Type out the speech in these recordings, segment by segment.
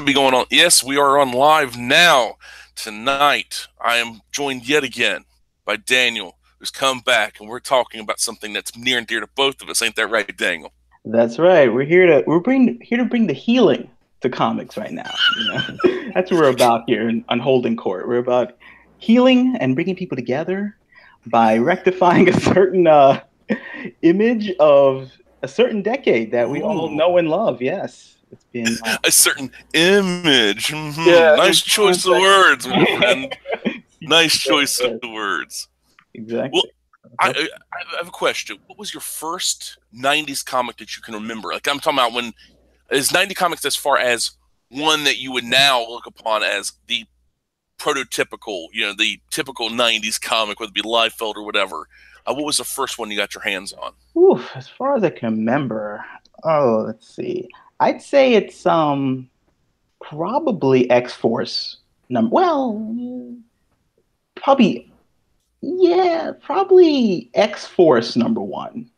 be going on? Yes, we are on live now. Tonight, I am joined yet again by Daniel, who's come back, and we're talking about something that's near and dear to both of us. Ain't that right, Daniel? That's right. We're here to bring the healing to comics right now. That's what we're about here on Holding Court. We're about healing and bringing people together by rectifying a certain image of a certain decade that we all Ooh, know and love. Yes, it's been a certain image. yeah, Nice choice of words, my friend. Nice choice of yes, words. Well, exactly. I have a question. What was your first 90s comic that you can remember? Like, I'm talking about when is 90 comics as far as one that you would now look upon as the prototypical, the typical 90s comic, whether it be Liefeld or whatever. What was the first one you got your hands on? Oof, as far as I can remember, let's see. I'd say it's probably X Force number. Well, probably yeah, probably X Force number one.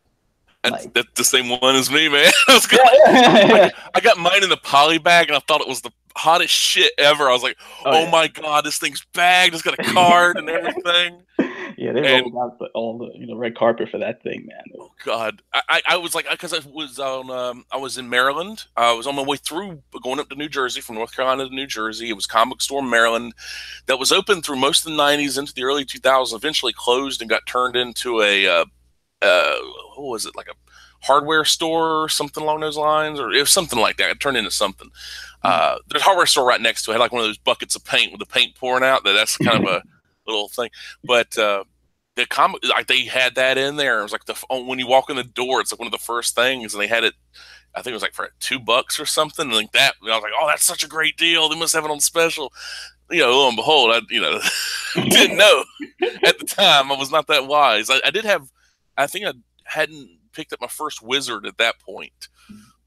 Like That's the same one as me, man. I, was gonna, yeah. I got mine in the poly bag, and I thought it was the hottest shit ever. I was like, Oh oh yeah. my God, this thing's bagged. It's got a card and everything. Yeah, they And rolled out all the red carpet for that thing, man. oh God, I was like, because I was in Maryland. I was on my way through going up to New Jersey from North Carolina to New Jersey. It was Comic Store Maryland that was open through most of the '90s into the early 2000s. Eventually closed and got turned into a what was it, like a hardware store or something along those lines, or it was something like that. It turned into something. There's a hardware store right next to it. It had like one of those buckets of paint with the paint pouring out. That's kind of a little thing, but. The comic, like they had that in there. It was like when you walk in the door, it's like one of the first things, and they had it. I think it was like for $2 or something, like that. And I was like, "Oh, that's such a great deal! They must have it on special." Lo and behold, I didn't know at the time. I was not that wise. I did have. I think I hadn't picked up my first Wizard at that point,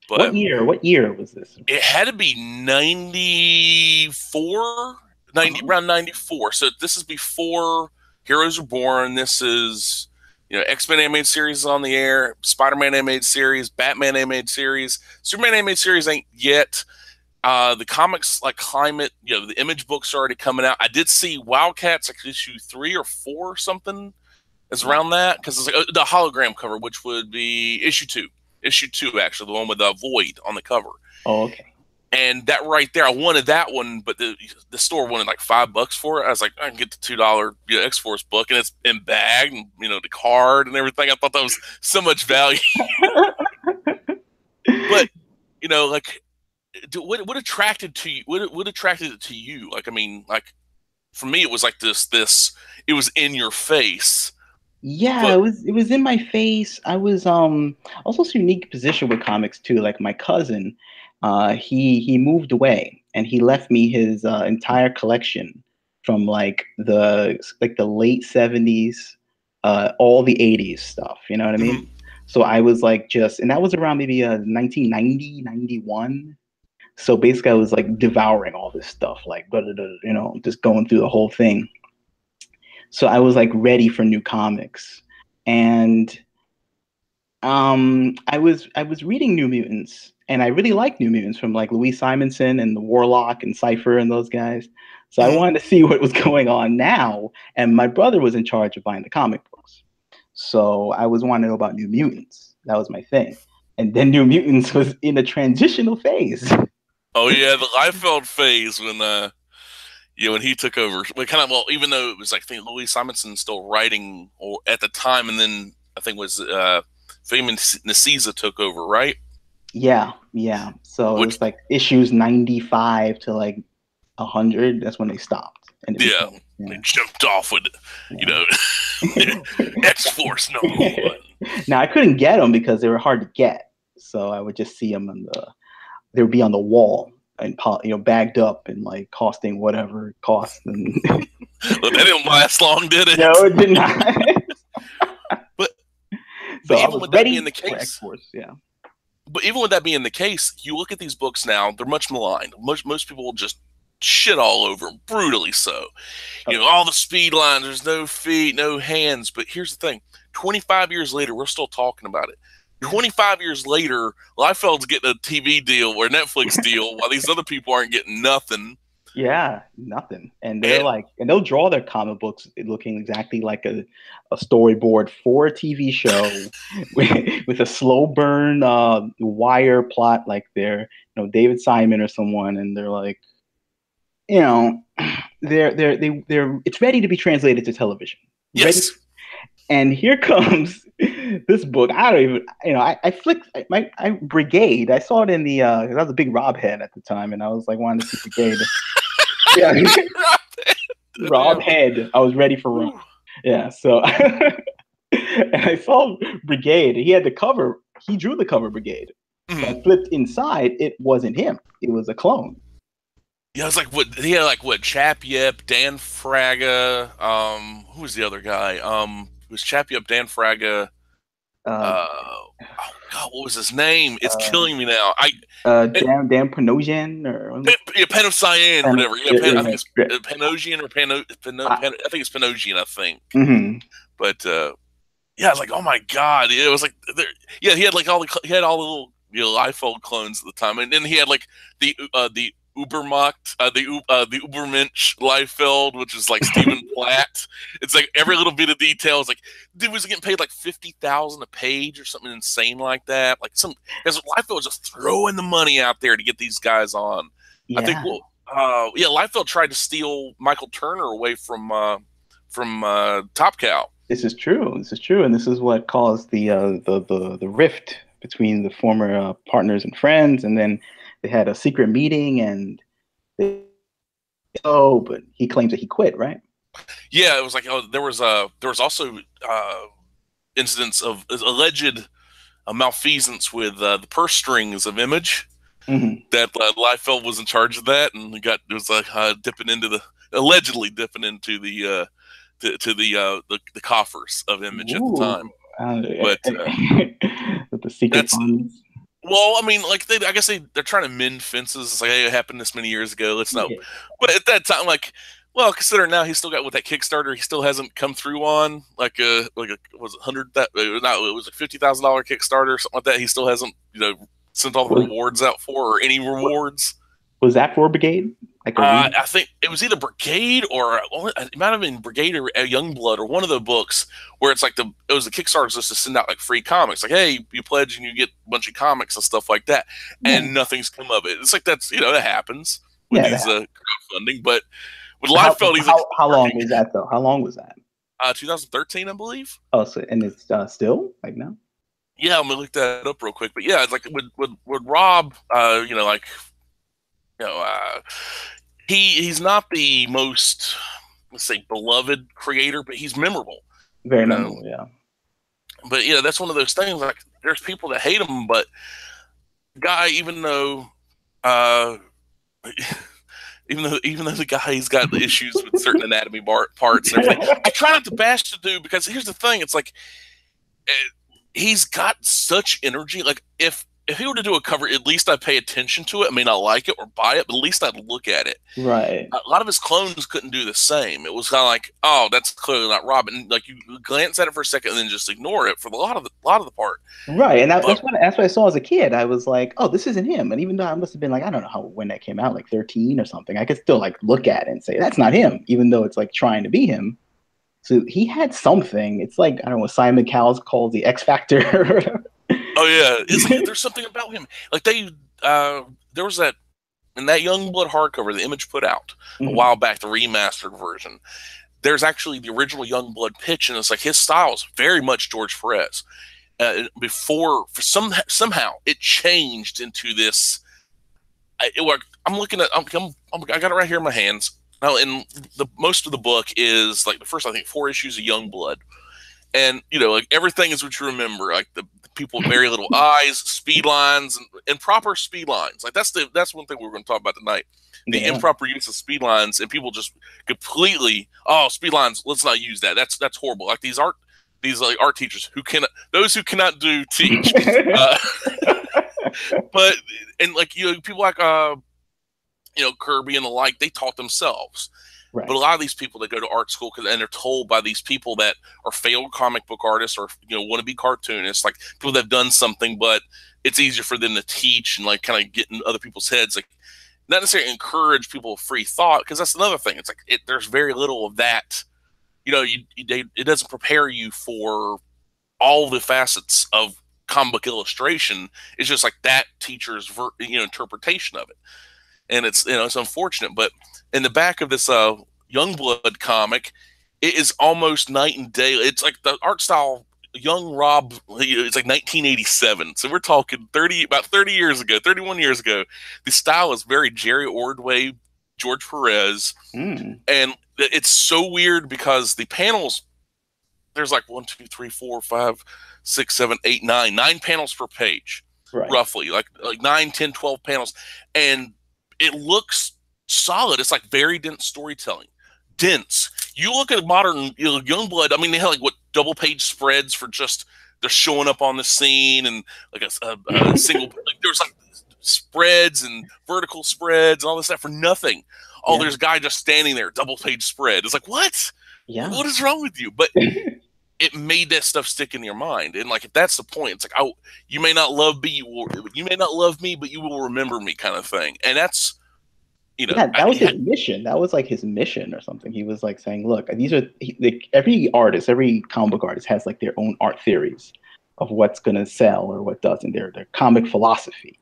What but year? What year was this? it had to be 94, 90, Oh, around 94. So this is before Heroes Are Born. This is, X-Men animated series is on the air, Spider-Man animated series, Batman animated series, Superman animated series ain't yet. The comics like Climate, the Image books are already coming out. I did see Wildcats like issue 3 or 4 or something is wow. around that because it's like the hologram cover, which would be issue two actually, the one with the Void on the cover. Oh, okay. And that right there, I wanted that one, but the store wanted like $5 for it. I was like, I can get the $2 X Force book, and it's in bag, and the card and everything. I thought that was so much value. But like, what attracted to you? What attracted it to you? Like, I mean, like for me, it was like this. It was in your face, Yeah, but it was in my face. I was also a unique position with comics too. Like my cousin, he moved away and he left me his entire collection from like the late 70s, all the 80s stuff, you know what I mhm. mean? So I was like and that was around maybe 1990, 91. So basically I was like devouring all this stuff, like blah, blah, blah, just going through the whole thing. So I was like ready for new comics. And I was reading New Mutants and I really like New Mutants from like Louise Simonson and the Warlock and Cypher and those guys. So I Mhm. wanted to see what was going on now. And my brother was in charge of buying the comic books. So I was wanting to know about New Mutants. That was my thing. And then New Mutants was in a transitional phase. Oh yeah, the Liefeld phase when he took over. Even though it was like I think Louis Simonson still writing or at the time, and then I think it was Fabian Nicieza took over, right? Yeah, yeah. So it Which was like issues 95 to like 100. That's when they stopped. And it yeah, became, they yeah, jumped off with you know X Force #1. Now I couldn't get them because they were hard to get. So I would just see them they would be on the wall and bagged up and like costing whatever it cost. And But that didn't last long, did no, it? it did not. But So but I even was with that being ready the for X case, Force. Yeah. but even with that being the case, you look at these books now; they're much maligned. Most people will just shit all over 'em, brutally so. Oh yeah. All the speed lines, there's no feet, no hands. But here's the thing: 25 years later, we're still talking about it. 25 years later, Liefeld's getting a TV deal or a Netflix deal while these other people aren't getting nothing. Yeah, nothing. And they're like, and they'll draw their comic books looking exactly like a storyboard for a TV show with a slow burn wire plot, like they're, David Simon or someone, and they're like, they're it's ready to be translated to television. Yes. Ready. And here comes this book. I don't even, I flicked my Brigade. I saw it in the, I was a big Rob head at the time, and I was like, wanting to see Brigade. Yeah, Rob head. I was ready for Rob. Yeah, so and I saw Brigade. He had the cover. He drew the cover Brigade. Mm-hmm. I flipped inside. It wasn't him. It was a clone. Yeah, it was like he had what Chap Yip, Dan Fraga. Who was the other guy? It was Chap Yip, Dan Fraga. Oh God, what was his name? It's killing me now. Dan Panosian or Panosian or whatever. Yeah, I think it's Panosian or I think it's Panosian. I think. Mm-hmm. But yeah, I was like, oh my God! It was like, yeah, he had like all the little Liefeld clones at the time, and then he had like the Ubermacht, the Ubermensch Liefeld, which is like Stephen Platt. It's like every little bit of detail is like, dude was getting paid like $50,000 a page or something insane like that. Like because Liefeld was just throwing the money out there to get these guys on. Yeah. I think Liefeld tried to steal Michael Turner away from Top Cow. This is true, and this is what caused the rift between the former partners and friends, and then they had a secret meeting, and but he claims that he quit, right? Yeah, it was like there was also incidents of alleged malfeasance with the purse strings of Image. Mm-hmm. That Liefeld was in charge of that, and allegedly dipping into the coffers of Image at the time. With the secret funds. Well, I mean, like I guess they're trying to mend fences. It's like, hey, it happened this many years ago. Let's know. Yeah. But at that time, like, well, consider now he's still got with that Kickstarter. He still hasn't come through on was it $100? It was a $50,000 Kickstarter or something like that. He still hasn't sent all the rewards out for or any rewards. Was that for Brigade? I think it was either Brigade or it might have been Brigade or Youngblood or one of the books where it's like it was the Kickstarter just to send out like free comics. Like, hey, you pledge and you get a bunch of comics and stuff like that, and nothing's come of it. It's like that happens with these crowdfunding. But with Liefeld, he's how long was that though? How long was that? 2013, I believe. Oh, so and it's still like now? Yeah, I'm gonna look that up real quick. But yeah, it's like with Rob, he's not the most, let's say, beloved creator, but he's memorable. Very memorable, yeah. But that's one of those things. Like, there's people that hate him, but guy, even though the guy's got the issues with certain anatomy parts and everything, I try not to bash the dude because here's the thing: it's like he's got such energy. Like if he were to do a cover, at least I'd pay attention to it. I may not like it or buy it, but at least I'd look at it. Right. A lot of his clones couldn't do the same. It was kind of like, oh, that's clearly not Robin. Like you glance at it for a second and then just ignore it for a lot of the part. Right, and that's what I saw as a kid. I was like, oh, this isn't him. And even though I must have been like, I don't know when that came out, like 13 or something, I could still like look at it and say that's not him, even though it's like trying to be him. So he had something. It's like, I don't know what Simon Cowell calls the X Factor. Oh yeah, it's like, there's something about him. Like there was that in that Youngblood hardcover the Image put out a while back, the remastered version. There's actually the original Youngblood pitch, and it's like his style is very much George Perez. Somehow it changed into this. I'm looking at. I got it right here in my hands. Now, and most of the book is like the first, I think, 4 issues of Youngblood. And, like everything is what you remember, like the people with very little eyes, speed lines, and proper speed lines. Like that's one thing we're going to talk about tonight. The improper use of speed lines, and people just completely, speed lines, let's not use that. That's horrible. Like these art teachers those who cannot do teach. But and like people like Kirby and the like, they taught themselves. But Right. a lot of these people that go to art school, and they're told by these people that are failed comic book artists or want to be cartoonists, like people that have done something, but it's easier for them to teach and like kind of get in other people's heads, like not necessarily encourage people with free thought, because that's another thing. It's like there's very little of that. It doesn't prepare you for all the facets of comic book illustration. It's just like that teacher's interpretation of it, and it's unfortunate. But in the back of this Youngblood comic, it is almost night and day. It's like the art style. Young Rob, it's like 1987. So we're talking about 30 years ago, 31 years ago. The style is very Jerry Ordway, George Perez, Mm. and it's so weird because the panels, there's like 1, 2, 3, 4, 5, 6, 7, 8, 9 panels per page, Right. roughly, like 9, 10, 12 panels, and it looks solid. It's like very dense storytelling, dense. You look at modern Youngblood. I mean, they have like what double page spreads for just they're showing up on the scene, and like a single. Like, there's like spreads and vertical spreads and all this stuff for nothing. Oh, Yeah. there's a guy just standing there, double page spread. It's like, what? Yeah. What is wrong with you? But it made that stuff stick in your mind, and like if that's the point, it's like, oh, you may not love me, you may not love me, but you will remember me, kind of thing. And that's Yeah, that was his mission. That was like his mission or something. He was like saying, "Look, these are every artist, every comic book artist has like their own art theories of what's gonna sell or what doesn't. Their comic philosophy."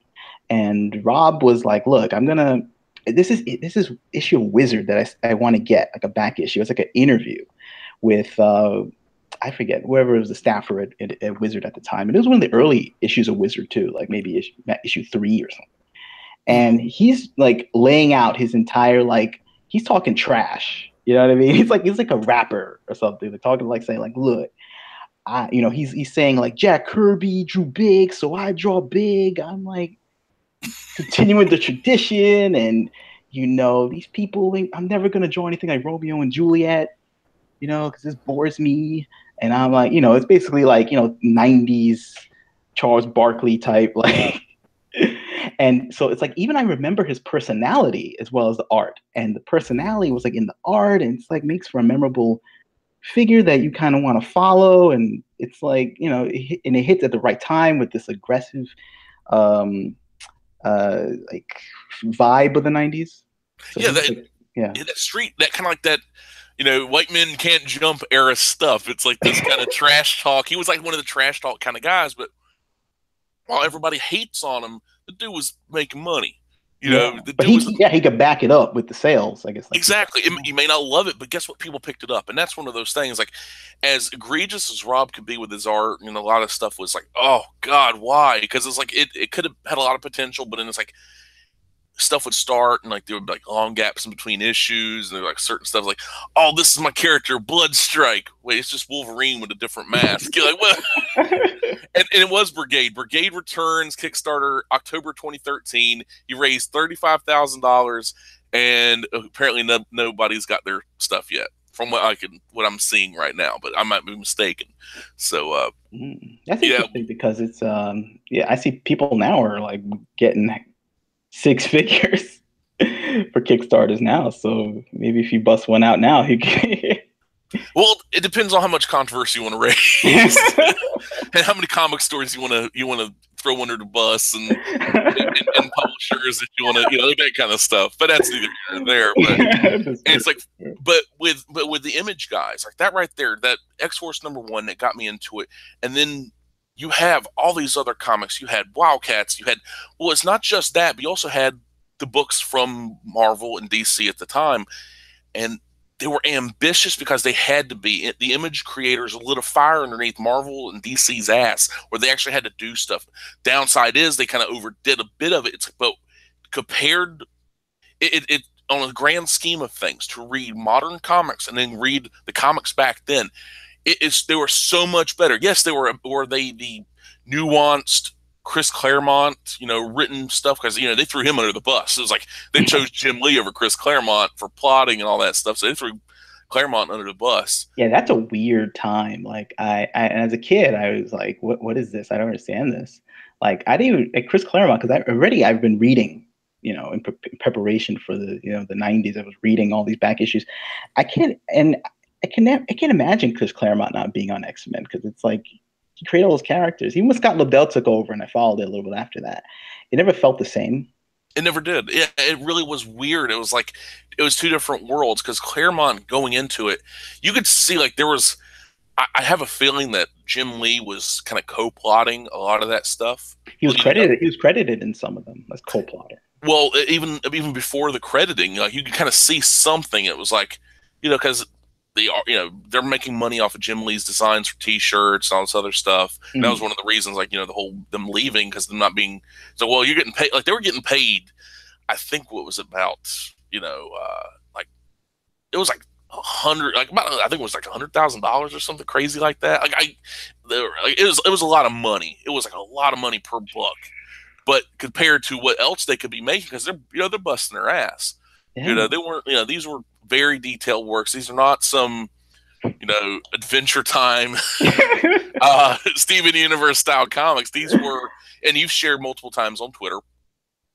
And Rob was like, "Look, I'm gonna. This is issue of Wizard that I want to get like a back issue. It's like an interview with I forget whoever was the staffer at Wizard at the time, and it was one of the early issues of Wizard too, like maybe issue 3 or something." And he's like laying out his entire like he's talking trash. You know what I mean? He's like a rapper or something. They're talking like saying like, look, he's saying like Jack Kirby drew big, so I draw big. I'm like continuing the tradition, and these people. I'm never gonna draw anything like Romeo and Juliet, because this bores me. And I'm like, it's basically like 90s Charles Barkley type like. And so it's like even I remember his personality as well as the art, and the personality was like in the art, and it's like makes for a memorable figure that you kind of want to follow, and it's like and it hits at the right time with this aggressive like vibe of the 90s. So Yeah, yeah, that street, that kind of like that, white men can't jump era stuff. It's like this kind of trash talk. He was like one of the trash talk kind of guys, but while everybody hates on him, the dude was making money. yeah, The but dude was he could back it up with the sales, I guess. Like exactly. You may not love it, but guess what? People picked it up, and that's one of those things. Like, as egregious as Rob could be with his art, a lot of stuff was like, oh God, why? Because it's like it could have had a lot of potential, but then it's like stuff would start and like there would be like long gaps in between issues, and there were like certain stuff like, oh, this is my character, Blood Strike. Wait, it's just Wolverine with a different mask. You're like, what? And it was Brigade. Brigade returns Kickstarter October 2013. He raised $35,000, and apparently nobody's got their stuff yet, from what I'm seeing right now. But I might be mistaken. So that's yeah, interesting because it's I see people now are like getting 6 figures for Kickstarters now. So maybe if you bust one out now, you can. Well, it depends on how much controversy you want to raise, and how many comic stores you want to throw under the bus, and publishers that you want to, that kind of stuff. But that's neither here nor there. But and it's like, but with the Image guys, like that right there, that X-Force #1 that got me into it, and then you have all these other comics. You had Wildcats. It's not just that, but you also had the books from Marvel and DC at the time, and they were ambitious because they had to be. The Image creators lit a fire underneath Marvel and DC's ass, where they actually had to do stuff. Downside is they kind of overdid a bit of it. It's but compared it on a grand scheme of things, to read modern comics and then read the comics back then, they were so much better. Yes, they were the nuanced Chris Claremont, written stuff, because they threw him under the bus. It was like they chose Jim Lee over Chris Claremont for plotting and all that stuff, so they threw Claremont under the bus. Yeah, that's a weird time. Like I as a kid, I was like, what is this? I don't understand this. Like I didn't even like Chris Claremont because I've been reading in preparation for the 90s. I was reading all these back issues. I can't imagine Chris Claremont not being on X-Men, because it's like he created all those characters. Even when Scott Lobdell took over, and I followed it a little bit after that, it never felt the same. It never did. It really was weird. It was like it was two different worlds, because Claremont, going into it, you could see like there was. I have a feeling that Jim Lee was kind of co-plotting a lot of that stuff. He was credited. He was credited in some of them as co-plotter. Well, even before the crediting, like you could kind of see something. It was like, because they're making money off of Jim Lee's designs for T-shirts and all this other stuff. And that was one of the reasons, like, the whole them leaving, because them not being so. Well, you're getting paid. Like they were getting paid. I think what was about, like it was like I think it was like $100,000 or something crazy like that. It was a lot of money. It was like a lot of money per book, but compared to what else they could be making, because they're busting their ass. Yeah. They weren't. These were very detailed works. These are not some Adventure Time, Steven Universe style comics. These were, and you've shared multiple times on Twitter.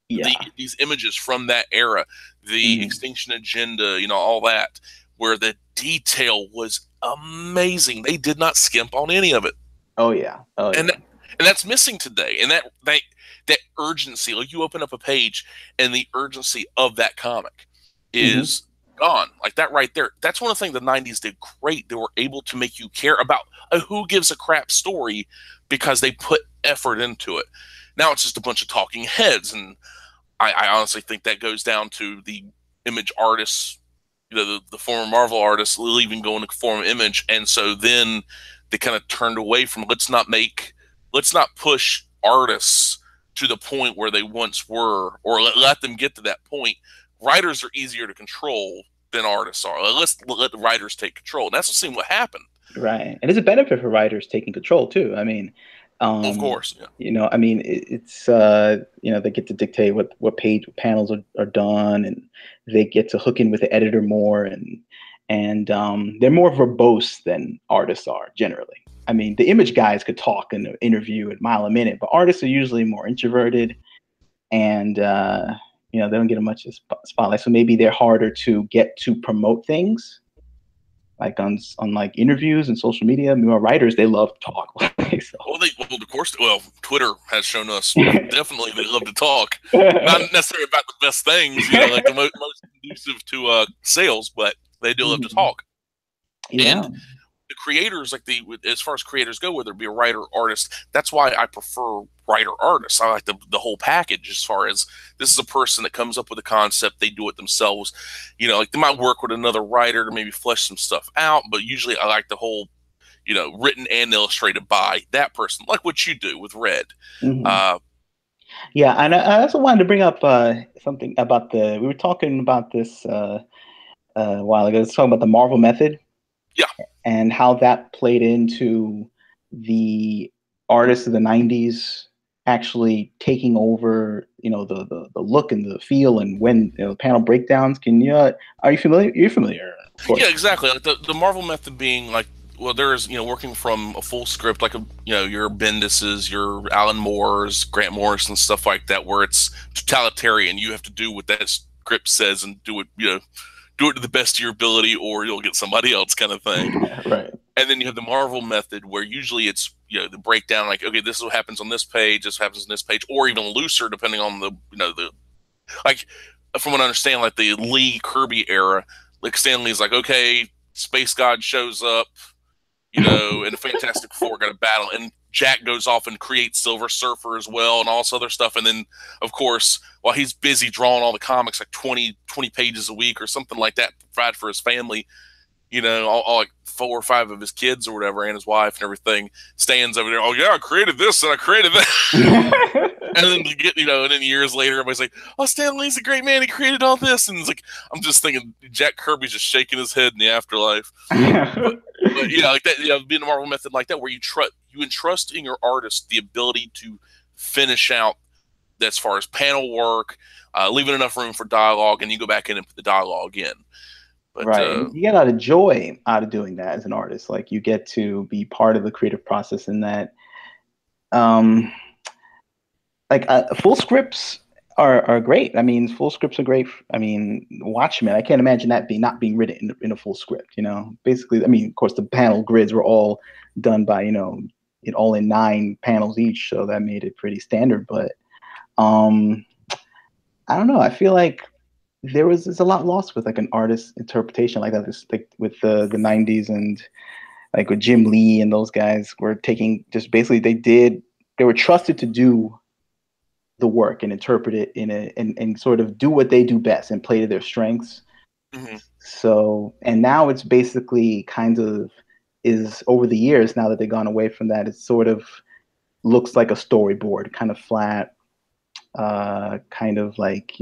Yeah. These images from that era, the Extinction Agenda, all that, where the detail was amazing. They did not skimp on any of it. Oh yeah. And that's missing today. And that urgency, like you open up a page and the urgency of that comic is gone. Like that right there. That's one of the things the 90s did great. They were able to make you care about a who gives a crap story, because they put effort into it. Now it's just a bunch of talking heads, and I honestly think that goes down to the Image artists, the former Marvel artists leaving, going to form Image, and so then they kind of turned away from let's not push artists to the point where they once were, or let them get to that point. Writers are easier to control than artists are. Let's let the writers take control. And that's what happened. Right, and it's a benefit for writers taking control too. I mean, of course, yeah. I mean, it's they get to dictate what panels are done, and they get to hook in with the editor more, and they're more verbose than artists are generally. I mean, the Image guys could talk in an interview at mile a minute, but artists are usually more introverted, and they don't get much spotlight. So maybe they're harder to get to promote things, like on like interviews and social media. I mean, writers, they love to talk. So. Of course. Well, Twitter has shown us definitely they love to talk. Not necessarily about the best things, like the most conducive to sales, but they do love to talk. Yeah. And the creators, as far as creators go, whether it be a writer, artist, that's why I prefer writer artists. I like the whole package, as far as this is a person that comes up with a concept, they do it themselves. Like they might work with another writer to maybe flesh some stuff out, but usually I like the whole, written and illustrated by that person, like what you do with Red. Yeah, and I also wanted to bring up something about we were talking about this a while ago. Let's talk about the Marvel method. Yeah. And how that played into the artists of the 90s actually taking over, the look and the feel, and when the panel breakdowns. Are you familiar? You're familiar. Yeah, exactly. Like the Marvel method being like, well, there's working from a full script, like your Bendis's, your Alan Moore's, Grant Morrison, stuff like that, where it's totalitarian. You have to do what that script says and do it, do it to the best of your ability, or you'll get somebody else, kind of thing. Right. And then you have the Marvel method, where usually it's the breakdown, like, okay, this is what happens on this page, this happens on this page, or even looser depending on the like, from what I understand, like the Lee Kirby era, like Stan Lee's like, okay, Space God shows up, and the Fantastic Four got a battle, and Jack goes off and creates Silver Surfer as well, and all this other stuff. And then, of course, while he's busy drawing all the comics, like 20 pages a week or something like that, to provide for his family, all like 4 or 5 of his kids or whatever, and his wife and everything, stands over there. Oh yeah, I created this and I created that. And then you get, and then years later, everybody's like, "Oh, Stan Lee's a great man. He created all this." And it's like, I'm just thinking, Jack Kirby's just shaking his head in the afterlife. but like that, being the Marvel method like that, where you entrust in your artist the ability to finish out, as far as panel work, leaving enough room for dialogue, and you go back in and put the dialogue in. But, right, you get a lot of joy out of doing that as an artist. Like, you get to be part of the creative process in that. Like full scripts, are great. I mean, full scripts are great. I mean, Watchmen. I can't imagine that being not being written in a full script. You know, basically, I mean, of course, the panel grids were all done by it all in 9 panels each, so that made it pretty standard. But um, I don't know. I feel like there's a lot lost with like an artist interpretation like that. Just like with the 90s and like with Jim Lee and those guys were taking just basically they were trusted to do the work and interpret it and sort of do what they do best and play to their strengths. Mm-hmm. So, and now it's basically kind of is over the years now that they've gone away from that, it sort of looks like a storyboard, kind of flat, kind of like,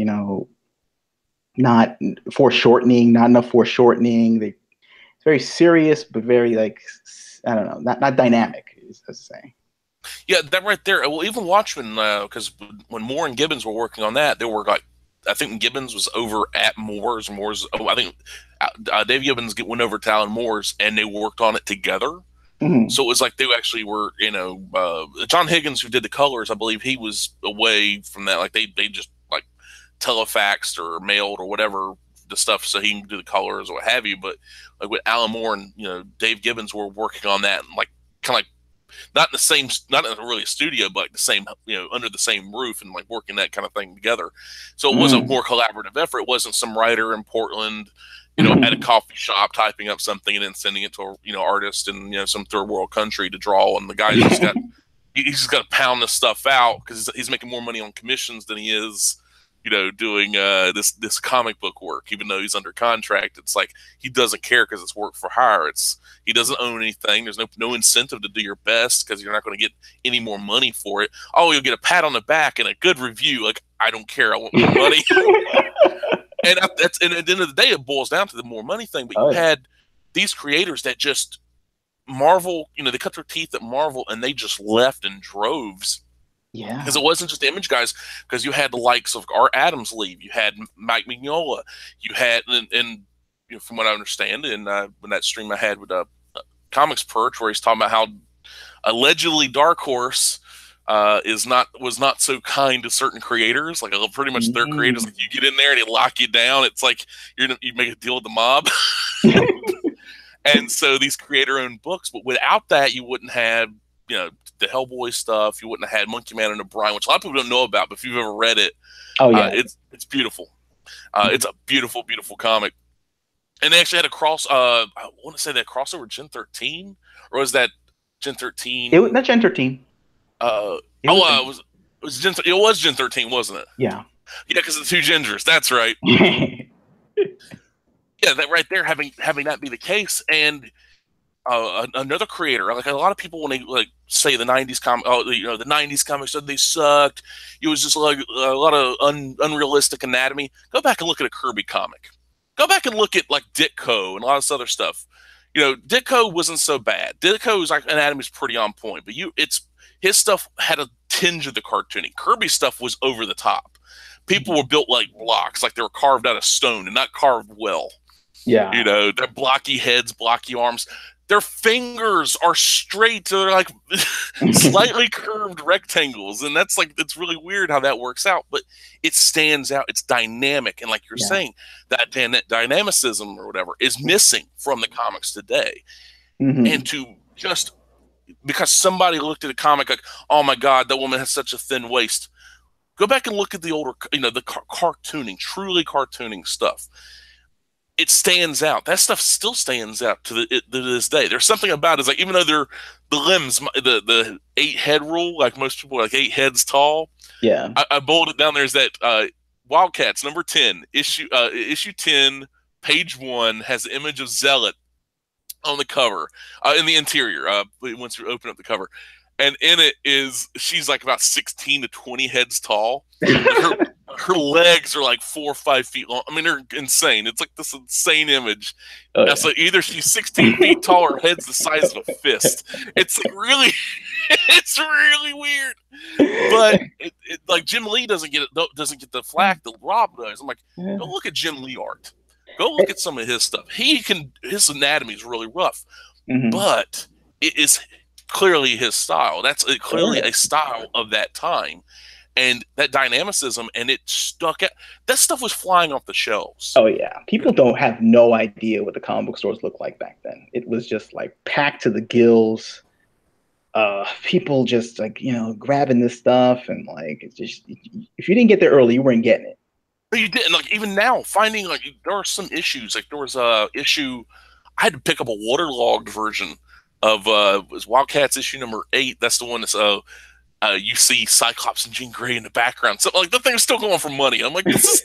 not foreshortening, not enough foreshortening. It's very serious, but very like, I don't know, not dynamic, is to say. Yeah, that right there. Well, even Watchmen, because when Moore and Gibbons were working on that, they were like, I think Gibbons was over at Moore's. I think Dave Gibbons went over to Alan Moore's, and they worked on it together. Mm-hmm. So it was like they actually were, John Higgins, who did the colors, I believe he was away from that. Like they just like telefaxed or mailed or whatever the stuff so he can do the colors or what have you. But like with Alan Moore and Dave Gibbons were working on that, and like kind of like not in the same, not in really a studio, but like the same, under the same roof and like working that kind of thing together. So it was a more collaborative effort. It wasn't some writer in Portland, at a coffee shop typing up something and then sending it to a artist in some third world country to draw. And the guy he's just got to pound this stuff out because he's making more money on commissions than he is doing this comic book work. Even though he's under contract, it's like he doesn't care because it's work for hire. He doesn't own anything. There's no incentive to do your best because you're not going to get any more money for it. Oh, you'll get a pat on the back and a good review. Like, I don't care. I want more money. And at the end of the day, it boils down to the more money thing. But you had these creators that just Marvel, they cut their teeth at Marvel and they just left in droves. Yeah. Because it wasn't just the Image guys, because you had the likes of Art Adams leave. You had Mike Mignola. You had, and from what I understand, and when that stream I had with Comics Perch, where he's talking about how allegedly Dark Horse was not so kind to certain creators. Like pretty much their creators, like you get in there and they lock you down. It's like you make a deal with the mob. And so these creator-owned books, but without that, you wouldn't have the Hellboy stuff. You wouldn't have had Monkey Man and O'Brien, which a lot of people don't know about. But if you've ever read it, it's beautiful. It's a beautiful, beautiful comic. And they actually had a I want to say that crossover Gen 13, or was that Gen 13? It was not Gen 13. It was Gen 13, wasn't it? Yeah. Yeah, because of the two gingers. That's right. Yeah, that right there, having that be the case, and another creator, like a lot of people when they like say the 90s comic, the 90s comics they sucked. It was just like a lot of unrealistic anatomy. Go back and look at a Kirby comic. Go back and look at like Ditko and a lot of this other stuff. Ditko wasn't so bad. Ditko's like anatomy's pretty on point, but his stuff had a tinge of the cartoony. Kirby's stuff was over the top. People were built like blocks, like they were carved out of stone and not carved well. Yeah. They're blocky heads, blocky arms. Their fingers are straight. They're like slightly curved rectangles. And it's really weird how that works out, but it stands out. It's dynamic. And like you're saying, that dynamicism or whatever is missing from the comics today. Mm-hmm. And to just, because somebody looked at a comic like, oh my God, that woman has such a thin waist. Go back and look at the older, the cartooning, truly cartooning stuff. It stands out. That stuff still stands out to this day. There's something about it. It's like, even though they're the limbs, the 8 head rule, like most people are like 8 heads tall. Yeah. I bolded down there is that Wildcats number 10, issue 10, page 1 has the image of Zealot on the cover, in the interior, once you open up the cover. And in it she's like about 16 to 20 heads tall. Her legs are like 4 or 5 feet long. I mean, they're insane. It's like this insane image. So either she's 16 feet tall or her head's the size of a fist. It's like really, it's really weird. But like Jim Lee doesn't get the flack that Rob does. I'm like, go look at Jim Lee art. Go look at some of his stuff. His anatomy is really rough, but it is clearly his style. That's clearly a style of that time. and that dynamicism, and it stuck out. That stuff was flying off the shelves. Oh yeah, people don't have no idea what the comic book stores looked like back then. It was just like packed to the gills. People just like grabbing this stuff, and like it's just, if you didn't get there early, you weren't getting it. But you didn't, like, even now, finding, like, there are some issues. Like, there was a issue, I had to pick up a waterlogged version of it was Wildcats issue number 8. That's the one that's you see Cyclops and Jean Grey in the background. So like, the thing's still going for money. I'm like, this is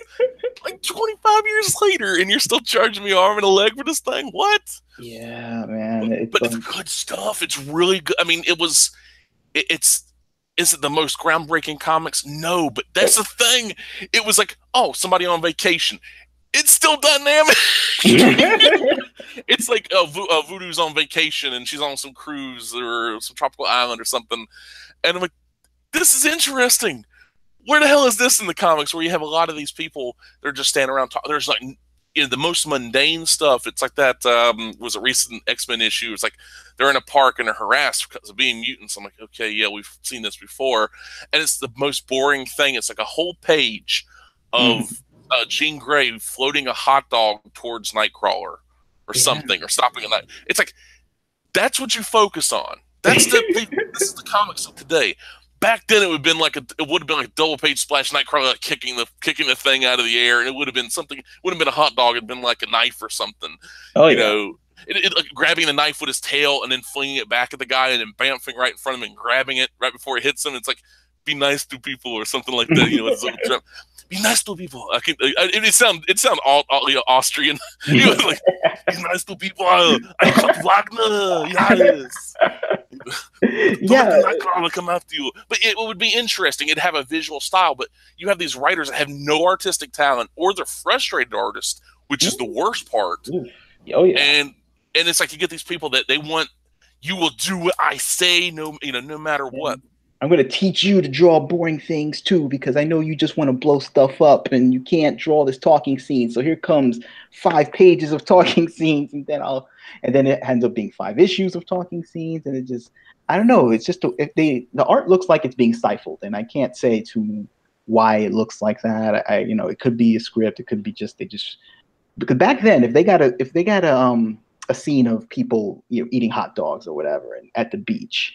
like 25 years later, and you're still charging me arm and a leg for this thing? What? Yeah, man. But it's good stuff. It's really good. I mean, is it the most groundbreaking comics? No, but that's the thing. It was like, oh, somebody on vacation. It's still dynamic. It's like Voodoo's on vacation and she's on some cruise or some tropical island or something. And I'm like, this is interesting. Where the hell is this in the comics where you have a lot of these people, they're just standing around talking? There's like, the most mundane stuff. It's like that was a recent X-Men issue. It's like they're in a park and they're harassed because of being mutants. I'm like, okay, yeah, we've seen this before. And it's the most boring thing. It's like a whole page of Jean Grey floating a hot dog towards Nightcrawler or something, or stopping a night. It's like, that's what you focus on. This is the comics of today. Back then, it would have been like a double page splash, Nightcrawler like kicking the thing out of the air, and it would have been something. Wouldn't have been a hot dog. It'd been like a knife or something. Oh, you know, like grabbing the knife with his tail and then flinging it back at the guy, and then bamfing right in front of him and grabbing it right before it hits him. It's like, be nice to people or something like that. You know, it's like, be nice to people. It sound all Austrian. You know, like, be nice to people. I Wagner. Yes. Yeah, I'm gonna come after you. But it would be interesting. It'd have a visual style, but you have these writers that have no artistic talent, or they're frustrated artists, which is the worst part. Oh yeah. And it's like, you get these people that they want, you will do what I say, no matter what. I'm going to teach you to draw boring things too, because I know you just want to blow stuff up and you can't draw this talking scene. So here comes 5 pages of talking scenes, and then it ends up being 5 issues of talking scenes, and it just, I don't know. It's just the art looks like it's being stifled, and I can't say to why it looks like that. It could be a script, it could be just because back then, if they got a scene of people eating hot dogs or whatever and at the beach,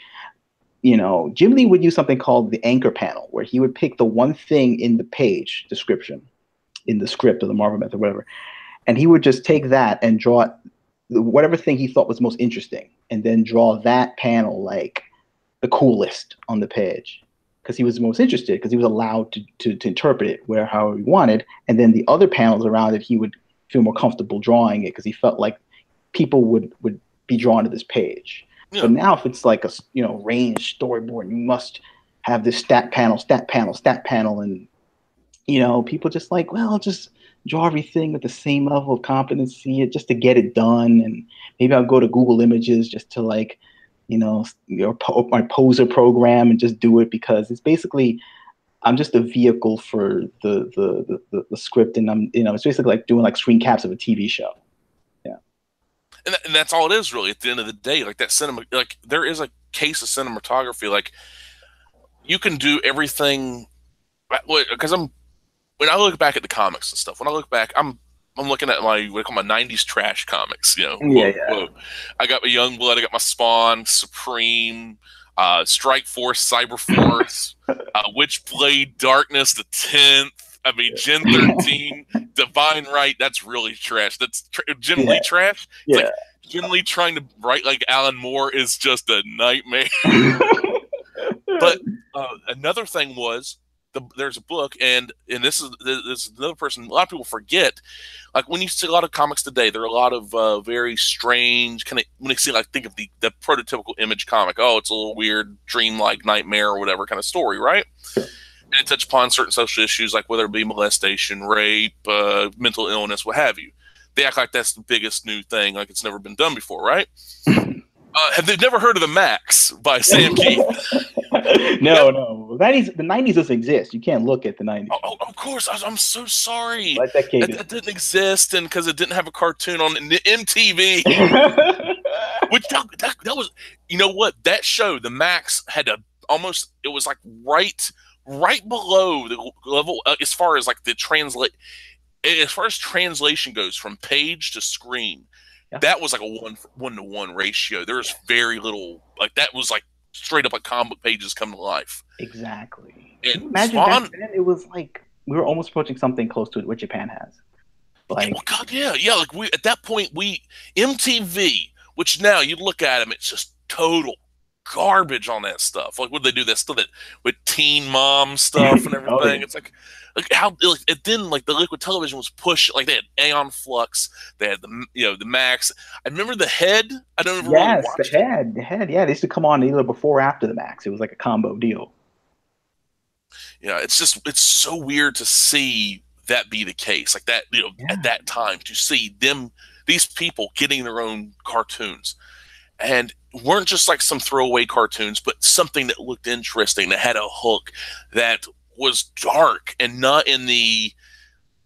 Jim Lee would use something called the anchor panel, where he would pick the one thing in the page description, in the script of the Marvel Method, whatever, and he would just take that and draw whatever thing he thought was most interesting, and then draw that panel like the coolest on the page, because he was most interested, because he was allowed to interpret it however he wanted, and then the other panels around it, he would feel more comfortable drawing it, because he felt like people would be drawn to this page. Yeah. But now, if it's like a range storyboard, you must have this stat panel, and people just like, well, just draw everything with the same level of competency, just to get it done. And maybe I'll go to Google Images just to like, my poser program and just do it, because it's basically, I'm just a vehicle for the script, and I'm it's basically like doing like screen caps of a TV show. And that's all it is, really. At the end of the day, like that cinema, like there is a case of cinematography. Like, you can do everything, because when I look back at the comics and stuff, when I look back, I'm looking at what I call my 90s trash comics. Whoa. I got my Youngblood, I got my Spawn, Supreme, Strike Force, Cyber Force, Witchblade, Darkness, the 10th. I mean, Gen 13, Divine Right, that's really trash. That's Jim Lee trash. It's like, Jim Lee trying to write like Alan Moore is just a nightmare. But another thing was, there's a book, and this is another person, a lot of people forget. Like, when you see a lot of comics today, there are a lot of very strange, kind of, when you see, like, think of the prototypical Image comic, oh, it's a little weird, dreamlike nightmare or whatever kind of story, right? And it touches upon certain social issues, like whether it be molestation, rape, mental illness, what have you. They act like that's the biggest new thing, like it's never been done before, right? Have they never heard of The Max by Sam Keith? No. The 90s doesn't exist. You can't look at the 90s. Oh, of course. I'm so sorry. Like that didn't exist, and because it didn't have a cartoon on MTV. Which that was, you know what? That show, The Max, had it was like right right below the level as far as like as far as translation goes from page to screen. Yeah. That was like a 1-to-1 ratio. There was very little like that was like straight up like comic book pages come to life. Exactly. Can you And imagine back Spawn, then? It was like we were almost approaching something close to what Japan has. yeah, Like, well, God, yeah. Like we at that point MTV, which now you look at them, it's just total garbage on that stuff. Like, would they do that stuff that with Teen Mom stuff and oh yeah, everything? It's like how like, it didn't like the Liquid Television was pushed. Like they had Aeon Flux, they had the Max. I remember the Head. I don't ever really yes, watched it. the head, yeah. They used to come on either before or after the Max. It was like a combo deal. Yeah, it's so weird to see that be the case. Like that, at Yeah. that time to see these people getting their own cartoons and weren't just like some throwaway cartoons, but something that looked interesting, that had a hook, that was dark and not in the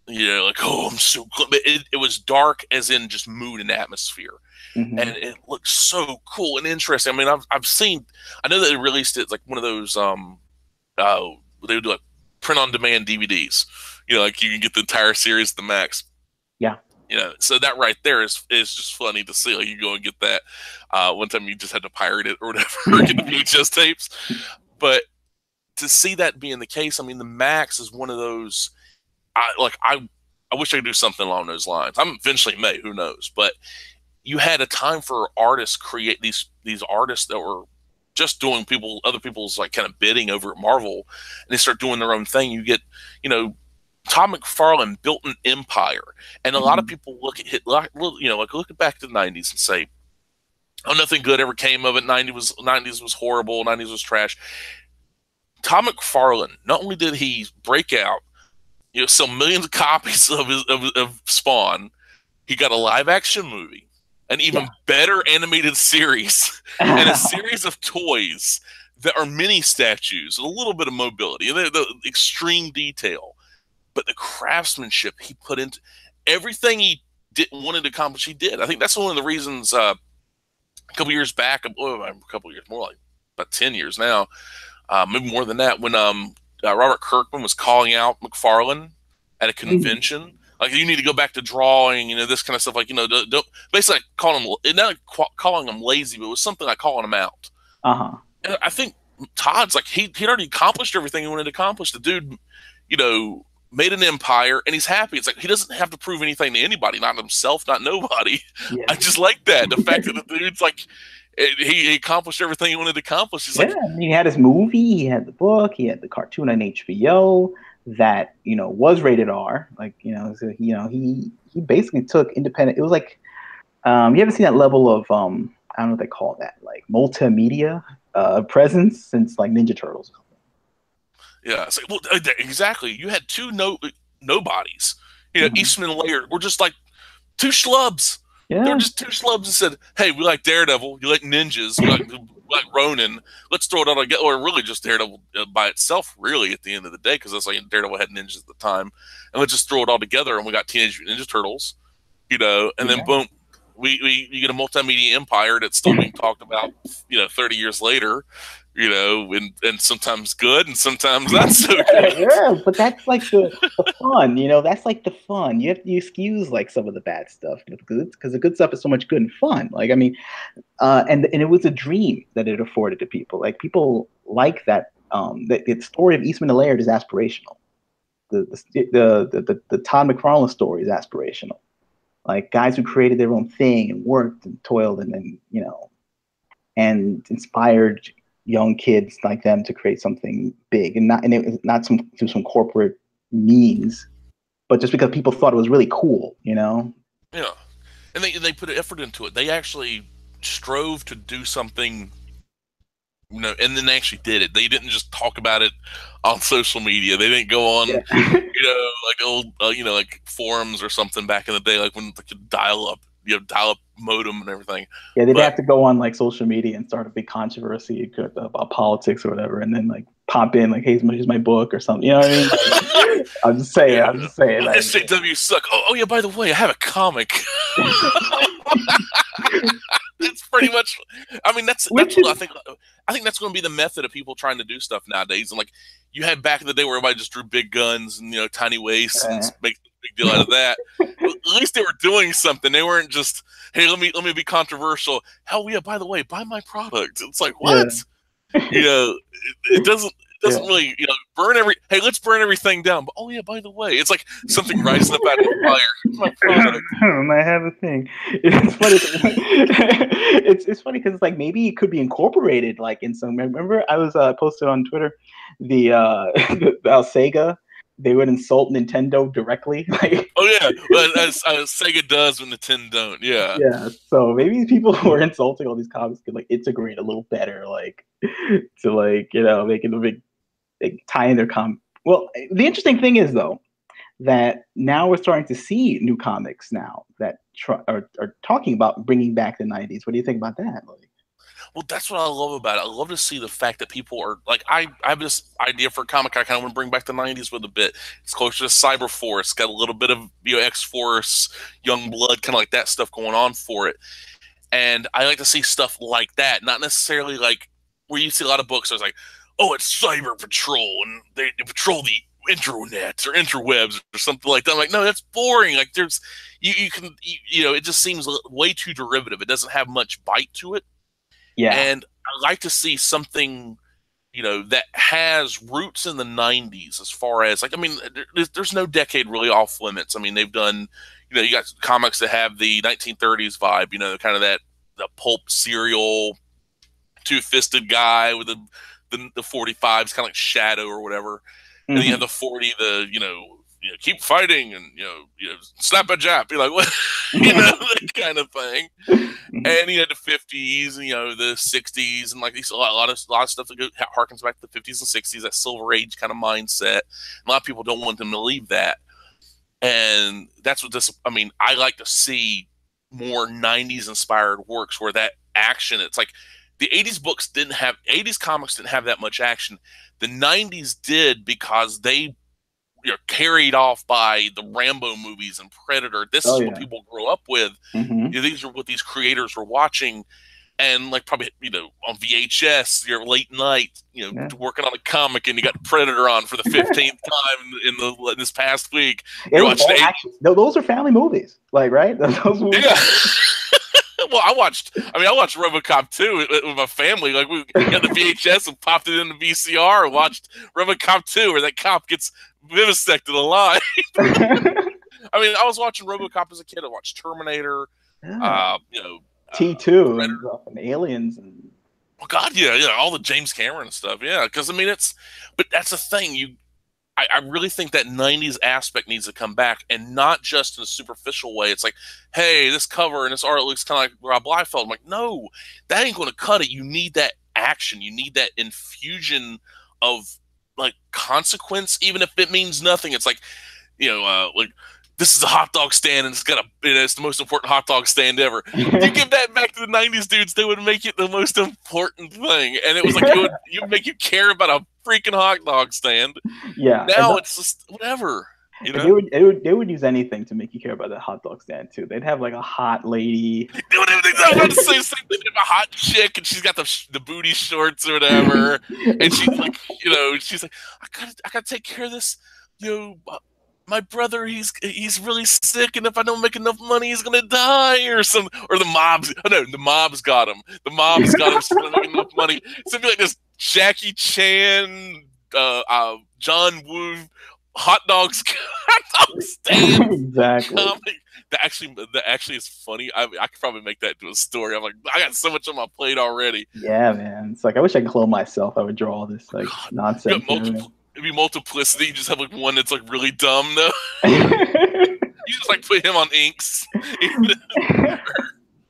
like, oh, I'm so good. But it was dark as in just mood and atmosphere, and Hmm. it looked so cool and interesting. I mean, I know that they released it like one of those uh they would do like print on demand DVDs. Like you can get the entire series at the Max. Yeah. So that right there is just funny to see. Like you go and get that. One time you just had to pirate it or whatever, or get the VHS tapes. But to see that being the case, I mean, the Max is one of those. I wish I could do something along those lines. I'm eventually may, who knows? But you had a time for artists create these artists that were just doing other people's like kind of bidding over at Marvel, and they start doing their own thing. You get, Todd McFarlane built an empire, and a lot of Hmm. people look like look back to the '90s and say, "Oh, nothing good ever came of it. '90s was horrible. '90s was trash." Todd McFarlane, not only did he break out, sell millions of copies of Spawn, he got a live action movie, an Yeah. even better animated series, and a series of toys that are mini statues, with a little bit of mobility, the extreme detail, but the craftsmanship he put into everything wanted to accomplish. He did. I think that's one of the reasons. A couple years back, a couple years more, like about 10 years now, maybe more than that, when Robert Kirkman was calling out McFarlane at a Mhm. convention. Like, you need to go back to drawing, this kind of stuff. Like, don't basically calling him, not calling him lazy, but it was something like calling him out. Uh-huh. And I think Todd's like he'd already accomplished everything he wanted to accomplish. The dude, made an empire, and he's happy. It's like he doesn't have to prove anything to anybody, not himself, not nobody. Yeah. I just like that, the fact that the dude's like he accomplished everything he wanted to accomplish. He's Yeah, like, I mean, he had his movie, he had the book, he had the cartoon on HBO that, was rated R. Like, so, he basically took independent. It was like, you haven't seen that level of, I don't know what they call that, like multimedia presence since like Ninja Turtles. yeah, it's like, well, exactly. You had two nobodies. Hmm. Eastman and Laird were just like two schlubs. They were Yeah, just two schlubs and said, "Hey, we like Daredevil. You like ninjas. We like Ronin. Let's throw it all together." Or really just Daredevil by itself, really, at the end of the day, because that's like Daredevil had ninjas at the time. And let's just throw it all together, and we got Teenage Mutant Ninja Turtles, and then yeah. boom, you get a multimedia empire that's still being talked about, 30 years later, and sometimes good and sometimes not so good. Yeah, but that's like the fun, that's like the fun. You have to excuse like some of the bad stuff because the good stuff is so much good and fun. Like, I mean, and it was a dream that it afforded to people. Like, people like that. The story of Eastman and Laird is aspirational. The Todd McFarlane story is aspirational. Like, guys who created their own thing and worked and toiled and then and inspired young kids like them to create something big, and it was not through some corporate means, but just because people thought it was really cool. Yeah, and they put an effort into it. They actually strove to do something, and then they actually did it. They didn't just talk about it on social media. They didn't go on, Yeah. like old, like forums or something back in the day, like when like dial up modem and everything. Yeah, they'd But have to go on like social media and start a big controversy about politics or whatever, and then like pop in like, "Hey, here's my book" or something. You know what I mean? Like, I'm just saying. yeah, I'm just saying. Like, SJW suck. Oh yeah, by the way, I have a comic. It's pretty much. I mean, that's which what I is think. I think that's going to be the method of people trying to do stuff nowadays. And like you had back in the day where everybody just drew big guns and tiny waists and make a big deal out of that. Well, at least they were doing something. They weren't just, hey, let me be controversial. Hell yeah, by the way, buy my product. It's like what? It doesn't really hey, let's burn everything down. But oh yeah, by the way, it's like something rising up out of the fire. Here's my product. I have a thing. It's funny. It's funny because it's like maybe it could be incorporated like in some. Remember, I was posted on Twitter the Sega. They would insult Nintendo directly. Like, oh yeah, well, as Sega does when Nintendo don't. Yeah. Yeah. So maybe people who are insulting all these comics could like integrate a little better, like to like make it a big tie in their Well, the interesting thing is though that now we're starting to see new comics now that are talking about bringing back the 90s. What do you think about that? Like, well, that's what I love about it. I love to see the fact that people are like, I have this idea for a comic I kind of want to bring back the 90s with a bit. It's closer to Cyber Force, got a little bit of X-Force, Young Blood, kind of like that stuff going on for it. And I like to see stuff like that, not necessarily like where you see a lot of books. There's like, oh, it's Cyber Patrol and they patrol the internets or interwebs or something like that. I'm like, no, that's boring. Like there's, it just seems way too derivative. It doesn't have much bite to it. Yeah. And I like to see something, that has roots in the 90s as far as, like, I mean, there's no decade really off limits. I mean, they've done, you got comics that have the 1930s vibe, kind of the pulp serial, two-fisted guy with the 45s, kind of like Shadow or whatever. Mm-hmm. And then you have the 40, keep fighting and snap a jab, be like what, that kind of thing. And you had the 50s and the 60s and like these a lot of stuff that harkens back to the 50s and 60s, that Silver Age kind of mindset. A lot of people don't want them to leave that, and that's what this. I mean, I like to see more 90s inspired works where that action. It's like the 80s books 80s comics didn't have that much action. The 90s did because they carried off by the Rambo movies and Predator. This is what people grew up with. Mm-hmm. These are what these creators were watching, and like probably on VHS, your late night, working on a comic, and you got Predator on for the 15th time in this past week. Those are family movies, like right? Those movies. Yeah. Well, I watched RoboCop 2 with my family. Like we got the VHS and popped it in the VCR and watched RoboCop 2, where that cop gets vivisected alive. I mean, I was watching RoboCop as a kid. I watched Terminator, T2, and Aliens, and oh god, yeah, all the James Cameron stuff. Yeah, because I mean, but that's the thing. I really think that 90s aspect needs to come back, and not just in a superficial way. It's like, hey, this cover and this art looks kind of like Rob Liefeld. I'm like, no, that ain't going to cut it. You need that action. You need that infusion of like consequence, even if it means nothing. It's like, like this is a hot dog stand, and it's the most important hot dog stand ever. You give that back to the 90s dudes, they would make it the most important thing, and it was like it would make you care about a freaking hot dog stand. Yeah. Now it's just whatever. They would use anything to make you care about that hot dog stand too. They'd have like a hot lady. They would have about to say something. They'd have a hot chick, and she's got the booty shorts or whatever, and she's like, she's like, I gotta take care of this, my brother, he's really sick, and if I don't make enough money, he's gonna die, or the mob's. Oh no, the mob's got him. The mob's got him. So not make enough money. Something like this. Jackie Chan, John Woo, hot dog stand. Exactly. That actually is funny. I could probably make that into a story. I'm like, I got so much on my plate already. Yeah, man. It's like I wish I could clone myself. I would draw all this nonsense. It'd be multiplicity. You just have like one that's like really dumb though. You just like put him on inks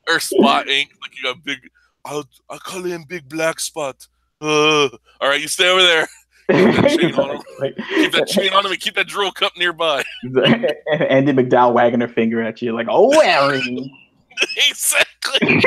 or spot ink. Like you got big. I'll call him Big Black Spot. All right, you stay over there. Keep that chain on him. Keep that chain on him and keep that drill cup nearby. Andy McDowell wagging her finger at you like, oh, Harry. Exactly.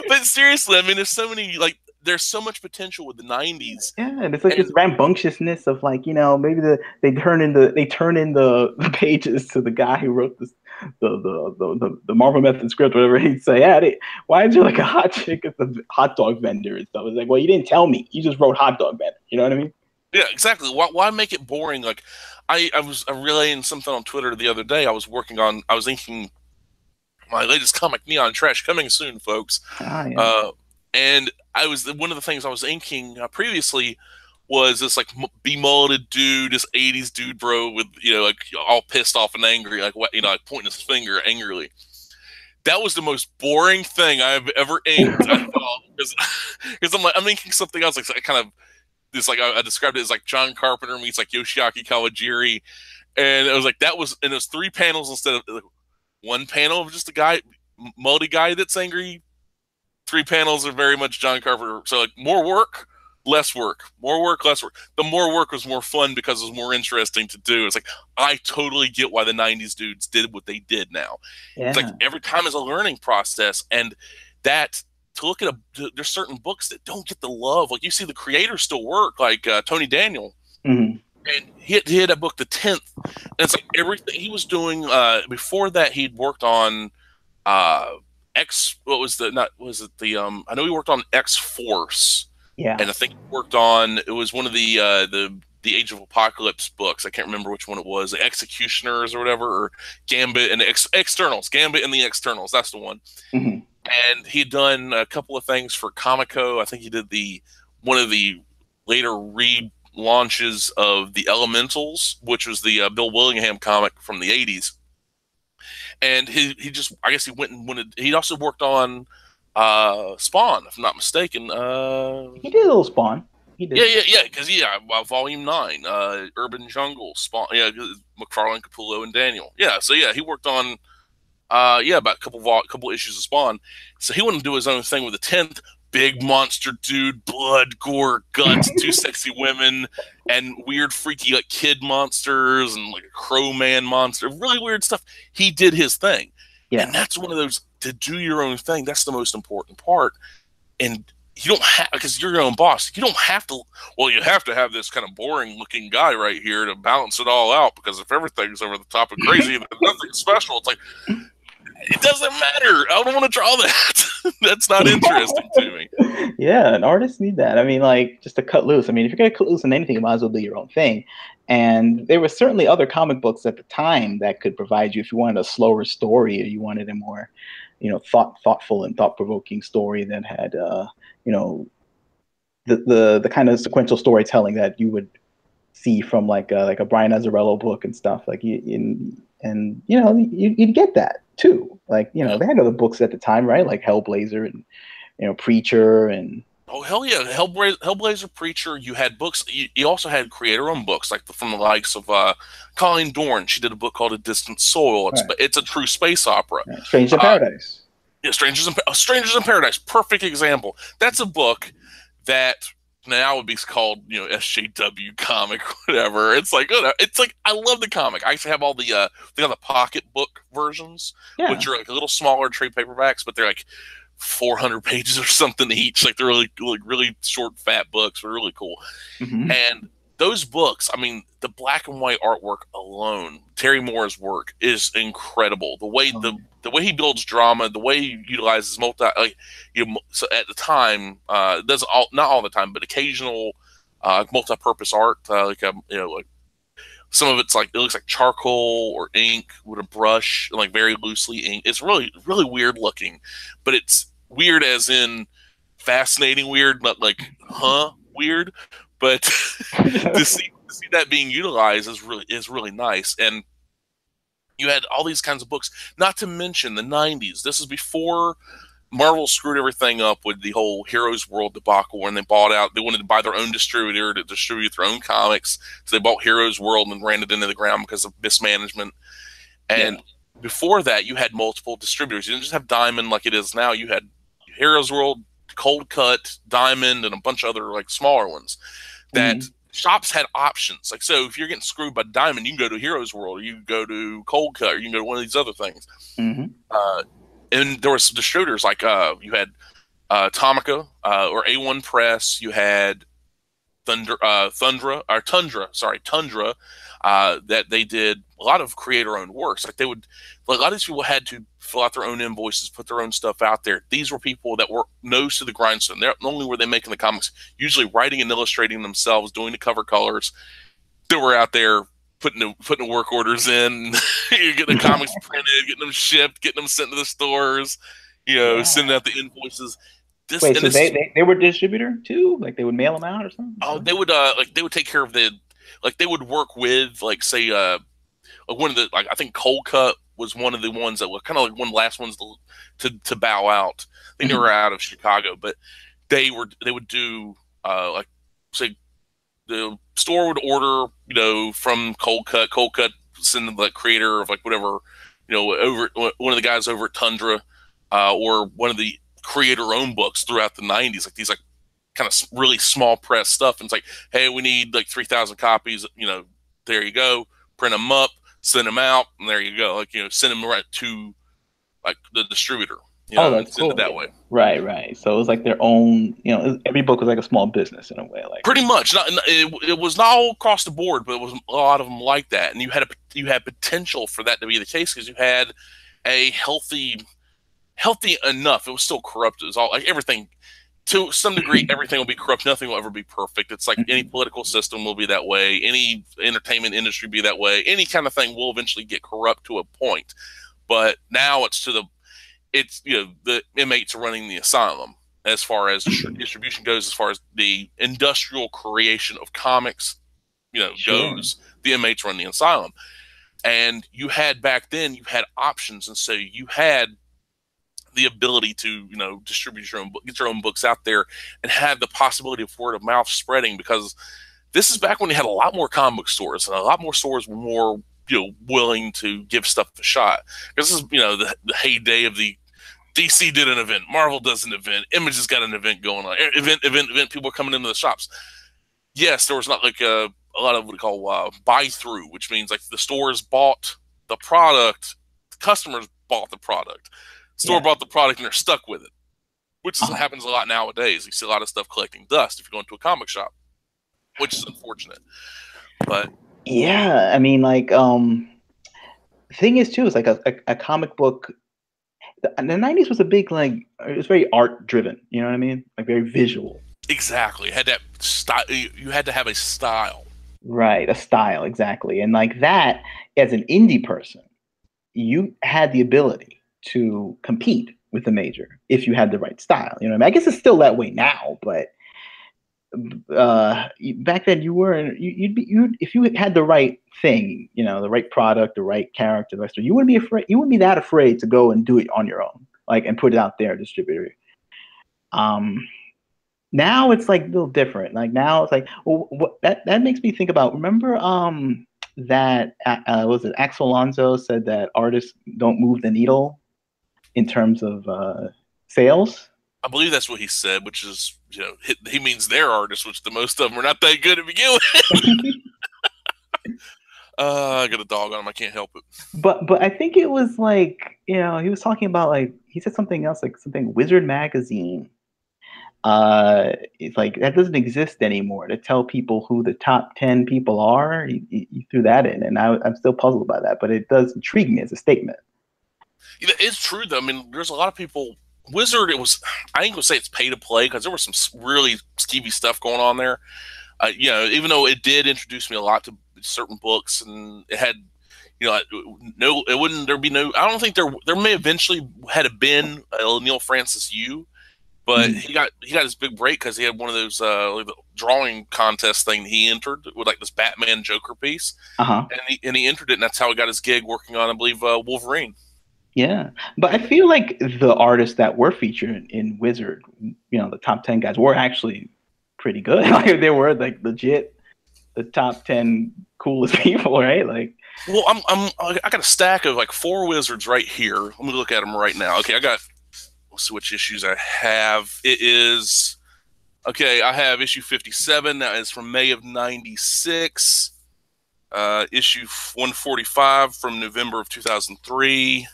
But seriously, I mean, there's so many like there's so much potential with the 90s. Yeah, and it's like And this rambunctiousness of like, maybe they turn in the pages to the guy who wrote this the Marvel Method script, whatever. He'd say, yeah, why is there like a hot chick at the hot dog vendor and stuff? It's like, well, you didn't tell me. You just wrote hot dog vendor. You know what I mean? yeah, exactly. Why make it boring? Like I was relaying something on Twitter the other day. I was inking my latest comic, Neon Trash, coming soon, folks. Ah, yeah. And one of the things I was inking previously was this like be-mulleted dude, this 80s dude bro with, like all pissed off and angry, like what, like pointing his finger angrily. That was the most boring thing I've ever inked. I felt because I'm inking something else, like kind of this, like I described it as like John Carpenter meets like Yoshiaki Kawajiri, and it was like and it was 3 panels instead of like, one panel of just a guy, multi guy that's angry. 3 panels are very much John Carpenter. So like more work, less work, more work, less work. The more work was more fun because it was more interesting to do. It's like I totally get why the 90s dudes did what they did now. Yeah. It's like every time is a learning process, and that to look at there's certain books that don't get the love. Like you see the creators still work, like Tony Daniel. Mm-hmm. And he had a book, The 10th, and it's like everything he was doing. Before that, he'd worked on I know he worked on X Force. Yeah. And I think he worked on, it was one of the Age of Apocalypse books. I can't remember which one it was, the Executioners or whatever, or Gambit and the Externals. Gambit and the Externals, that's the one. Mm-hmm. And he'd done a couple of things for Comico. I think he did one of the later launches of The Elementals, which was the Bill Willingham comic from the 80s. And he just, I guess he went and wanted, he also worked on Spawn, if I'm not mistaken. He did a little Spawn. He did. Yeah, because Volume 9, Urban Jungle, Spawn, McFarlane, Capullo, and Daniel. Yeah, so yeah, he worked on about a couple issues of Spawn. So he wanted to do his own thing with the 10th. Big monster dude, blood, gore, guts, 2 sexy women, and weird, freaky like kid monsters and like a crow man monster. Really weird stuff. He did his thing. Yeah. And that's one of those, to do your own thing, that's the most important part. And you don't have, because you're your own boss, you don't have to, you have to have this kind of boring looking guy right here to balance it all out, because if everything's over the top of crazy, there's nothing special. It's like, it doesn't matter. I don't want to draw that. That's not interesting to me. Yeah, and artists need that. I mean, like, just to cut loose. I mean, if you're going to cut loose on anything, you might as well do your own thing. And there were certainly other comic books at the time that could provide you, if you wanted a slower story or you wanted a more, thoughtful and thought-provoking story that had, the kind of sequential storytelling that you would see from like a Brian Azzarello book and stuff. Like you'd get that too. Like, they had other books at the time, right? Like Hellblazer and, Preacher and. Oh, hell yeah. Hellblazer, Preacher, you had books. You also had creator-owned books, like from the likes of Colleen Dorn. She did a book called A Distant Soul. It's a true space opera. Right. Strangers in Paradise. Yeah, Strangers in Paradise. Perfect example. That's a book that now would be called, SJW comic, whatever. It's like I love the comic. I actually have all they got the pocket book versions, which are like a little smaller trade paperbacks, but they're like 400 pages or something each. Like they're really short, fat books. They're really cool. Mm-hmm. And those books, I mean, the black and white artwork alone, Terry Moore's work is incredible. The way the way he builds drama, the way he utilizes so at the time, not all the time, but occasional multi-purpose art, like some of it's like, it looks like charcoal or ink with a brush, and like very loosely inked. It's really, really weird looking, but it's weird as in fascinating weird, not like weird. But to see that being utilized is really nice. And you had all these kinds of books, not to mention the 90s. This is before Marvel screwed everything up with the whole Heroes World debacle, when they wanted to buy their own distributor to distribute their own comics. So they bought Heroes World and ran it into the ground because of mismanagement. And before that, you had multiple distributors. You didn't just have Diamond like it is now. You had Heroes World, Cold Cut, Diamond, and a bunch of other like smaller ones that shops had options. Like, so if you're getting screwed by Diamond, you can go to Heroes World, or you can go to Cold Cut, or you can go to one of these other things. And there was distributors like you had Tomica or A1 Press. You had Tundra, that they did a lot of creator-owned works. Like a lot of these people had to fill out their own invoices, put their own stuff out there. These were people that were nose to the grindstone. They're not only were they making the comics, usually writing and illustrating themselves, doing the cover colors. They were out there putting the work orders in, getting the comics printed, getting them shipped, getting them sent to the stores, Yeah. sending out the invoices. Wait, so they were distributor too? Like they would mail them out or something? Oh, they would take care of they would work with like say one of the like I think Cold Cut was one of the ones that were kind of like one of the last ones to bow out. I think they were out of Chicago, but they would do like say the store would order from Cold Cut send the creator of like whatever over one of the guys over at Tundra or one of the creator owned books throughout the 90s, like these like kind of really small press stuff. And it's like, hey, we need like 3,000 copies. There you go. Print them up, send them out, and there you go. Like send them right to like the distributor. Oh, that's send cool. it that way. Right, right. So it was like their own. Every book was like a small business in a way. Like pretty much. It was not all across the board, but it was a lot of them like that. And you had potential for that to be the case because you had a healthy enough. It was still corrupt. It was all like everything. To some degree, everything will be corrupt. Nothing will ever be perfect. It's like any political system will be that way. Any entertainment industry be that way. Any kind of thing will eventually get corrupt to a point. But now it's the inmates are running the asylum as far as distribution goes, as far as the industrial creation of comics, goes. The inmates run the asylum, and back then you had options, and so you had the ability to distribute your own book, get your own books out there, and have the possibility of word of mouth spreading. Because this is back when you had a lot more comic book stores, and a lot more stores were more willing to give stuff a shot. This is the heyday of the DC did an event, Marvel does an event, Image has got an event going on, event. People are coming into the shops. Yes, there was not like a lot of what we call buy through, which means like the stores bought the product, the customers bought the product. Store bought the product and they're stuck with it, which happens a lot nowadays. You see a lot of stuff collecting dust if you go into a comic shop, which is unfortunate. But yeah, I mean, like, the thing is too, it's like a comic book. The 90s was a big like it was very art driven. You know what I mean? Like very visual. Exactly, it had that style. You had to have a style. Right, a style exactly, and like that as an indie person, you had the ability to compete with the major if you had the right style. You know what I mean? I guess it's still that way now, but back then if you had the right thing, the right product, the right character, the right story, you wouldn't be that afraid to go and do it on your own, like and put it out there, distributor. Now it's like a little different. Like now it's like, well, that makes me think about. Remember, that was it? Axel Alonso said that artists don't move the needle in terms of sales. I believe that's what he said, which is, he means their artists, which the most of them are not that good to begin with. I got a dog on him. I can't help it. But I think it was like, he was talking about like, he said something else, like something Wizard Magazine. It's like that doesn't exist anymore to tell people who the top 10 people are. He threw that in, and I'm still puzzled by that, but it does intrigue me as a statement. It's true though. I mean, there's a lot of people. Wizard, I ain't gonna say it's pay to play because there was some really skeevy stuff going on there. Even though it did introduce me a lot to certain books, and it had, no, it wouldn't. There'd be no. I don't think there may eventually had been a Neil Francis Yu, but he got his big break because he had one of those like the drawing contest thing he entered with like this Batman Joker piece, and he entered it, and that's how he got his gig working on, I believe, Wolverine. Yeah, but I feel like the artists that were featured in Wizard, the top 10 guys were actually pretty good. Like they were like legit the top 10 coolest people, right? Like, well, I got a stack of like 4 Wizards right here. Let me look at them right now. Okay, let's see which issues I have. I have issue 57. That is from May of '96. Issue 145 from November of 2003.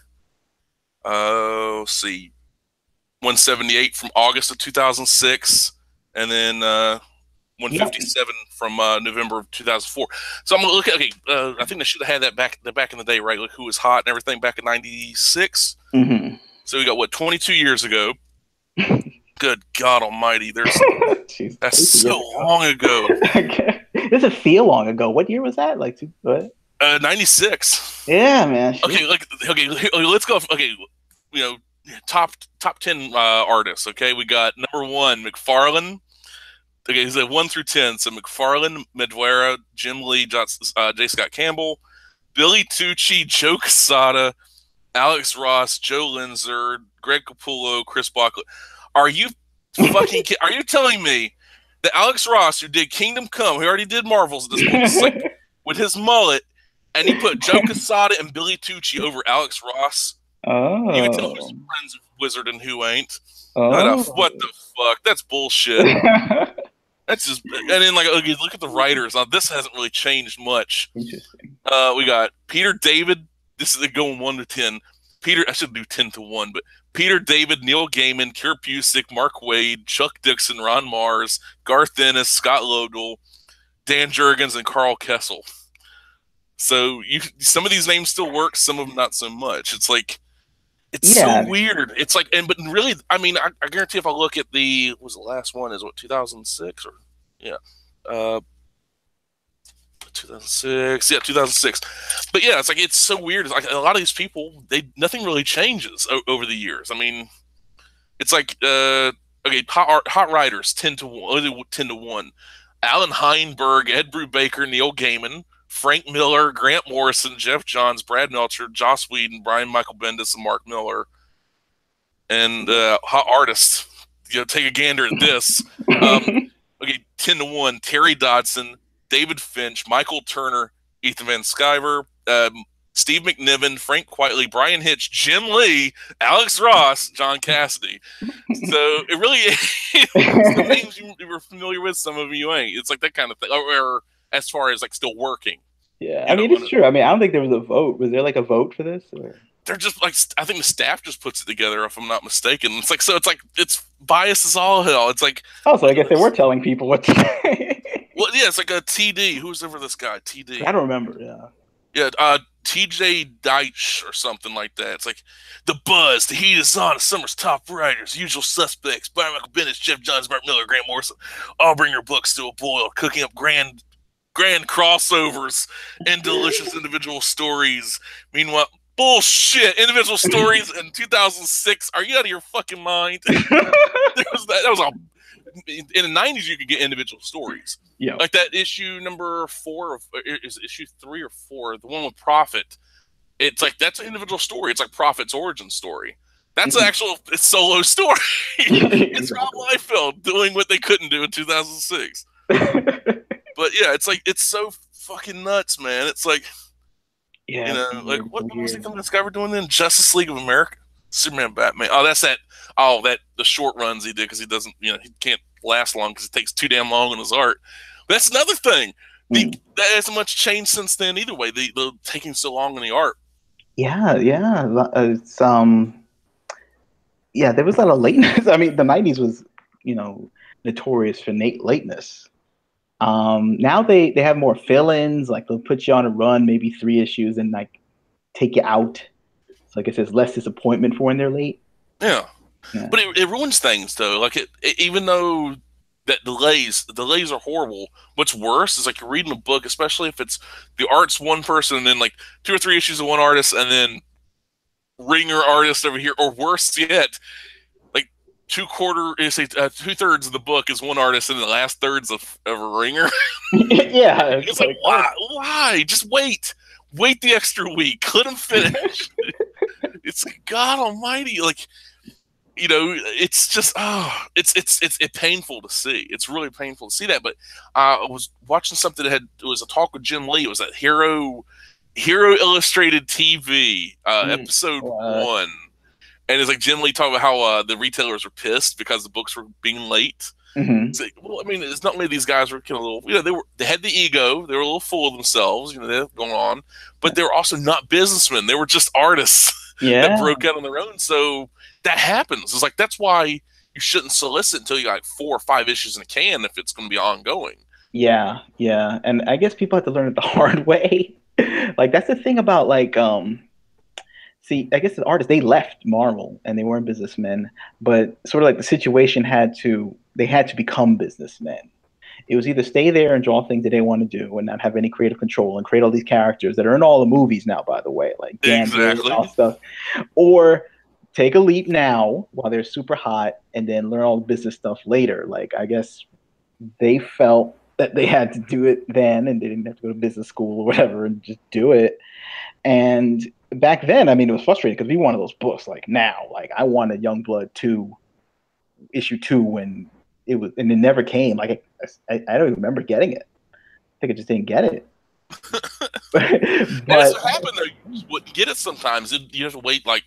Let's see. 178 from August of 2006, and then Yeah. 157 from November of 2004. So I'm gonna look at I think they should have had that back in the day, right? Like who was hot and everything back in '96. Mm-hmm. So we got what 22 years ago. Good God Almighty! Jeez, That's 22 so years ago. long ago. Okay. Doesn't feel long ago. What year was that? Like, what? 96. Yeah, man. Okay, let's go. Okay, you know, top 10 artists. Okay, we got number 1, McFarlane. Okay, he's at 1 through 10. So McFarlane, Medwera, Jim Lee, J. Scott Campbell, Billy Tucci, Joe Quesada, Alex Ross, Joe Linzer, Greg Capullo, Chris Buckley. Are you fucking kidding? Are you telling me that Alex Ross, who did Kingdom Come, who already did Marvels at this point, like, with his mullet, and he put Joe Quesada and Billy Tucci over Alex Ross? You can tell who's Oh. friends with Wizard and who ain't. Oh. What the fuck? That's bullshit. That's just, and then like look at the writers. Now this hasn't really changed much. Interesting. We got Peter David. This is going 1 to 10. I should do 10 to 1, but Peter David, Neil Gaiman, Kier Busick, Mark Waid, Chuck Dixon, Ron Mars, Garth Ennis, Scott Lobdell, Dan Jurgens, and Carl Kessel. So some of these names still work, some of them not so much. It's like so weird. It's like, but really, I mean, I guarantee if I look at the last one is what 2006 or 2006, 2006. But yeah, it's like it's so weird. It's like a lot of these people, nothing really changes over the years. I mean, it's like hot writers 10 to 1. Alan Heinberg, Ed Brubaker, Neil Gaiman, Frank Miller, Grant Morrison, Jeff Johns, Brad Meltzer, Joss Whedon, Brian Michael Bendis, and Mark Miller. And hot artists, take a gander at this. 10 to 1, Terry Dodson, David Finch, Michael Turner, Ethan Van Sciver, Steve McNiven, Frank Quitely, Brian Hitch, Jim Lee, Alex Ross, John Cassidy. So it really is the names you were familiar with, some of you ain't. It's like that kind of thing. Or as far as like still working. Yeah, I mean, it's true. I mean, I don't think there was a vote. Was there like a vote for this? Or? They're just like, I think the staff just puts it together, if I'm not mistaken. It's like, so it's like, it's biased as all hell. It's like, also, I guess they were telling people what to say. Well, yeah, it's like a TD. Who's ever this guy? TD. I don't remember. Yeah. Yeah, TJ Deitch or something like that. It's like the buzz, the heat is on. Summer's top writers, usual suspects: Brian Michael Bendis, Jeff Johns, Mark Miller, Grant Morrison. All bring your books to a boil, cooking up grand crossovers and delicious individual stories. Meanwhile, bullshit. Individual stories in 2006. Are you out of your fucking mind? that was a. In the 90s, you could get individual stories. Yeah. Like that issue number 4, is it issue 3 or 4, the one with Prophet. It's like, that's an individual story. It's like Prophet's origin story. That's an actual solo story. It's Rob Liefeld doing what they couldn't do in 2006. But yeah, it's like, it's so fucking nuts, man. It's like, like what was he coming discover doing then? Justice League of America, Superman, Batman. Oh, that's that. Oh, the short runs he did because he doesn't, he can't last long because it takes too damn long in his art. But that's another thing. That hasn't much changed since then either way. The taking so long in the art. Yeah. It's there was a lot of lateness. I mean, the 90s was, notorious for lateness. Now they have more fill-ins. Like they'll put you on a run, maybe 3 issues, and like take you out. So I guess there's less disappointment for when they're late. Yeah. But it ruins things though. Like even though that delays are horrible. What's worse is like you're reading a book, especially if it's the art's one person and then like 2 or 3 issues of one artist and then ringer artist over here, or worse yet, like 2/3 of the book is one artist and the last third's of a ringer. Yeah. It's like why? Just wait the extra week. Let them finish. It's like, God Almighty, like. It's just it's painful to see. It's really painful to see that. But I was watching something it was a talk with Jim Lee. It was that Hero Illustrated TV episode 1, and it's like Jim Lee talking about how the retailers were pissed because the books were being late. It's like, well, I mean, it's not only these guys were kind of a little, they had the ego, they were a little full of themselves, they were going on, but they were also not businessmen. They were just artists. that Yeah. broke out on their own. So that happens. It's like that's why you shouldn't solicit until you got like 4 or 5 issues in a can if it's going to be ongoing. Yeah, yeah. And I guess people have to learn it the hard way. Like that's the thing about like see, I guess the artists they left Marvel and they weren't businessmen, but sort of like the situation they had to become businessmen. It was either stay there and draw things that they want to do and not have any creative control and create all these characters that are in all the movies now, by the way, like Gambit and Exactly. all stuff, or take a leap now while they're super hot and then learn all the business stuff later. Like I guess they felt that they had to do it then and they didn't have to go to business school or whatever and just do it. And back then, I mean, it was frustrating because we wanted those books like now. Like I wanted Youngblood 2, issue 2 when it was, and it never came. Like I don't even remember getting it. I think I just didn't get it. And But that's what happened though. You wouldn't get it sometimes. You have to wait like,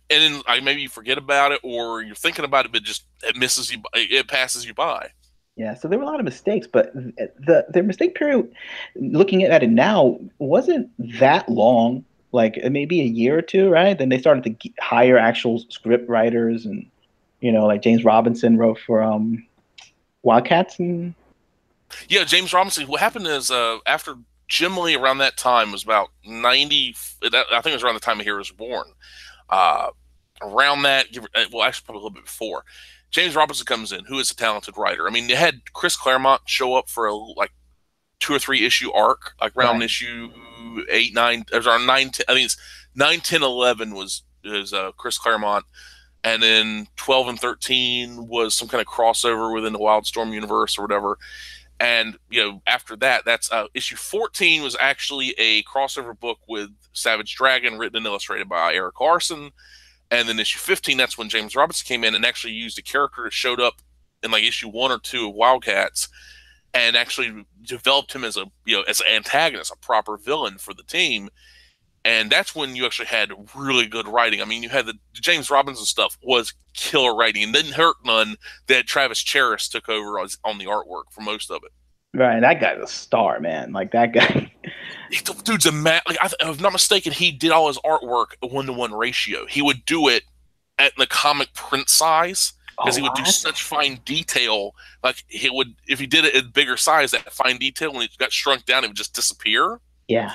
and then like maybe you forget about it or you're thinking about it, but just it misses you. It passes you by. yeah, so there were a lot of mistakes, but their mistake period, looking at it now, wasn't that long. Like maybe a year or two, right? Then they started to hire actual script writers, and like James Robinson wrote for Wildcats, and Yeah, James Robinson. What happened is after Jim Lee around that time was about 90. I think it was around the time Hero was born. Uh, Around that, well, actually, probably a little bit before. James Robinson comes in, who is a talented writer. I mean, they had Chris Claremont show up for a like 2 or 3 issue arc, like around right, issue 8, 9, it was around 9, 10, I think it's 9, 10, 11 was Chris Claremont, and then 12 and 13 was some kind of crossover within the Wildstorm universe or whatever. And after that, that's issue 14 was actually a crossover book with Savage Dragon, written and illustrated by Eric Larson. And then issue 15, that's when James Robinson came in and actually used a character that showed up in like issue 1 or 2 of Wildcats, and actually developed him as as an antagonist, a proper villain for the team. And that's when you actually had really good writing. I mean, you had the James Robinson stuff was killer writing, and didn't hurt none that Travis Charest took over on the artwork for most of it. right. That guy's a star, man. Like that guy. Dude's a man. Like, if I'm not mistaken, he did all his artwork a 1-to-1 ratio. He would do it at the comic print size because he would do such fine detail. Like he would, if he did it at bigger size, that fine detail when it got shrunk down, it would just disappear. Yeah.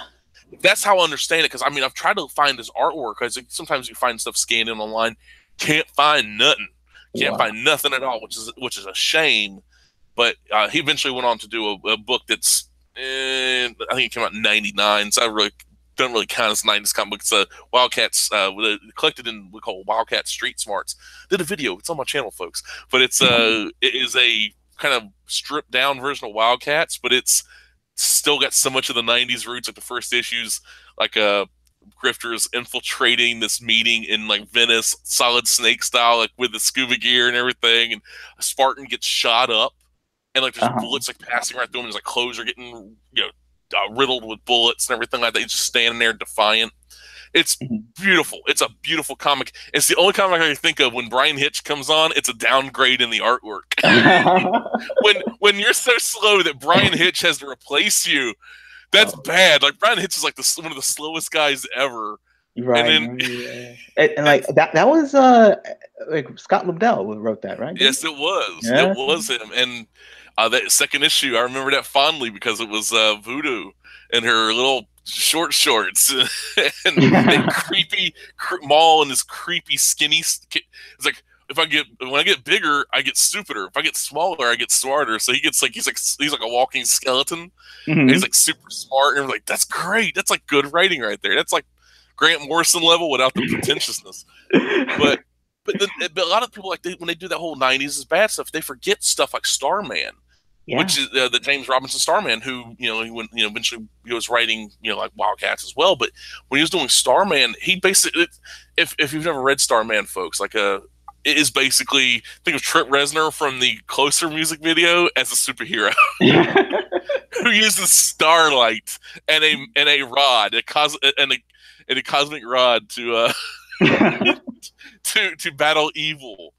That's how I understand it. Because I mean, I've tried to find his artwork. Because sometimes you find stuff scanned in online, can't find nothing, can't find nothing at all, which is a shame. But he eventually went on to do a book that's, I think it came out in '99. So I really don't really count as '90s comic book. It's Wildcats collected in we call Wildcat Street Smarts. Did a video. It's on my channel, folks. But it is a kind of stripped down version of Wildcats, but it's still got so much of the '90s roots. Like the first issues, like grifters infiltrating this meeting in like Venice, Solid Snake style, like with the scuba gear and everything, and a Spartan gets shot up, and like there's bullets like passing right through him. And his like clothes are getting riddled with bullets and everything like that. He's just standing there defiant. It's beautiful. It's a beautiful comic. It's the only comic I can think of when Brian Hitch comes on. It's a downgrade in the artwork. when you're so slow that Brian Hitch has to replace you, that's bad. Like Brian Hitch is like one of the slowest guys ever. Right. And then, and like that was like Scott Lobdell who wrote that, right? Yes, it was. Yeah. It was him. And that second issue, I remember that fondly because it was Voodoo and her little short shorts and that creepy Maul and his creepy skinny. It's like when I get bigger, I get stupider. If I get smaller, I get smarter. So he's like a walking skeleton. And he's like super smart, and like that's great. That's like good writing right there. That's like Grant Morrison level without the pretentiousness. But a lot of people when they do that whole '90s is bad stuff, they forget stuff like Starman. Yeah. Which is the James Robinson Starman, who he went eventually he was writing like Wildcats as well. But when he was doing Starman, he basically, if you've never read Starman, folks, like it is basically think of Trent Reznor from the Closer music video as a superhero who uses starlight and a rod, a cosmic rod to to battle evil.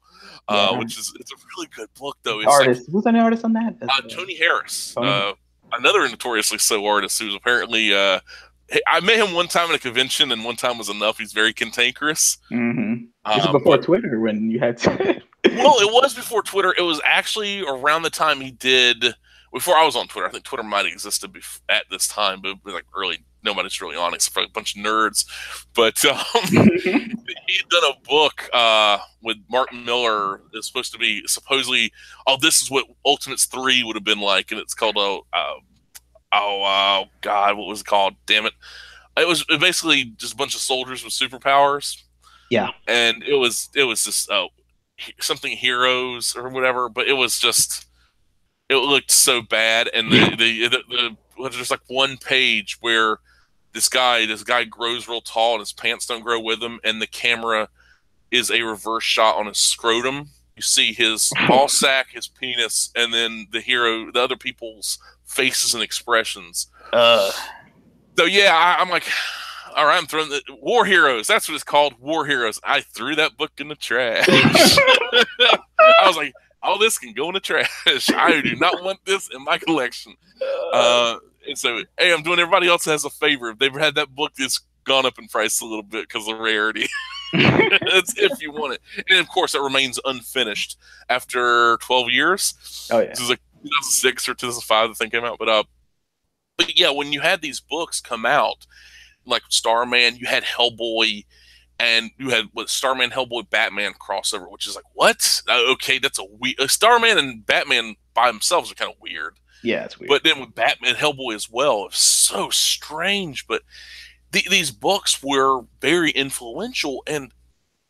Which is it's a really good book though. It's artist. Who's an artist on that? Tony Harris, another notoriously slow artist who's apparently I met him one time at a convention, and one time was enough. He's very cantankerous. This is before But Twitter when you had to. well, it was before Twitter. It was actually around the time he did. Before I was on Twitter, I think Twitter might have existed at this time, but it was like early. Nobody's really on it except for a bunch of nerds. But he'd done a book with Mark Miller. It's supposed to be supposedly, oh, this is what Ultimates 3 would have been like, and it's called God, what was it called? Damn it! It was basically just a bunch of soldiers with superpowers. Yeah, And it was just something heroes or whatever, but it was just it looked so bad, and there's like one page where this guy grows real tall and his pants don't grow with him, and the camera is a reverse shot on his scrotum. You see his ball sack, his penis, and then the other people's faces and expressions. So yeah, I'm like, all right, I'm throwing the War Heroes. That's what it's called, War Heroes. I threw that book in the trash. I was like, all this can go in the trash. I do not want this in my collection. And so, hey, I'm doing everybody else has a favor. If they've had that book, it's gone up in price a little bit because of rarity. It's if you want it. And of course, it remains unfinished after 12 years. Oh yeah. This is like 2006 or 2005, the thing came out. But yeah, when you had these books come out, like Starman, you had Hellboy, and you had Starman, Hellboy, Batman crossover, which is like, what? Okay, that's Starman and Batman by themselves are kind of weird. Yeah, it's weird. But then with Batman and Hellboy as well, it's so strange. But these books were very influential, and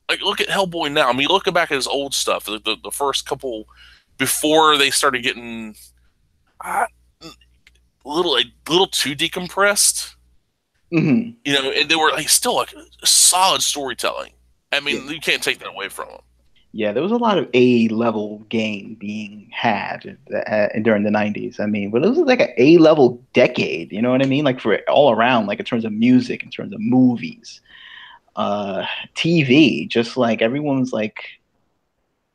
like look at Hellboy now. I mean, looking back at his old stuff, the first couple before they started getting a little too decompressed. Mm-hmm. You know, and they were like still like solid storytelling. I mean, you can't take that away from them. Yeah, there was a lot of A-level game being had during the 90s. I mean, but it was like an A-level decade, you know what I mean? Like for all around, like in terms of music, in terms of movies, TV, just like everyone was like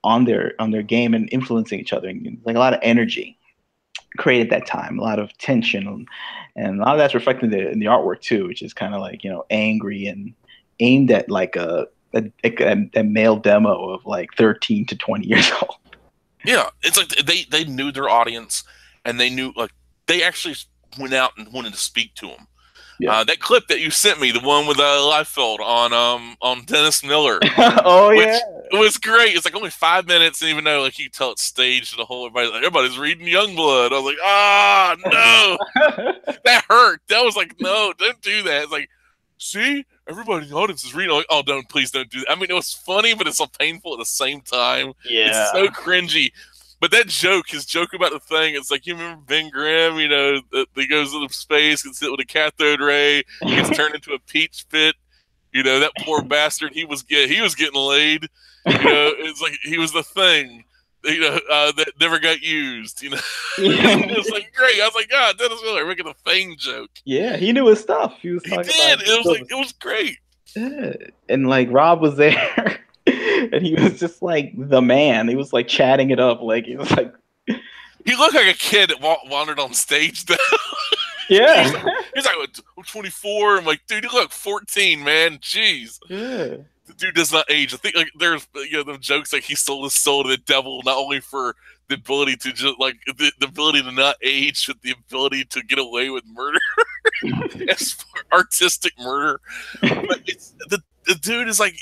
on their game and influencing each other. Like a lot of energy created that time, a lot of tension, and a lot of that's reflected in the artwork too, which is kind of like, you know, angry and aimed at like a male demo of like 13 to 20 years old. Yeah, it's like they knew their audience, and they knew like they actually went out and wanted to speak to them. Yeah. That clip that you sent me, the one with Liefeld on Dennis Miller. Oh yeah, it was great. It's like only 5 minutes, and even though like you can tell it's staged, the whole everybody's reading Youngblood. I was like, no, that hurt. That was like, no, don't do that. It's like, see, everybody in the audience is reading. Like, oh, please don't do that. I mean, it was funny, but it's so painful at the same time. Yeah, it's so cringy. But that his joke about the thing, it's like, you remember Ben Grimm, you know, he goes into space, gets hit with a cathode ray, gets turned into a peach pit. You know, that poor bastard, he was getting laid. You know, it's like he was the thing, you know, that never got used, you know. It was like great. I was like, God, Dennis Miller making a fame joke. Yeah, he knew his stuff. He was talking about it was great. Yeah. And like Rob was there. And he was just like the man. He was like chatting it up. Like he was like, he looked like a kid that wandered on stage. Though. Yeah, he's like, I'm 24. I'm like, dude, you look 14, man. Jeez. Yeah. The dude does not age. I think like there's the jokes like he sold his soul to the devil, not only for the ability to just like the ability to not age, but the ability to get away with murder, as for artistic murder. But it's the dude is like.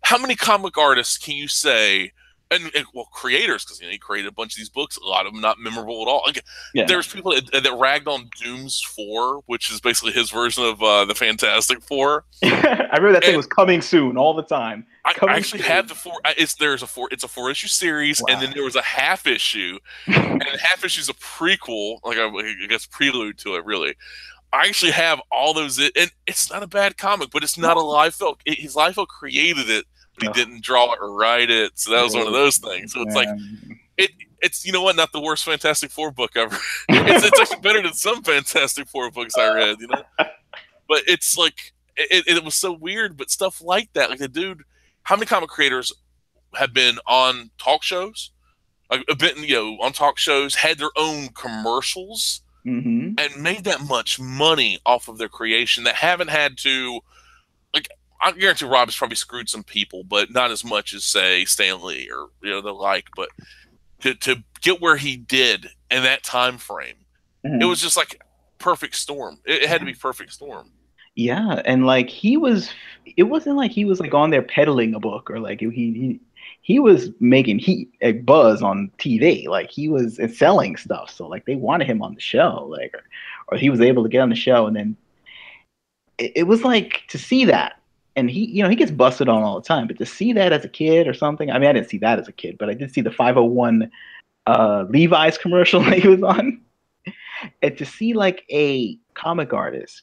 How many comic artists can you say, and creators, because he created a bunch of these books, a lot of them not memorable at all. Like, there's people that ragged on Doom's 4, which is basically his version of the Fantastic Four. I remember that thing was coming soon all the time. I actually have the 4. It's a 4-issue series, wow. And then there was a half issue, and the half issue is a prequel, like I guess prelude to it, really. I actually have all those, and it's not a bad comic, but it's not a Liefeld. His Liefeld created it, but he didn't draw it or write it, so that was one of those things. So it's like, it's you know what, not the worst Fantastic Four book ever. It's actually better than some Fantastic Four books I read, you know. But it's like it was so weird, but stuff like that, like the dude. How many comic creators have been on talk shows, like a bit, you know, on talk shows, had their own commercials. Mm-hmm. and made that much money off of their creation that haven't had to, like, I guarantee Rob's probably screwed some people, but not as much as say Stan Lee or the like. But to get where he did in that time frame, it Mm-hmm. was just like perfect storm. It had to be perfect storm. Yeah, and like it wasn't like he was like on there peddling a book or like he was making heat, a buzz on TV. Like he was selling stuff. So like they wanted him on the show, like or he was able to get on the show, and then it was like to see that. And he gets busted on all the time, but to see that as a kid or something, I mean, I didn't see that as a kid, but I did see the 501 Levi's commercial that he was on. And to see like a comic artist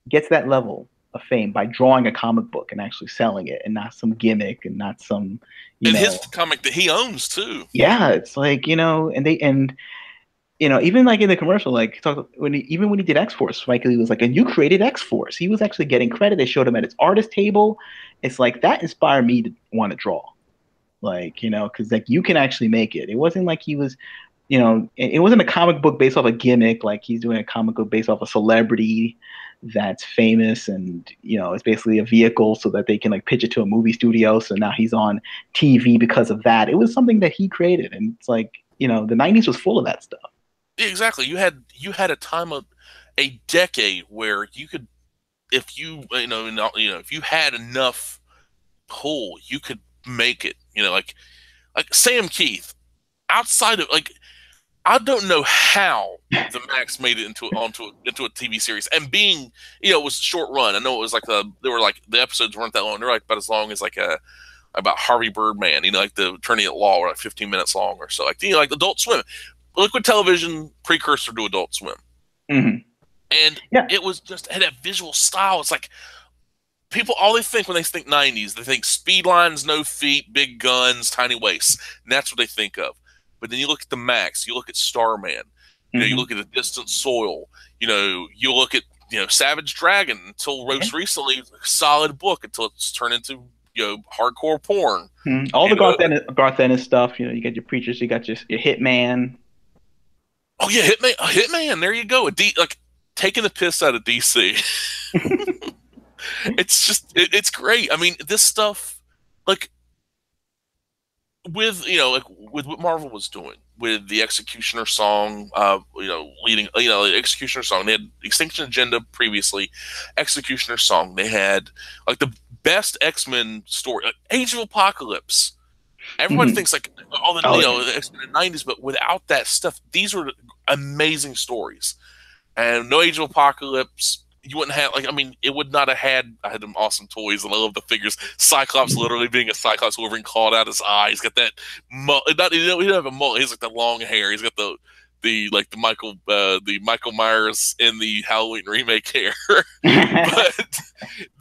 gets that level of fame by drawing a comic book and actually selling it and not some gimmick and not some, you And his know, comic that he owns too. yeah, it's like, even like in the commercial, like even when he did X Force, Spike Lee was like, and you created X Force. He was actually getting credit. They showed him at his artist table. It's like that inspired me to want to draw. Like, because like you can actually make it. It wasn't like he was, it wasn't a comic book based off a gimmick, like he's doing a comic book based off a celebrity that's famous and it's basically a vehicle so that they can like pitch it to a movie studio. So now he's on TV because of that. It was something that he created. And it's like, the 90's was full of that stuff. Yeah, exactly. You had a time of a decade where you could, if if you had enough pull, you could make it. Like Sam Keith. Outside of like, I don't know how the Max made it into a TV series, and being it was a short run. I know it was like they were like the episodes weren't that long. They're like about as long as like about Harvey Birdman. Like the Attorney at Law, were like 15 minutes long or so. Like like Adult Swim, Liquid Television precursor to Adult Swim, Hmm. and Yeah. it was just had that visual style. It's like people all they think when they think 90's, they think speed lines, no feet, big guns, tiny waists, and that's what they think of. But then you look at the Max, you look at Starman, you Hmm. look at the Distant Soil, you look at Savage Dragon until Yeah. most recently, solid book until it's turned into hardcore porn. Mhm. All You the know, Garth Ennis stuff, you got your preachers, you got your Hitman. oh yeah, Hitman, there you go. Like taking the piss out of DC. It's great. I mean, this stuff like with like with what Marvel was doing with the Executioner song, leading the Executioner song. They had Extinction Agenda previously, Executioner song. They had like the best X-Men story, like Age of Apocalypse. Everybody Hmm. thinks like all the Oh yeah. the X-Men in the 90's, but without that stuff, these were amazing stories. And no Age of Apocalypse, you wouldn't have like I mean, it would not have had. I had them awesome toys, and I love the figures. Cyclops literally being a Cyclops Wolverine called out his eye. He's got that not he doesn't have a mullet. He's like the long hair. He's got the like the Michael Myers in the Halloween remake hair. But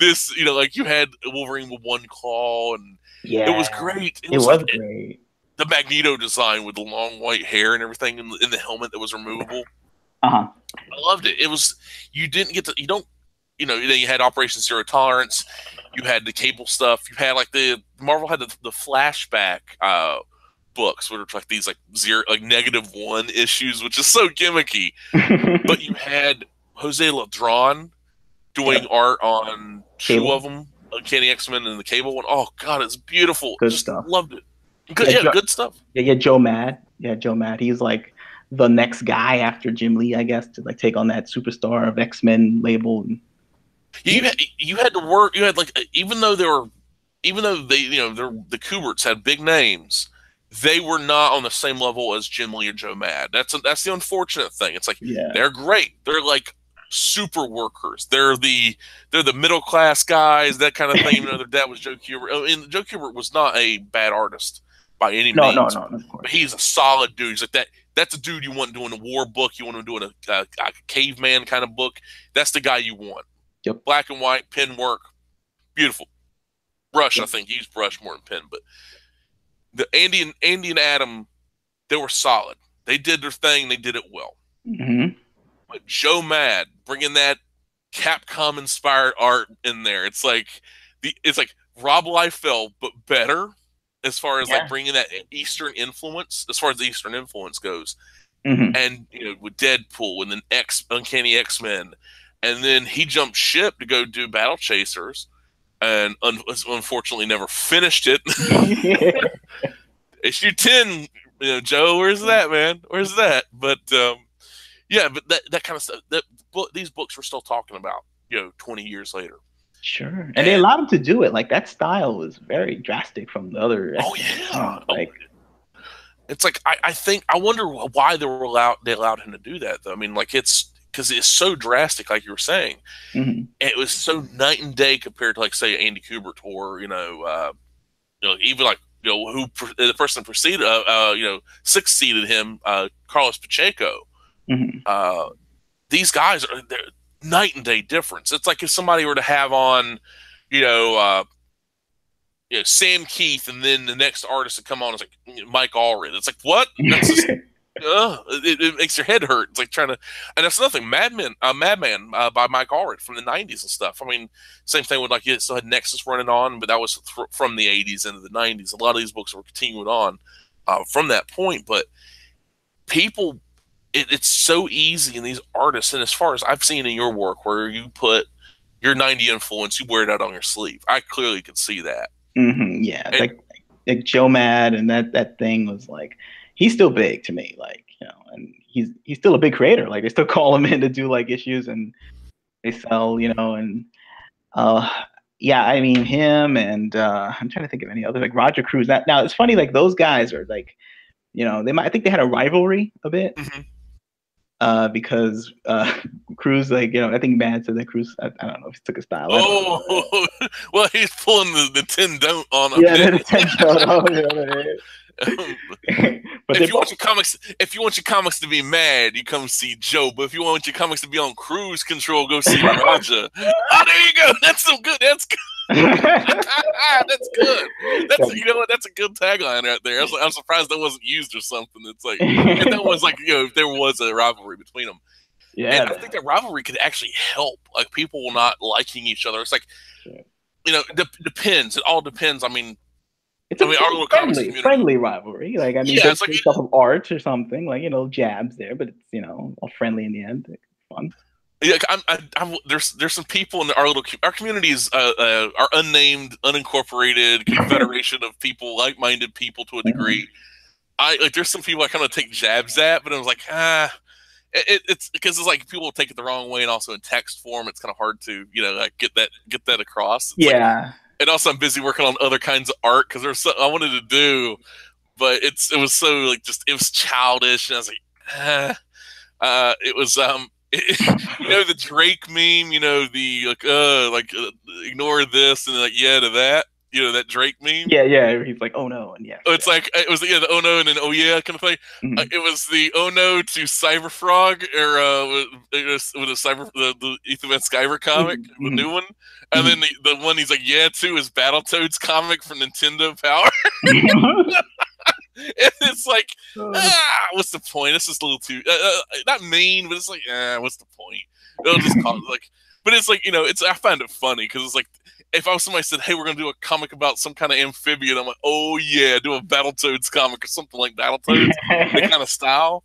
this like you had Wolverine with one claw, and it was Yeah, great. It it was was like great. the Magneto design with the long white hair and everything in the helmet that was removable. Uh-huh. I loved it. It was you didn't get to you don't then you had Operation Zero Tolerance, you had the Cable stuff, you had like the Marvel had the flashback books, which are like these like zero like -1 issues, which is so gimmicky. But you had Jose Ladron doing Yep. art on two Cable. of them, Uncanny X-Men and the Cable one. Oh god, it's beautiful. Good Just stuff. loved it. Good, Yeah, yeah, good stuff. Joe Mad. Yeah, Joe Mad. He's like the next guy after Jim Lee, I guess, to like take on that superstar of X-Men label. And he, You had to work. You had like even though they the Kuberts had big names, they were not on the same level as Jim Lee or Joe Mad. That's the unfortunate thing. It's like yeah. they're great. They're like super workers. They're the middle class guys, that kind of thing. Even though their dad was Joe Kubert. I mean, Joe Kubert was not a bad artist by any No, no, means, no, of but course. he's a solid dude. He's like that. That's a dude you want doing a war book. You want him doing a caveman kind of book. That's the guy you want. Yep. Black and white pen work, beautiful. Brush, I Yep. think he used brush more than pen, but the Andy and Adam, they were solid. They did their thing. They did it well. Hmm. But Joe Mad bringing that Capcom inspired art in there, it's like Rob Liefeld, but better as far as like Yeah. bringing that Eastern influence. As far as the Eastern influence goes, Hmm. and with Deadpool and then Uncanny X-Men, and then he jumped ship to go do Battle Chasers, and unfortunately never finished it. Issue 10, Joe, where's that, man? Where's that? But yeah, but that kind of stuff. These books we're still talking about, 20 years later. Sure. And they And allowed him to do it. Like that style was very drastic from the other oh X-Men yeah, comics. Like it's like I wonder why they allowed him to do that though. I mean, like it's because it's so drastic, like you were saying. mhm. It was so night and day compared to like say Andy Kubert or even like the person that preceded succeeded him, Carlos Pacheco. Mhm. Uh, these guys are night and day difference. It's like if somebody were to have on, you know, uh, Sam Keith, and then the next artist to come on is like Mike Allred. It's like what? That's just it makes your head hurt. It's like trying to, and that's nothing. Madman by Mike Allred from the '90s and stuff. I mean, same thing with like still had Nexus running on, but that was from the '80s into the '90s. A lot of these books were continuing on from that point, but people, it's so easy in these artists, and as far as I've seen in your work, where you put your '90 influence, you wear it out on your sleeve. I clearly could see that. Yeah, And, like Joe Mad and that thing was like he's still big to me, like and he's still a big creator. Like they still call him in to do like issues and they sell, and uh yeah, I mean him and I'm trying to think of any other like Roger Cruz. Now it's funny, like those guys are like, they might, I think they had a rivalry a bit. mm-hmm. Because Cruz, like, I think Mad said that Cruz, I don't know if he took a style. Oh, well, he's pulling the 10 don't on him. Yeah, the 10 don't. But if you want your comics to be mad, you come see Joe. But if you want your comics to be on cruise control, go see Roger. Oh, there you go. That's so good. That's good. That's good. That's a good tagline right there. I'm surprised that wasn't used or something. It's like if that was like if there was a rivalry between them. Yeah, and I think that rivalry could actually help like people not liking each other. It's like depends. It all depends. I mean, our little friendly rivalry. Like, I mean, it's like stuff of art or something, like, jabs there, but it's, all friendly in the end. It's fun. Yeah, there's some people in our community is our unnamed, unincorporated confederation of people, like-minded people to a degree. There's some people I kind of take jabs at, but I was like, it's because it's like people will take it the wrong way, and also in text form, it's kind of hard to like get that across. It's and also, I'm busy working on other kinds of art because there's something I wanted to do, but it was so like it was childish, and I was like, it was the Drake meme, the ignore this and like yeah to that, that Drake meme. Yeah, he's like, oh no, and yeah. It's like it was the oh no and then oh yeah kind of thing. Mm-hmm. It was the oh no to Cyberfrog or with the Ethan Van Sciver comic, the new one. And then the one he's like, yeah, to is Battletoads comic from Nintendo Power. And it's like, what's the point? This is a little too, not mean, but it's like, what's the point? It'll just cause like, but it's like, I find it funny because it's like, if somebody said, hey, we're going to do a comic about some kind of amphibian, I'm like, oh yeah, do a Battletoads comic or something like Battletoads, that kind of style.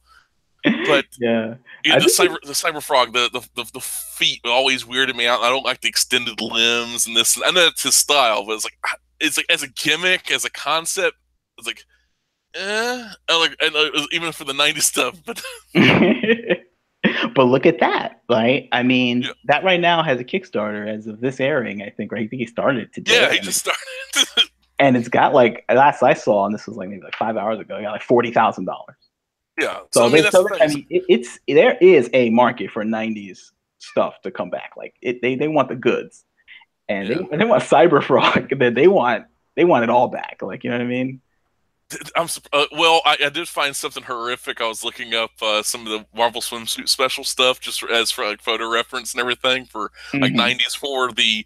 But yeah, the Cyberfrog, the feet always weirded me out. I don't like the extended limbs and this. I know it's his style, but it's like as a gimmick, as a concept, it's like, even for the '90s stuff. But but look at that, right? I mean, that right now has a Kickstarter as of this airing, I think, right? I think he started it today. Yeah, he just started. And it's got like, last I saw, and this was like maybe like 5 hours ago, it got like $40,000. Yeah. So there is a market for '90s stuff to come back. Like they want the goods, and they want Cyberfrog. They want it all back. Like, you know what I mean? I did find something horrific. I was looking up some of the Marvel swimsuit special stuff, just as for like photo reference and everything for like '90s for the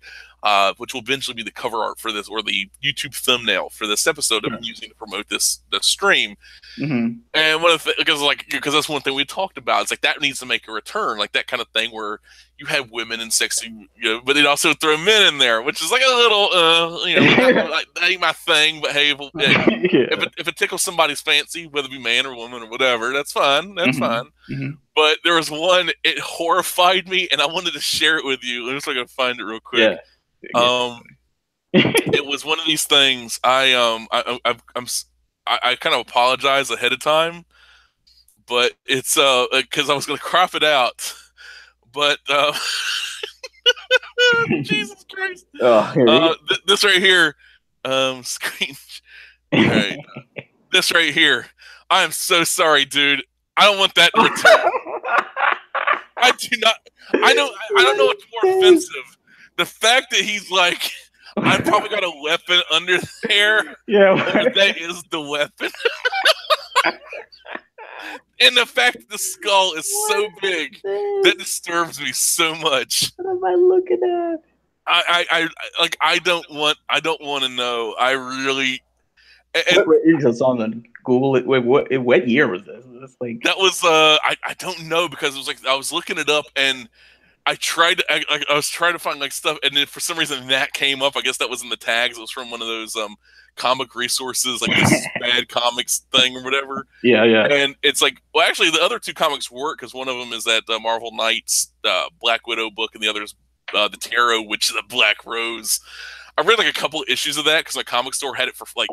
which will eventually be the cover art for this, or the YouTube thumbnail for this episode that I'm using to promote this stream. Mm-hmm. And one of the because that's one thing we talked about. It's like that needs to make a return, like that kind of thing where you have women and sexy, but they'd also throw men in there, which is like a little, like, that ain't my thing. But hey, if it tickles somebody's fancy, whether it be man or woman or whatever, that's fine. That's fine. Mm-hmm. But there was one, it horrified me, and I wanted to share it with you. I'm just going to find it real quick. Yeah. It was one of these things. I kind of apologize ahead of time, but it's because I was going to crop it out, but Jesus Christ, this right here, screen, right, this right here. I am so sorry, dude. I don't want that to return. I do not. I don't know what's more offensive. The fact that he's like, I probably got a weapon under there. Yeah, or that is the weapon. And the fact that the skull is so big, that disturbs me so much. What am I looking at? I don't want to know. I really. It's on the Google. What year was this? Like that was I don't know, because it was like I was looking it up and I was trying to find like stuff, and then for some reason that came up. I guess that was in the tags. It was from one of those comic resources, like this bad comics thing or whatever. Yeah. And it's like, well, actually, the other two comics work, because one of them is that Marvel Knights Black Widow book, and the other is the Tarot, which is a Black Rose. I read like a couple of issues of that because my comic store had it for like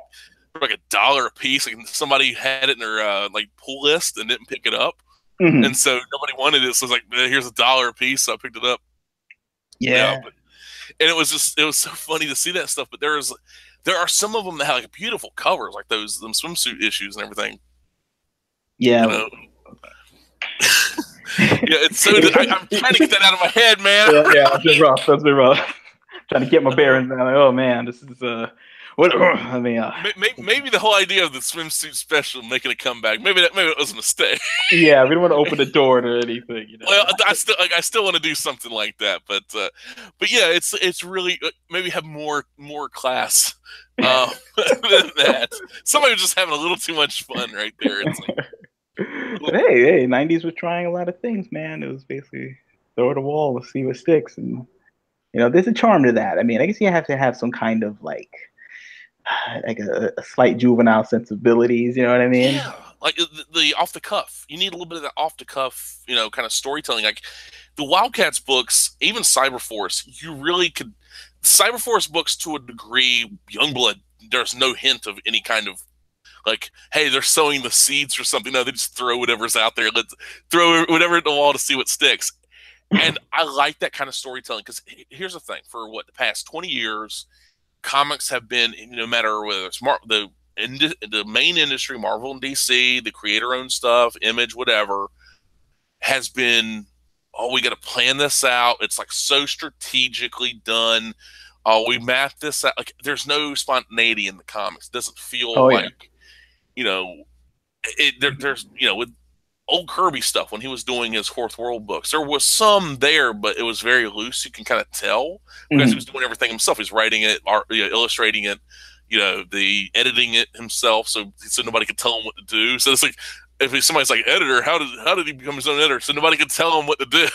$1 a piece. Like somebody had it in their like pull list and didn't pick it up. Mm-hmm. And so nobody wanted it, so it's like, here's $1 a piece. So I picked it up. And it was so funny to see that stuff. But there are some of them that have like beautiful covers, like them swimsuit issues and everything. Yeah. Yeah, it's so. I'm trying to get that out of my head, man. Yeah, that's been rough. That's been rough. Trying to get my bearings down. Like, oh man, this is what? I mean, maybe the whole idea of the swimsuit special making a comeback. Maybe it was a mistake. Yeah, we don't want to open the door to anything. You know? Well, I still want to do something like that, but yeah, it's really maybe have more class than that. Somebody was just having a little too much fun right there. It's like, but hey, 90's was trying a lot of things, man. It was basically throw it at the wall, let's see what sticks, and there's a charm to that. I mean, I guess you have to have some kind of like a slight juvenile sensibilities. You know what I mean? Yeah, like the off the cuff. You need a little bit of that off the cuff, kind of storytelling. Like the Wildcats books, even Cyberforce, you really could. Cyberforce books to a degree, Youngblood, there's no hint of any kind of like, hey, they're sowing the seeds or something. No, they just throw whatever's out there. Let's throw whatever at the wall to see what sticks. And I like that kind of storytelling, because here's the thing: for the past 20 years, comics have been, no matter whether it's the main industry, Marvel and DC, the creator-owned stuff, Image, whatever, has been, oh, we got to plan this out. It's like so strategically done. Oh, we mapped this out. Like there's no spontaneity in the comics. It doesn't feel like. There's with old Kirby stuff when he was doing his Fourth World books, there was some there, but it was very loose. You can kind of tell because he was doing everything himself. He's writing it, illustrating it, the editing it himself, so nobody could tell him what to do. So it's like if somebody's like editor, how did he become his own editor? So nobody could tell him what to do.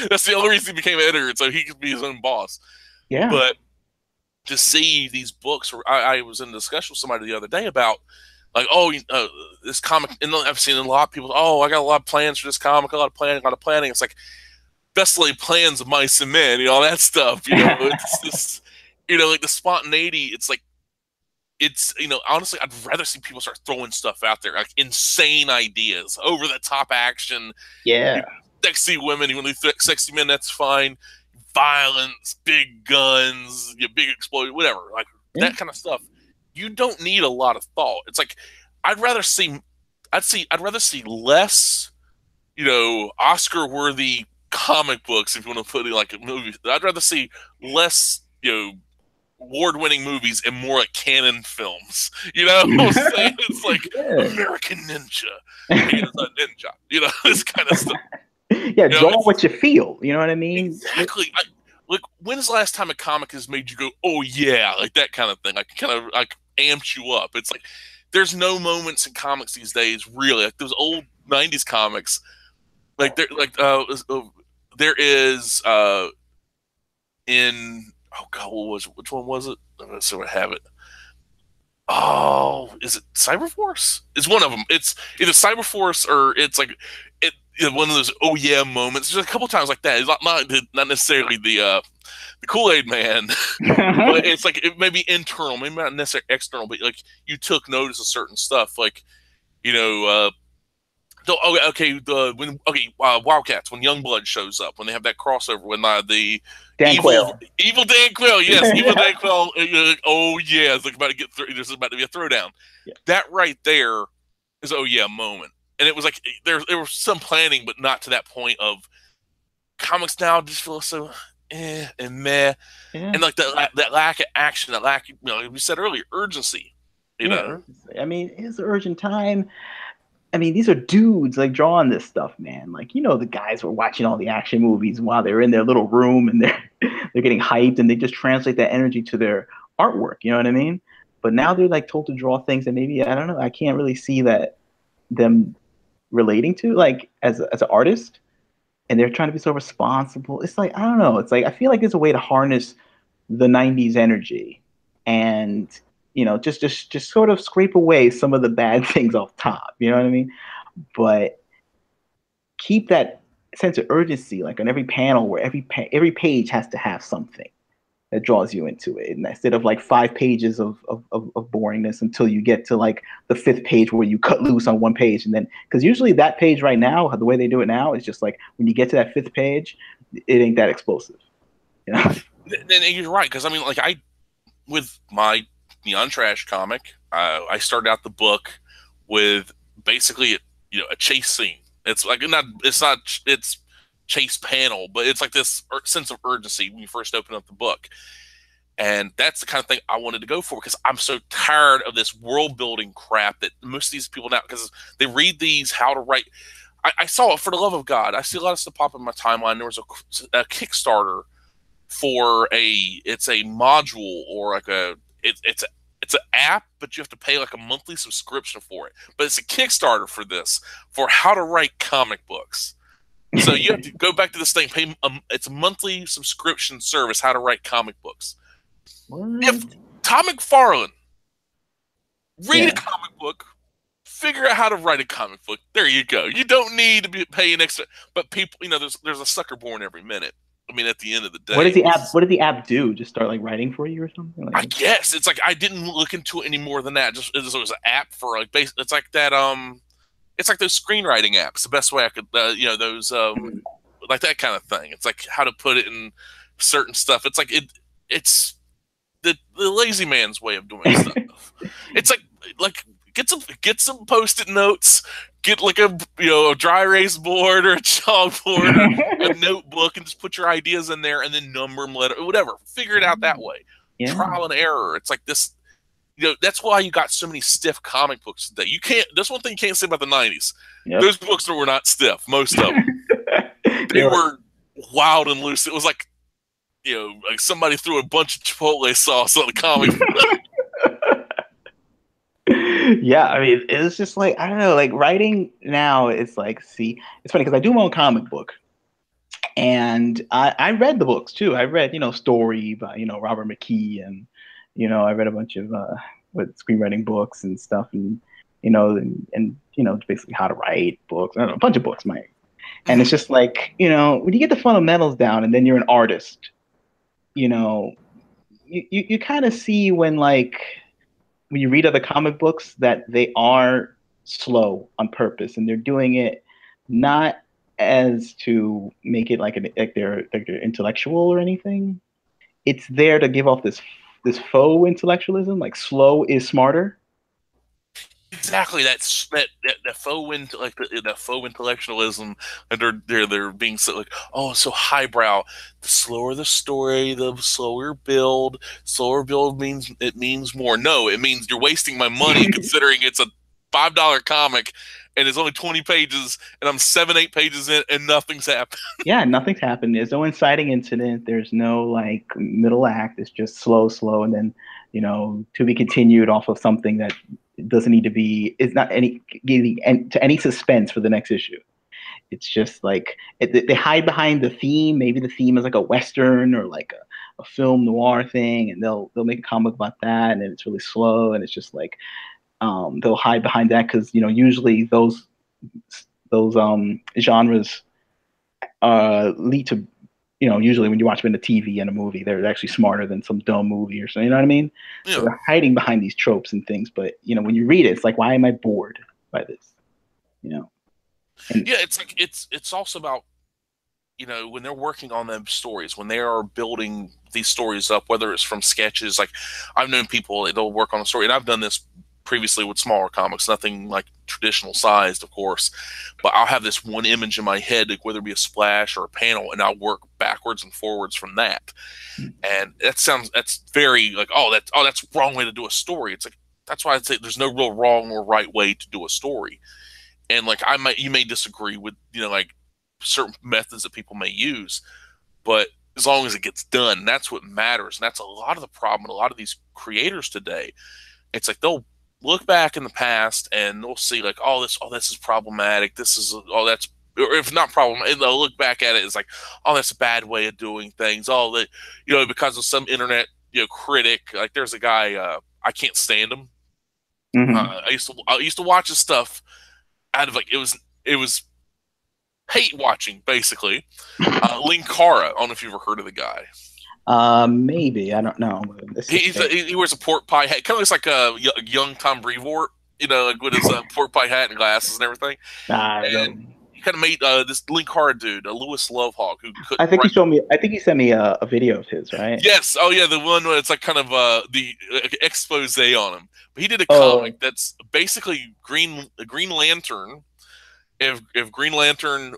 That's the only reason he became an editor, so he could be his own boss. Yeah, but to see these books, I was in a discussion with somebody the other day about. Like, this comic, and I've seen a lot of people, I got a lot of plans for this comic, a lot of planning. It's like, best laid plans of mice and men, all that stuff, it's just, like the spontaneity, it's like, honestly, I'd rather see people start throwing stuff out there, like insane ideas, over the top action. Yeah. Sexy women, even sexy men, that's fine. Violence, big guns, big explosion, whatever, like that kind of stuff. You don't need a lot of thought. It's like I'd rather see less, Oscar-worthy comic books, if you want to put it like a movie. I'd rather see less, award-winning movies and more like canon films. You know what I'm saying? It's like American Ninja. He's a ninja. This kind of stuff. Yeah, draw what you feel. You know what I mean? Exactly. Like, when's the last time a comic has made you go, "Oh yeah," like that kind of thing, like kind of like amps you up? It's like there's no moments in comics these days, really. Like those old '90s comics, like there is in oh god, what was it? Which one was it? Let's see, I have it. Oh, is it Cyberforce? It's one of them. It's either Cyberforce or it's like it, one of those oh yeah moments. There's a couple times like that. It's not necessarily the Kool-Aid Man, but it's like it may be internal, maybe not necessarily external, but like you took notice of certain stuff, like you know. Wildcats when Youngblood shows up, when they have that crossover, when the Dan Quayle. evil Dan Quayle, yes, evil Dan Quayle. Oh yeah, it's like about to get through. There's about to be a throwdown. Yeah. That right there is oh yeah moment, and it was like there was some planning, but not to that point of comics now just feel so and meh, and like that lack of action, that lack, we said earlier, urgency. You know, I mean, it's urgent time. I mean, these are dudes like drawing this stuff, man. Like, the guys were watching all the action movies while they're in their little room and they're getting hyped, and they just translate that energy to their artwork. You know what I mean? But now they're like told to draw things that maybe, I don't know, I can't really see that them relating to, like as an artist, and they're trying to be so responsible. It's like, I don't know. It's like I feel like there's a way to harness the '90s energy and just sort of scrape away some of the bad things off top. You know what I mean? But keep that sense of urgency, like on every panel, where every page has to have something that draws you into it, and instead of like 5 pages of boringness until you get to like the 5th page where you cut loose on one page, and then because usually that page right now, the way they do it now, is just like when you get to that 5th page, it ain't that explosive. And you're right, because I mean, like with my Neon Trash comic, I started out the book with basically a chase scene. It's like it's chase panel, but it's like this sense of urgency when you first open up the book, and that's the kind of thing I wanted to go for, because I'm so tired of this world building crap that most of these people now, because they read these how to write. I saw it, for the love of God, I see a lot of stuff pop in my timeline. There was a Kickstarter for it's a module, or like it's an app, but you have to pay like a monthly subscription for it. But it's a Kickstarter for how to write comic books. So you have to go back to this thing, pay. It's a monthly subscription service, how to write comic books. What? If Tom McFarlane read a comic book, figure out how to write a comic book. There you go. You don't need to be paying extra. But people, there's a sucker born every minute. I mean, at the end of the day, what does the app do? Just start like writing for you or something? Like, I guess it's like I didn't look into it any more than that. Just it was an app for like it's like that. It's like those screenwriting apps. The best way I could, those like that kind of thing. It's like how to put it in certain stuff. It's like it's the lazy man's way of doing stuff. It's like get some post-it notes. Get like a dry erase board or a chalkboard or a notebook, and just put your ideas in there, and then number them, whatever. Figure it out that way. Yeah. Trial and error. It's like this. That's why you got so many stiff comic books today. You can't. That's one thing you can't say about the '90s. Yep. Those books were not stiff. Most of them. They were wild and loose. It was like, like somebody threw a bunch of Chipotle sauce on the comic book. Yeah, I mean, it's just like, I don't know, like writing now is like, see, it's funny because I do my own comic book, and I read the books too. I read, Story by, Robert McKee, and, I read a bunch of screenwriting books and stuff, and, basically how to write books. I don't know, a bunch of books, Mike. And it's just like, when you get the fundamentals down and then you're an artist, you kind of see when you read other comic books that they are slow on purpose, and they're doing it not as to make it like they're intellectual or anything. It's there to give off this faux intellectualism, like slow is smarter. Exactly, that faux intellectualism, and they're being so like, oh, so highbrow. The slower the story, the slower build. Slower build means more. No, it means you're wasting my money considering it's a $5 comic, and it's only 20 pages, and I'm 7, 8 pages in, and nothing's happened. Yeah, nothing's happened. There's no inciting incident. There's no like middle act. It's just slow, slow, and then to be continued off of something that doesn't need to be. It's not any giving to any suspense for the next issue. It's just like they hide behind the theme. Maybe the theme is like a western or like a film noir thing, and they'll make a comic about that, and it's really slow, and it's just like they'll hide behind that because usually those genres lead to usually when you watch them in a TV and a movie, they're actually smarter than some dumb movie or something. You know what I mean? Yeah. So they're hiding behind these tropes and things. But when you read it, it's like, why am I bored by this? And, yeah, it's like it's also about when they're working on them stories, when they are building these stories up, whether it's from sketches. Like I've known people they'll work on a story, and I've done this previously with smaller comics, nothing like traditional sized, of course, but I'll have this one image in my head, like whether it be a splash or a panel, and I'll work backwards and forwards from that. And that's very like, that's the wrong way to do a story. It's like, that's why I'd say there's no real wrong or right way to do a story. And like you may disagree with like certain methods that people may use, but as long as it gets done, that's what matters. And that's a lot of the problem with a lot of these creators today. It's like they'll look back in the past and they'll see like, this is problematic. This is that's, or if not problem, and they'll look back at it as like, that's a bad way of doing things. That because of some internet critic. Like there's a guy I can't stand him. mm-hmm. I used to watch his stuff out of like it was hate watching basically. Linkara, I don't know if you've ever heard of the guy. Maybe, I don't know. He wears a pork pie hat, kind of looks like a young Tom Brevoort, like with his pork pie hat and glasses and everything. And he kind of made this Linkara dude, Lewis Lovehawk, who I think he showed me. I think he sent me a video of his, right? Yes. Oh yeah, the one where it's like kind of the expose on him. But he did a comic that's basically Green Lantern. If Green Lantern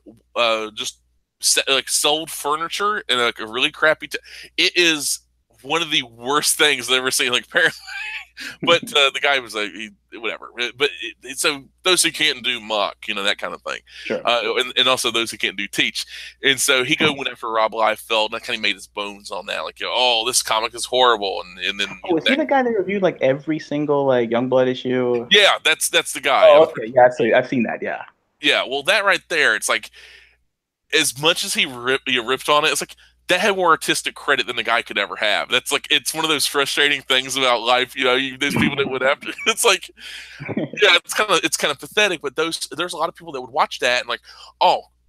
just sold furniture in like a really crappy it is one of the worst things I've ever seen, like apparently. But the guy was like, whatever. But so those who can't do mock, that kind of thing. Sure. And also those who can't do teach. And so he went after Rob Liefeld, and I kind of made his bones on that. Like, this comic is horrible. And then is he the guy that reviewed like every single like Youngblood issue? Yeah, that's the guy. Oh, okay. Yeah, I've seen that. Yeah. Yeah. Well, that right there, it's like, as much as he ripped on it, it's like that had more artistic credit than the guy could ever have. That's like, it's one of those frustrating things about life. Those people that would have to, it's like, yeah, it's kind of pathetic, but there's a lot of people that would watch that and like,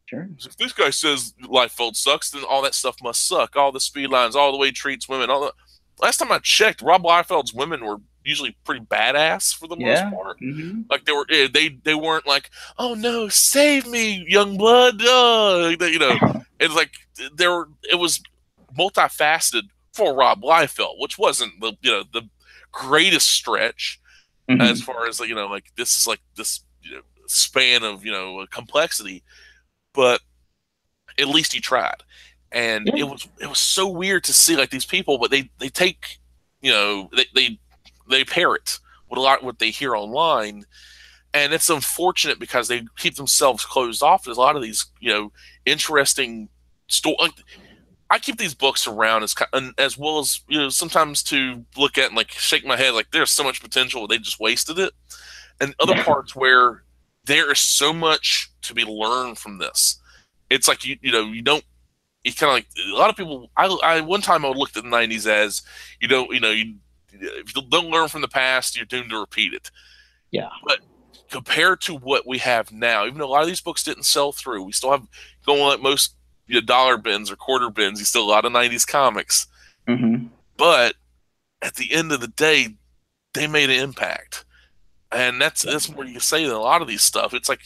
sure. If this guy says Liefeld sucks, then all that stuff must suck. All the speed lines, all the way he treats women, last time I checked, Rob Liefeld's women were usually pretty badass for the most part. Mm-hmm. Like they weren't like, oh no, save me, young blood. It's like it was multifaceted for Rob Liefeld, which wasn't the greatest stretch as far as like this is like this span of complexity, but at least he tried. And it was so weird to see like these people, but they take they parrot what they hear online, and it's unfortunate because they keep themselves closed off. There's a lot of these interesting stories. Like, I keep these books around as well as sometimes to look at and like shake my head like there's so much potential, they just wasted it, and other parts where there is so much to be learned from this. It's like you don't. It's kind of like a lot of people. I one time I looked at the 90s as if you don't learn from the past, you're doomed to repeat it. Yeah. But compared to what we have now, even though a lot of these books didn't sell through, we still have going like most dollar bins or quarter bins. You still a lot of 90s comics. Mm-hmm. But at the end of the day, they made an impact, and that's where you can say that a lot of these stuff. It's like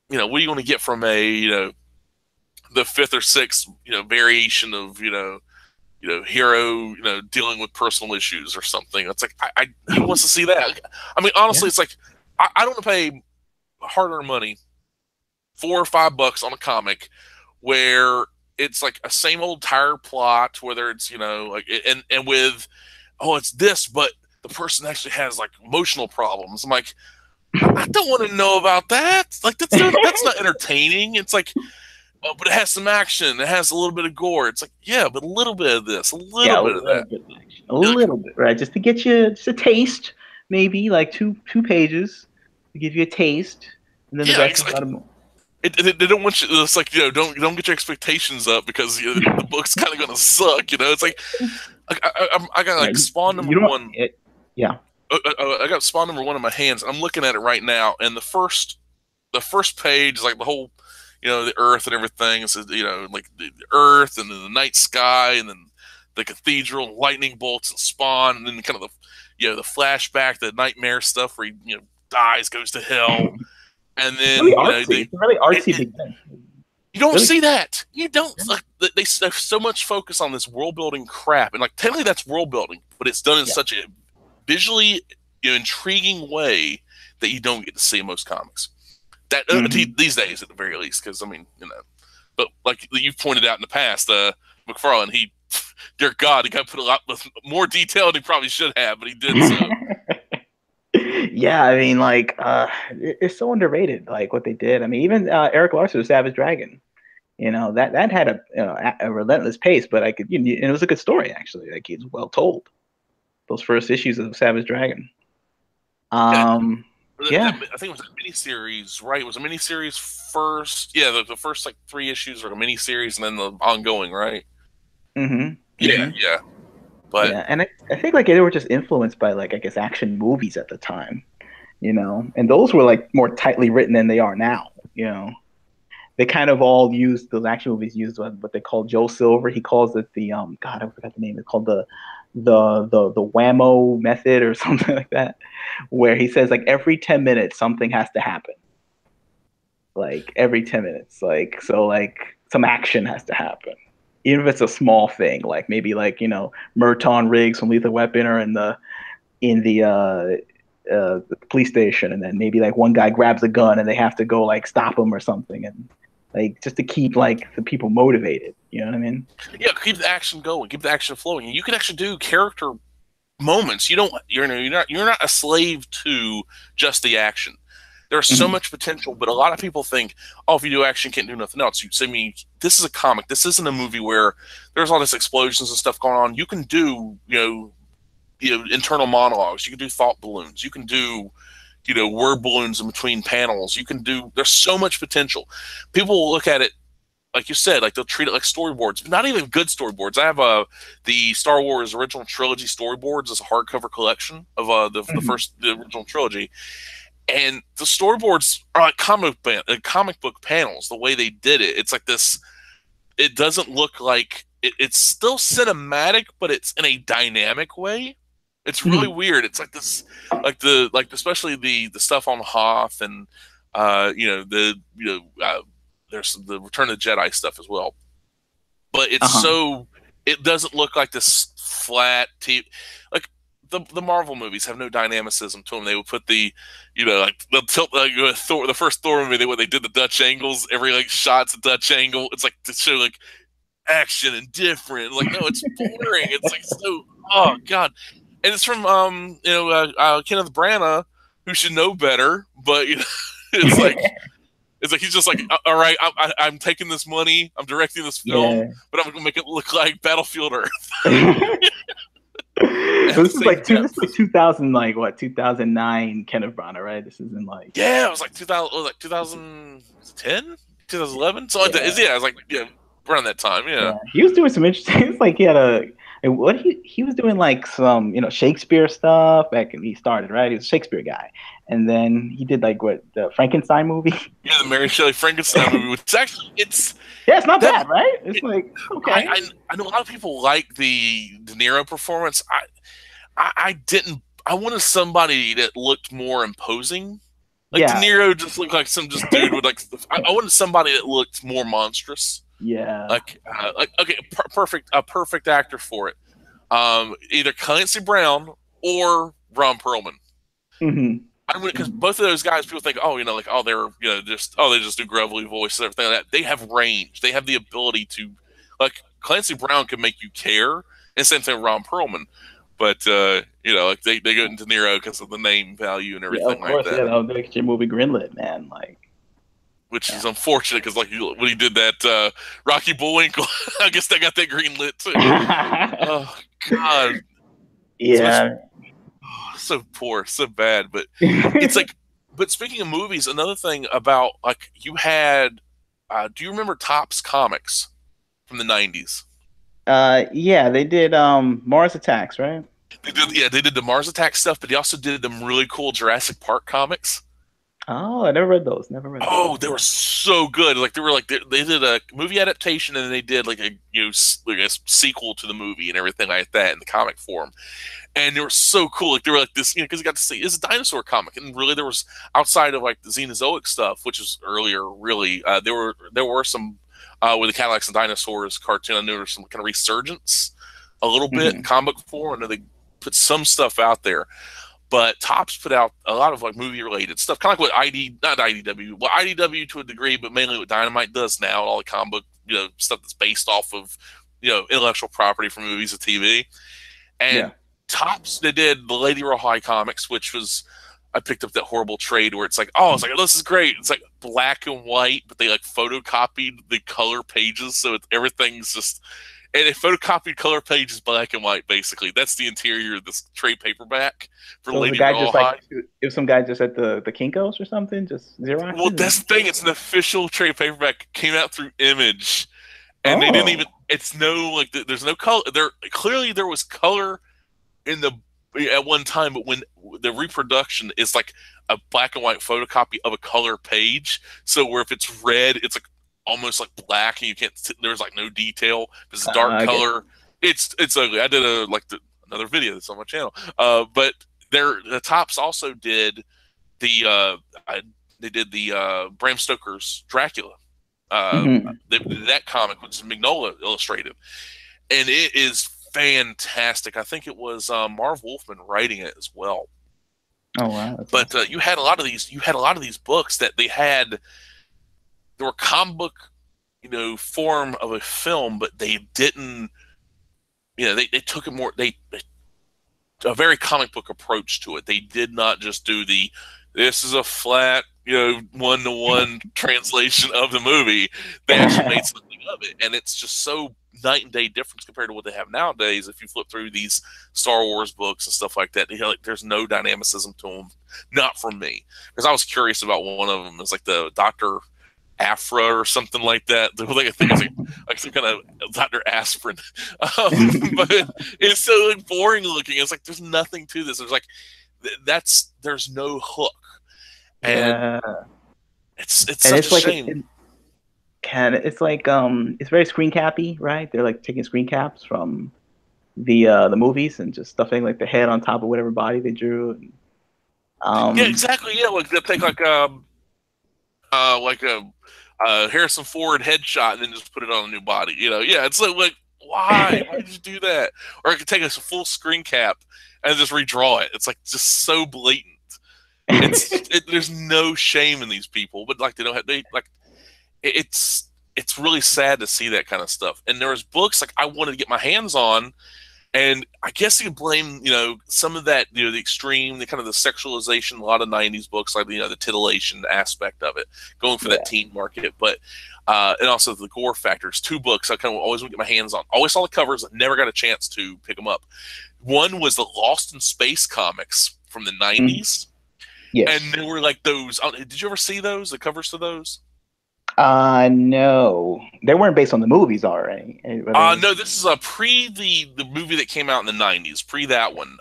what are you going to get from the fifth or sixth variation of hero dealing with personal issues or something. It's like who wants to see that? I mean, honestly, it's like I don't want to pay hard-earned money $4 or $5 on a comic where it's like a same old tired plot, whether it's like and with it's this, but the person actually has like emotional problems. I'm like, I don't want to know about that. Like that's not entertaining. It's like, oh, but it has some action. It has a little bit of gore. It's like, yeah, but a little bit of this, a little Yeah, a bit of little that. bit of action. A little bit, right? Just to get you just a taste, maybe like two pages to give you a taste, and then the Yeah, rest it's is like out of. they don't want you. It's like, don't get your expectations up because the book's kind of gonna suck. It's like I got Right. like Spawn number You don't. one. Yeah. I got Spawn number one in my hands. I'm looking at it right now, and the first page is like the whole, the Earth and everything. It's like the Earth and then the night sky and then the cathedral, and lightning bolts and Spawn, and then kind of the flashback, the nightmare stuff where he dies, goes to hell, and Really then artsy. It's a really artsy it, beginning. you don't Really. see that. You don't. Like, they have so much focus on this world building crap, and like technically that's world building, but it's done in Yeah. such a visually intriguing way that you don't get to see in most comics. That these days, at the very least, because I mean, but like you've pointed out in the past, McFarlane, dear God, he got put a lot more detail than he probably should have, but he did so. Yeah, I mean, like, it's so underrated, like what they did. I mean, even Eric Larson, Savage Dragon, that had a relentless pace, but I could, and it was a good story actually. Like, it's well told. Those first issues of Savage Dragon. Yeah, Yeah. I think it was a miniseries, right? It was a miniseries first. Yeah, the first like 3 issues were a miniseries, and then the ongoing, right? Mm-hmm. Yeah, Mm-hmm. yeah. But Yeah, and I think like they were just influenced by like I guess action movies at the time, and those were like more tightly written than they are now. They kind of all used those action movies used what they call Joe Silver. He calls it the God, I forgot the name. It's called the whammo method or something like that, where he says like every 10 minutes something has to happen. Like every 10 minutes, like so like some action has to happen, even if it's a small thing, like maybe like Merton Riggs from Lethal Weapon are in the police station, and then maybe like one guy grabs a gun and they have to go like stop him or something, and like just to keep like the people motivated. You know what I mean? yeah, keep the action going, keep the action flowing, and you can actually do character moments. You're not a slave to just the action. There's so Mm-hmm. much potential, but a lot of people think, oh, if you do action, you can't do nothing else. You say me, this is a comic. This isn't a movie where there's all this explosions and stuff going on. You can do, internal monologues. You can do thought balloons. You can do, word balloons in between panels. You can do. There's so much potential. People will look at it like you said, like they'll treat it like storyboards, but not even good storyboards. I have the Star Wars original trilogy storyboards as a hardcover collection of the original trilogy, and the storyboards are like comic book panels. The way they did it, it's like this. It doesn't look like it's still cinematic, but it's in a dynamic way. It's really Mm-hmm. weird. It's like this, especially the stuff on Hoth and there's the Return of the Jedi stuff as well. But Uh-huh. it doesn't look like this flat TV. Like the Marvel movies have no dynamicism to them. They would put like they'll tilt Thor, the first Thor movie. They did the Dutch angles. Every like shot's a Dutch angle. It's like to show like action and different. Like, no, it's boring. It's like so. Oh God, and it's from Kenneth Branagh, who should know better, but it's like. It's like he's just like, all right, I'm taking this money, I'm directing this film, Yeah. but I'm gonna make it look like Battlefield Earth. It So has the this is same like depth. 2000, like what, 2009 Kenneth Branagh, right? This isn't like. Yeah, it was like 2000, like 2010, 2011, so like that. Yeah. Yeah, it was like around that time. Yeah, Yeah, he was doing some interesting. It's like he had what he was doing like some Shakespeare stuff back when he started, right? He was a Shakespeare guy, and then he did like what, the Frankenstein movie. yeah, the Mary Shelley Frankenstein movie, which actually Yeah, it's not that bad, right? It's it, like I, okay. I I know a lot of people like the De Niro performance. I didn't. I wanted somebody that looked more imposing. Like De Yeah, Niro just looked like some just dude with like. I wanted somebody that looked more monstrous. yeah. Like okay, perfect, a perfect actor for it. Either Clancy Brown or Ron Perlman. Hmm. I mean, because both of those guys, people think, oh, like, oh, they're, they just do grumbly voice and everything like that. They have range. They have the ability to, like, Clancy Brown can make you care, and same thing with Ron Perlman. But you know, like they go into Nero because of the name value and Yeah, of everything like course. that. Yeah, that'll make your movie greenlit, man. Like, Which yeah. is unfortunate because, like, when he did that Rocky Bullwinkle, I guess they got that green lit too. Oh God, so much, Yeah. so poor, so bad. But it's like, but speaking of movies, another thing about like you had, do you remember Topps Comics from the '90s? Yeah, they did Mars Attacks, right? They did, yeah, they did the Mars Attack stuff, but they also did them really cool Jurassic Park comics. Oh, I never read those. Never read those. Oh, they were so good. Like they were like they did a movie adaptation and then they did like a like a sequel to the movie and everything like that in the comic form. And they were so cool. Like they were like this, you know, because you got to see it's a dinosaur comic, and really there was outside of like the Xenozoic stuff, which was earlier. Really, there were some with the Cadillacs and Dinosaurs cartoon. I knew there was some kind of resurgence a little bit in Hmm. comic form. I know they put some stuff out there, but Topps put out a lot of like movie related stuff, kind of like what not IDW, well IDW to a degree, but mainly what Dynamite does now, all the comic book, you know, stuff that's based off of, you know, intellectual property from movies and TV. And Yeah. Topps, they did the Lady High comics, which was, I picked up that horrible trade where it's like, oh, it's like, oh, this is great. It's like black and white, but they like photocopied the color pages, so everything's just, and they photocopied color pages black and white. Basically, that's the interior of this trade paperback for So was the Lady guy just like Rawhide. it was some guy just at the Kinkos or something, just Xeroxed Well, it? that's the thing. It's an official trade paperback. Came out through Image, and they didn't even. Oh, It's no like. There's no color. There was color in the at one time, but when the reproduction is like a black and white photocopy of a color page, so where if it's red, it's like almost like black, and you can't. There's like no detail. If it's a dark I get color, it's ugly. I did another video that's on my channel, but the Tops also did the they did the Bram Stoker's Dracula. Uh, you. they did that comic, which is Mignola illustrated, and it is fantastic. I think it was Marv Wolfman writing it as well. Oh wow, that's But awesome. you had a lot of these. You had a lot of these books that they had. They were comic book, you know, form of a film, but they didn't. You know, they took it more. They a very comic book approach to it. They did not just do the this is a flat, you know, one to one translation of the movie. They actually made something of it, and it's just so night and day difference compared to what they have nowadays. If you flip through these Star Wars books and stuff like that, you know, like there's no dynamicism to them. Not from me, because I was curious about one of them. It's like the Doctor Afra or something like that. Like I think it's like some kind of Dr. Aspirin. But it's so like boring looking. It's like there's nothing to this. There's like there's no hook, and Yeah, it's and such a it's like shame. it's like it's very screen cappy, right? They're like taking screen caps from the movies and just stuffing like the head on top of whatever body they drew. And, Yeah, um, exactly. Yeah, like they take like a Harrison Ford headshot and then just put it on a new body. You know, yeah, it's like why? Why did you do that? Or I could take a full screen cap and just redraw it. It's like just so blatant. There's no shame in these people, but like they don't have they like it's really sad to see that kind of stuff. And there's books like I wanted to get my hands on, and I guess you could blame, you know, some of that, you know, the extreme, the kind of the sexualization, a lot of '90s books, like you know, the titillation aspect of it, going for that yeah. teen market, but and also the gore factors. Two books I kind of always want to get my hands on. Always saw the covers, never got a chance to pick them up. One was the Lost in Space comics from the Mhm. '90s, and Yes. they were like those. Did you ever see those? The covers to those? No, they weren't based on the movies already. Were they? No, this is a pre the movie that came out in the '90s, pre that one.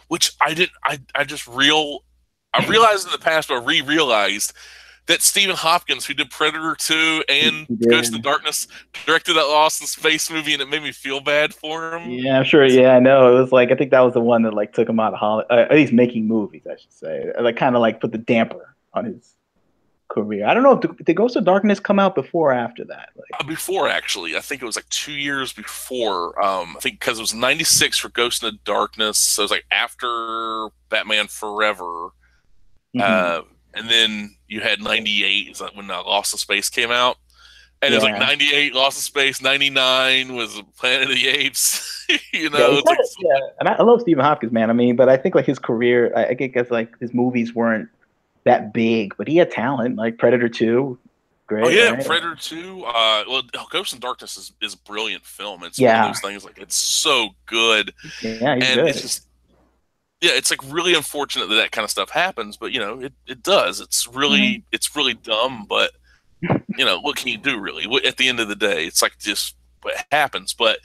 Which I didn't. I just I realized in the past, but I realized that Stephen Hopkins, who did Predator 2 and He Ghost in did. the Darkness, directed that Lost in Space movie, and it made me feel bad for him. Yeah, I'm sure. Yeah, I know. It was like I think that was the one that like took him out of Hollywood, at least making movies, I should say. Like kind of like put the damper on his career. I don't know if did Ghost of Darkness come out before or after that. Like, Before, actually, I think it was like 2 years before. I think because it was '96 for Ghost in the Darkness, so it was like after Batman Forever. mhm. Uh, and then you had '98 is like when Lost in Space came out. And it was like Yeah. 98 Lost in Space, 99 was Planet of the Apes. Yeah, he's It's like, yeah, and I love Stephen Hopkins, man. I mean, but I think like his career, I guess like his movies weren't that big, but he had talent. Like Predator 2, oh great, yeah, right? Predator 2. Well, Ghost in Darkness is a brilliant film. It's one of Yeah, those things like it's so good, yeah, he's and it's good. just yeah, it's like really unfortunate that that kind of stuff happens, but it does. Mhm. It's really dumb, but what can you do really? At the end of the day, it's like just what happens. But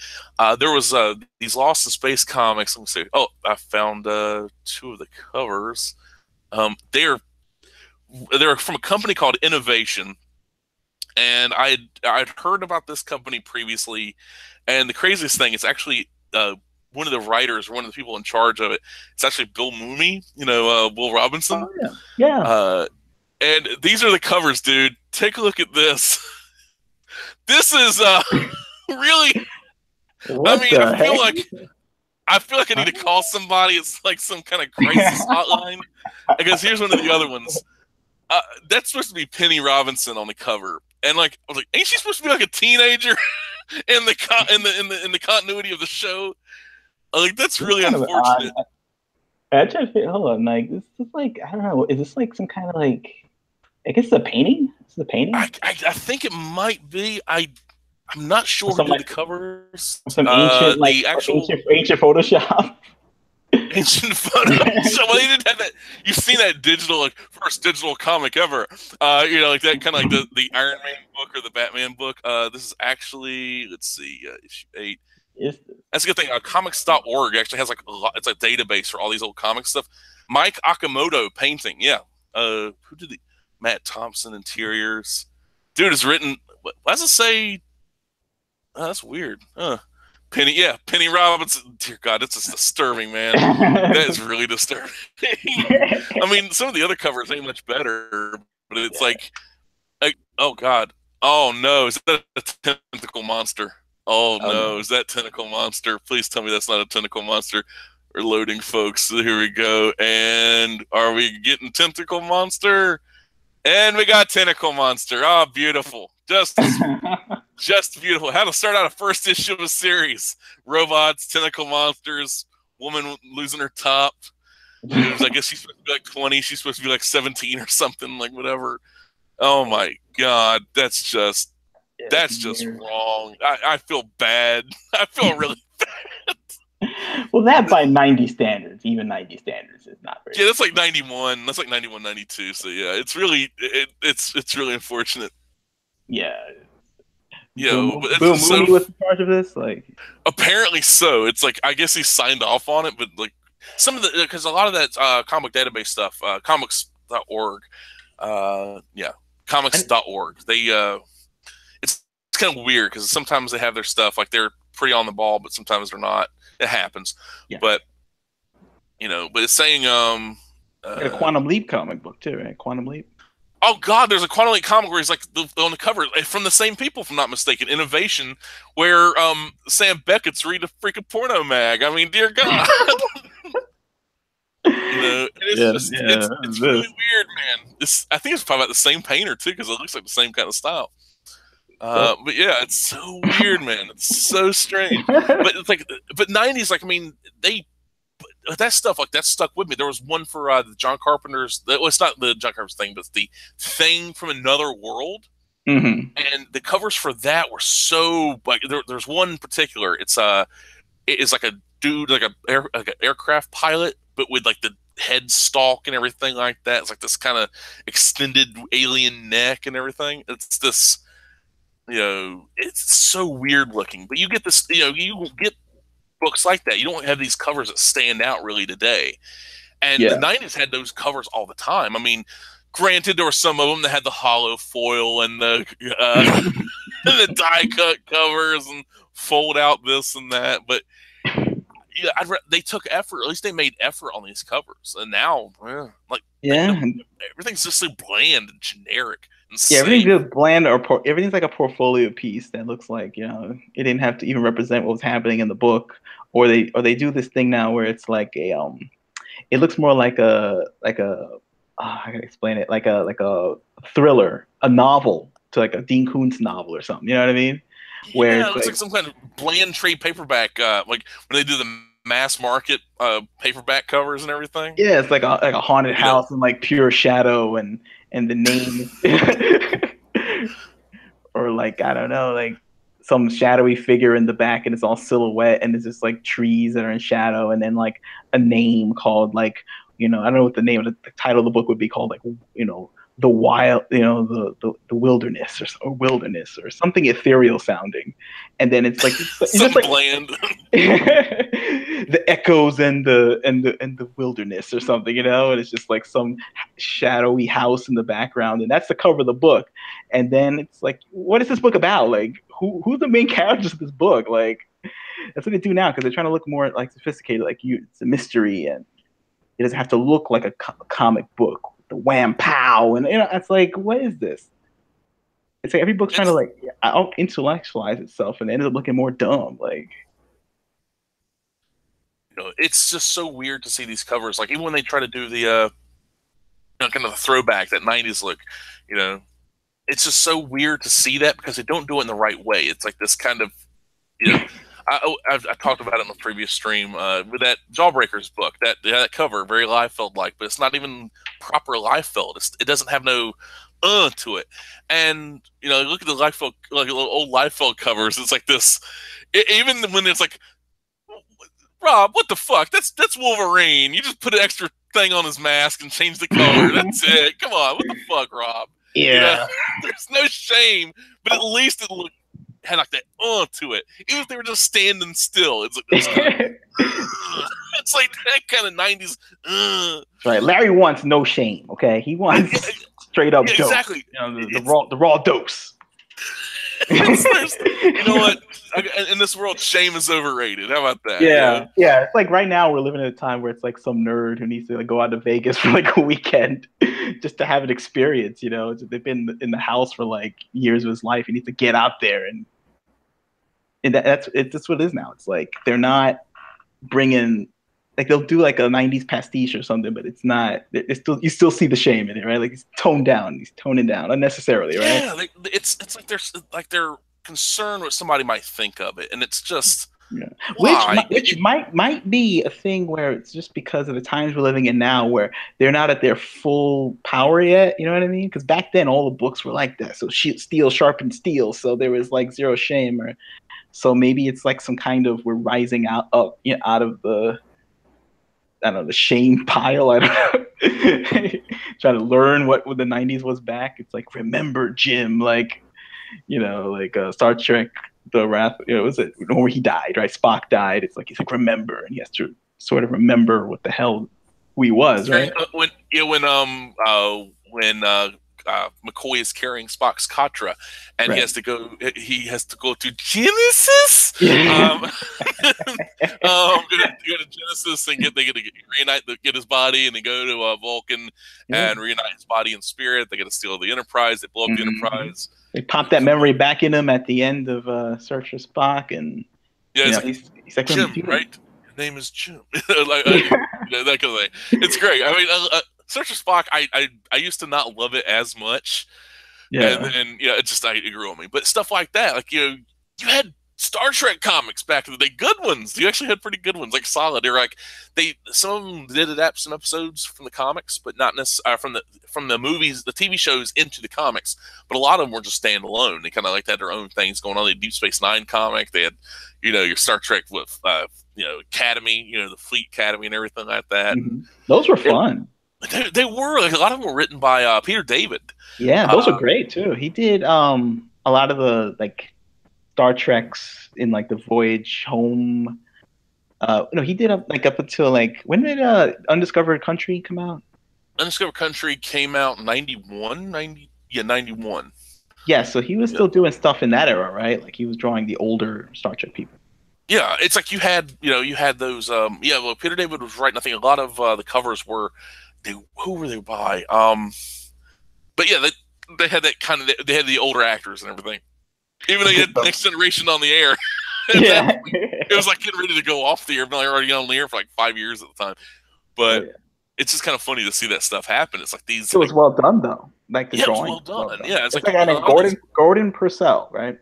there was these Lost in Space comics. Let me see. Oh, I found two of the covers. They're from a company called Innovation, and I'd heard about this company previously. And the craziest thing, it's actually one of the writers, one of the people in charge of it. It's actually Bill Mooney, Will Oh Robinson. yeah, yeah. Uh, and these are the covers, dude. Take a look at this. This is really. I What mean, the heck? I feel like I need to call somebody. It's like some kind of crisis hotline. Because here's one of the other ones. That's supposed to be Penny Robinson on the cover, and like I was like, ain't she supposed to be like a teenager in the continuity of the show? Like that's This is really kind of odd. unfortunate. I try to figure, hold on, like this is like I don't know. Is this like some kind of like? I guess it's a painting. This is a painting. I think it might be. I'm not Or sure who some did like the covers. some ancient like The or actual ancient Photoshop. ancient photo. So well, they didn't have that. You've seen that digital, like first digital comic ever. Like that kind of like the Iron Man book or the Batman book. This is actually, let's see, issue 8. Is That's a good thing. Comics.org actually has like a lot. It's a database for all these old comic stuff. Mike Akamoto painting. Yeah. Who did the Matt Thompson interiors? Dude has written. What does it say? Oh, that's weird. Penny Robinson. Dear God, that's just disturbing, man. That is really disturbing. I mean, some of the other covers ain't much better, but it's like, oh God, oh no, is that a tentacle monster? Oh oh no, no. is that tentacle monster? Please tell me that's not a tentacle monster. We're loading, folks. Here we go. And are we getting tentacle monster? And we got tentacle monster. Oh, beautiful. Just beautiful. How to start out a first issue of a series. Robots, tentacle monsters, woman losing her top. It was, I guess she's supposed to be like 20. She's supposed to be like 17 or something, like whatever. Oh my God. Yeah, That's just weird. wrong. I feel bad. I feel really Well, that by 90 standards, even 90 standards is not very yeah, good. that's like 91. That's like 91, 92. So yeah, it's really unfortunate. Yeah. But it's Bill just so Mooney was in charge of this. Like, apparently so. It's like I guess he signed off on it, but like some of the because a lot of that comic database stuff, comics.org, yeah, and, comics.org. It's kind of weird because sometimes they have their stuff like they're pretty on the ball, but sometimes they're not. It happens, yeah. but but it's saying He had a Quantum Leap comic book too, right? Quantum Leap. oh God, there's a Quantum Leap comic where he's like on the cover from the same people, if I'm not mistaken, Innovation, where Sam Beckett's reading a freaking porno mag. I mean, dear God. Yeah, It's really weird, man. I think it's probably about the same painter too, because it looks like the same kind of style. so. But yeah, it's so weird, man. It's so strange. But it's like, but 90's, like, I mean, that stuff like that stuck with me. There was one for the John Carpenter's. Well, it's not the John Carpenter's thing, but it's the Thing from Another World. Mm-hmm. And the covers for that were so like there's one in particular. It is like a dude like like an aircraft pilot, but with like the head stalk and everything like that. It's like this kind of extended alien neck and everything. It's this it's so weird looking. But you get this you get books like that. You don't have these covers that stand out really today. And the Yeah. 90's had those covers all the time. I mean, granted, there were some of them that had the hollow foil and the and the die cut covers and fold out this and that, but yeah, they took effort. At least they made effort on these covers. And now, like, Yeah. everything's just so bland and generic and Yeah, everything's safe. just bland or everything's like a portfolio piece that looks like it didn't have to even represent what was happening in the book, or they do this thing now where it's like it looks more like a I gotta explain it like a thriller, a novel to like a Dean Koontz novel or something. You know what I mean? Where Yeah, it it's looks like like, some kind of bland trade paperback, like when they do the mass market paperback covers and everything. yeah, it's like a haunted You know, house and like pure shadow and the name, or like I don't know, like some shadowy figure in the back and it's all silhouette and it's just like trees that are in shadow and then like a name called like, I don't know what the name of the title of the book would be called, like, the wild, the wilderness, or wilderness or something ethereal sounding, and then it's just something like bland. the echoes and the wilderness or something, and it's just like some shadowy house in the background, and that's the cover of the book. And then it's like, what is this book about? Like, who's the main characters of this book? Like, that's what they do now because they're trying to look more like sophisticated. Like, it's a mystery, and it doesn't have to look like a comic book, the wham pow, and it's like, what is this? It's like every book's trying to It's like out intellectualize itself, and it ends up looking more dumb. Like, it's just so weird to see these covers. Like even when they try to do the kind of the throwback, that '90s look, you know, it's just so weird to see that because they don't do it in the right way. It's like this kind of, you know, I talked about it in the previous stream with that Jawbreakers book. That cover very Liefeld like, but it's not even proper Liefeld. It doesn't have no to it. And look at the Liefeld, like old Liefeld covers. It's like this. Even when it's like, Rob, what the fuck? That's Wolverine. You just put an extra thing on his mask and change the color. That's it. Come on, what the fuck, Rob? yeah. There's no shame, but at least it had like that to it. Even if they were just standing still, it's kind of, it's like that kind of '90s. Right. Larry wants no shame. Okay, he wants straight up dose. Exactly. The raw dose. You know what? In this world, shame is overrated. How about that? Yeah, yeah. It's like right now we're living in a time where it's like some nerd who needs to like go out to Vegas for like a weekend just to have an experience. They've been in the house for like years of his life. He needs to get out there, and that's what it is now. It's like they're not bringing, like, they'll do like a '90s pastiche or something, but it's not. You still see the shame in it, right? Like he's toned down. He's toning down unnecessarily, right? Yeah, it's like they're concerned what somebody might think of it, and it's just which might be a thing where it's just because of the times we're living in now, where they're not at their full power yet. You know what I mean? Because back then all the books were like that. So steel sharpened steel. So there was like zero shame, or so maybe it's like some kind of we're rising out of the, I don't know, the shame pile. I don't know. Trying to learn what the '90s was back. It's like, remember Jim, like, Star Trek, The Wrath, was it where he died, right? Spock died. It's like, he's like, remember, and he has to sort of remember what the hell he was, right? When McCoy is carrying Spock's Katra, and Right. he has to go to Genesis. Yeah. Go to Genesis and get his body, and then go to Vulcan and reunite his body and spirit. They get to steal the Enterprise. They blow up the Enterprise. They pop that mememory back in him at the end of Search for Spock, and he's like, Jim, right? Your name is Jim. That kind of thing. It's great. I mean, Search for Spock, I used to not love it as much. Yeah. And then, it grew on me. But stuff like that, like, you had Star Trek comics back in the day, good ones. You actually had pretty good ones, like solid. They're like, some of them did adapt some episodes from the comics, but not necessarily from the movies, the TV shows into the comics. But a lot of them were just standalone. They kind of like had their own things going on. They had Deep Space Nine comic. They had, your Star Trek with, Academy, the Fleet Academy and everything like that. Mm-hmm. Those were fun. They were, like, a lot of them were written by Peter David. Yeah, those were great too. He did a lot of the like Star Treks in like the Voyage Home. He did up until like, when did Undiscovered Country come out? Undiscovered Country came out in 91. Yeah, so he was still doing stuff in that era, right? Like he was drawing the older Star Trek people. Yeah, it's like you had those. Well, Peter David was writing. I think a lot of the covers were. Who were they by? But yeah, they had that kind of. They had the older actors and everything. Even though you had Next Generation on the air. Yeah, it was like getting ready to go off the air. But they were already on the air for like 5 years at the time. But it's just kind of funny to see that stuff happen. It's like these, It like, was well done though. Like the yeah, it was drawing well was well done. done. Yeah, it's It's like like a guy a named lot of these. Gordon Purcell, right?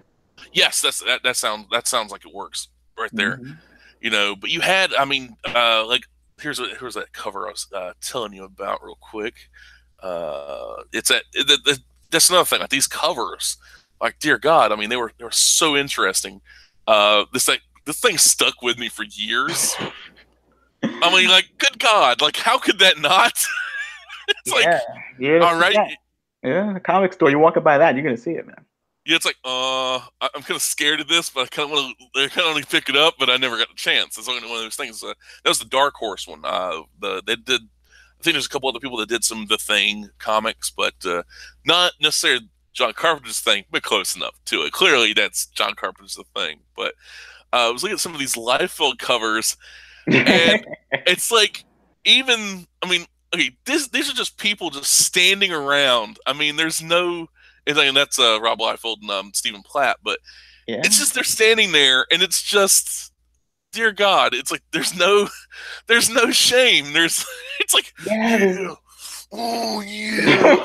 Yes, that sounds like it works right there. Hmm. But you had, I mean, like here's that cover I was telling you about real quick. It's that's another thing. Like these covers, like dear God, I mean they were so interesting. This thing stuck with me for years. I mean, like, good God, like how could that not? It's like, Yeah, you're gonna all see right, that. Yeah, the comic store. You're walking by that, you're gonna see it, man. yeah, it's like, I'm kind of scared of this, but I kind of want to pick it up, but I never got a chance. It's only one of those things. That was the Dark Horse one. They did. I think there's a couple other people that did some of the Thing comics, but not necessarily John Carpenter's Thing, but close enough to it. Clearly, that's John Carpenter's The Thing. But I was looking at some of these Liefeld covers, and it's like, even, I mean, okay, these are just people just standing around. I mean, there's no, and that's Rob Liefeld and Stephen Platt, but Yeah. it's just they're standing there, and it's just, dear God, it's like there's no shame. It's like, Yeah. yeah, oh yeah,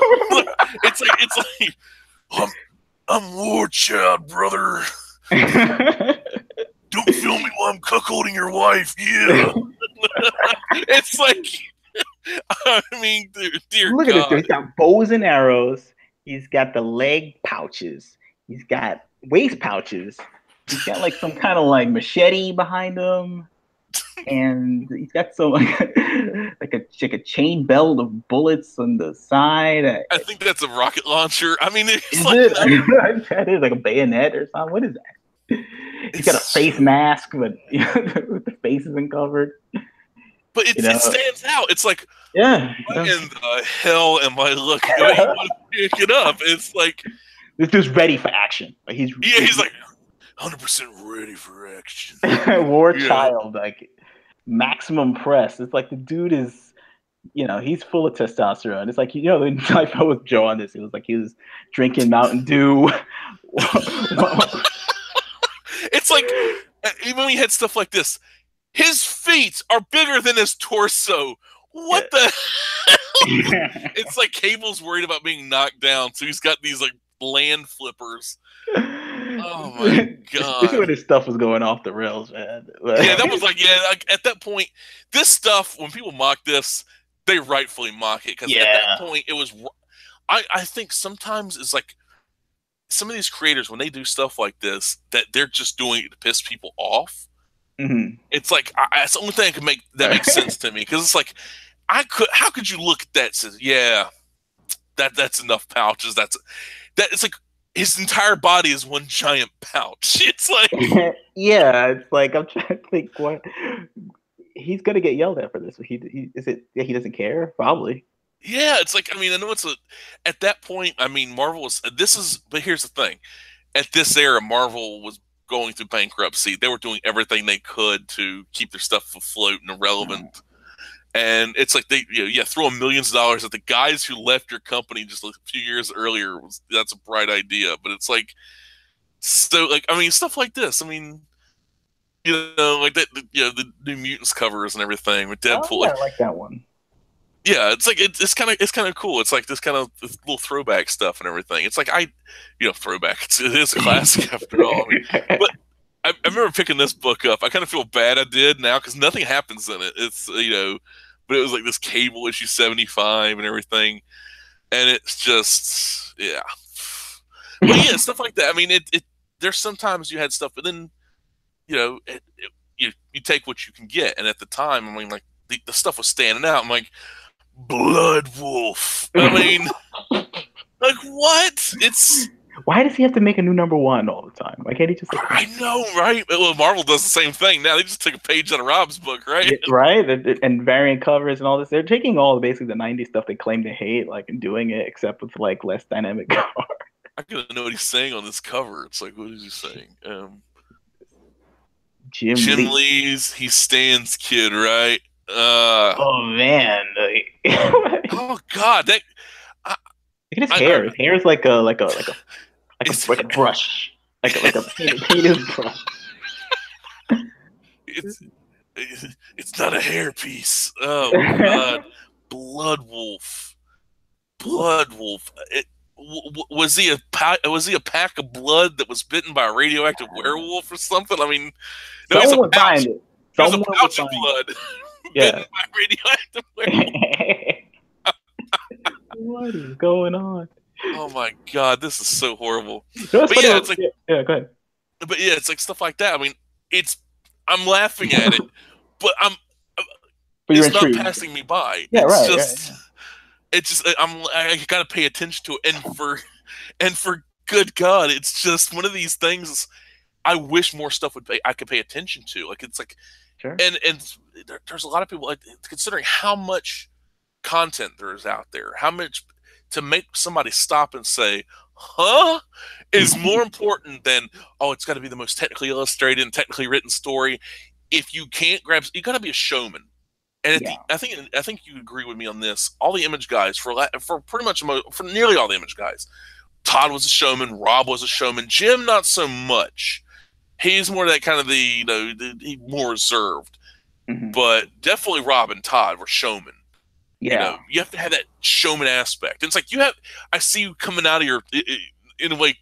it's like I'm War Child, brother. Don't film me while I'm cuckolding your wife. Yeah, it's like, I mean, dear Look at this dude. God. He's got bows and arrows. He's got the leg pouches. He's got waist pouches. He's got like some kind of like machete behind him, and he's got some like a chain belt of bullets on the side. I think that's a rocket launcher. I mean, it's Is like, it? That is like a bayonet or something. What is that? He's got a face mask, but the face isn't covered. but it stands out. It's like, Yeah. what in the hell am I looking at? You want to pick it up? It's like, This dude's ready for action. Like he's like 100% ready for action. War Child, like maximum press. It's like the dude is, he's full of testosterone. It's like, the life I was Joe on this. It was like he was drinking Mountain Dew. It's like, even when he had stuff like this, his feet are bigger than his torso. What the hell? It's like Cable's worried about being knocked down, so he's got these like land flippers. Oh my God. This is when his stuff was going off the rails, man. Yeah, that was like, like, at that point, this stuff, when people mock this, they rightfully mock it. Because at that point, it was, I think sometimes it's like, some of these creators, when they do stuff like this, that they're just doing it to piss people off. Mm-hmm. It's like, it's the only thing that makes sense to me. Because it's like, how could you look at that and say, yeah, that's enough pouches. It's like, his entire body is one giant pouch. It's like, yeah, it's like, I'm trying to think what he's gonna get yelled at for this. He doesn't care, probably. Yeah, it's like, I mean, I know at that point, I mean, but here's the thing. At this era, Marvel was going through bankruptcy. They were doing everything they could to keep their stuff afloat and relevant. And it's like throwing millions of dollars at the guys who left your company just a few years earlier. That's a bright idea. But it's like, so like, I mean, stuff like this. I mean, like that, the New Mutants covers and everything with Deadpool. Oh, yeah, I like that one. Yeah, it's like it's kind of cool. It's like this kind of little throwback stuff and everything. It's like throwback. It is a classic after all. But I remember picking this book up. I kind of feel bad I did now because nothing happens in it. It's but it was like this Cable issue 75 and everything, and it's just But yeah, stuff like that. I mean, there's sometimes you had stuff, but then you take what you can get, and at the time, I mean, like the stuff was standing out. I'm like, Blood Wolf. I mean, like, what? Why does he have to make a new #1 all the time? Why can't he just? I know, right? Well, Marvel does the same thing now. They just took a page out of Rob's book, right? Yeah, right, and variant covers and all this. They're taking all basically the '90s stuff they claim to hate, like, and doing it, except with like less dynamic art. I couldn't know what he's saying on this cover. It's like, what is he saying? Jim Lee's He Stands Kid, right? Oh man! Oh God! Look at his hair. His hair is like a brush, like a painted brush. It's not a hairpiece. Oh God! Blood Wolf. Blood Wolf. Was he a pack of blood that was bitten by a radioactive werewolf or something? I mean, no, he's a Someone would pouch. find it. He was a Someone would pouch of find blood bitten it. by radioactive werewolf. Yeah. What is going on? Oh my god, this is so horrible. You know what's But funny? yeah, it's like, Yeah, go ahead. but yeah, it's like stuff like that. I mean, I'm laughing at it, but But you're it's not intrigued. passing me by. Yeah, right. Yeah. It's just, I gotta pay attention to it, and for good God, it's just one of these things. I wish more stuff I could pay attention to. Like it's like, Sure. and there's a lot of people like considering how much content there is out there, how much to make somebody stop and say, "Huh," is more important than it's got to be the most technically illustrated and technically written story. If you can't grab, you got to be a showman. And Yeah. I think you agree with me on this. All the Image guys for pretty much for nearly all the Image guys, Todd was a showman, Rob was a showman, Jim not so much. He's more that kind of he more reserved, but definitely Rob and Todd were showmen. Yeah. You have to have that showman aspect. And it's like I see you coming out of your in a way.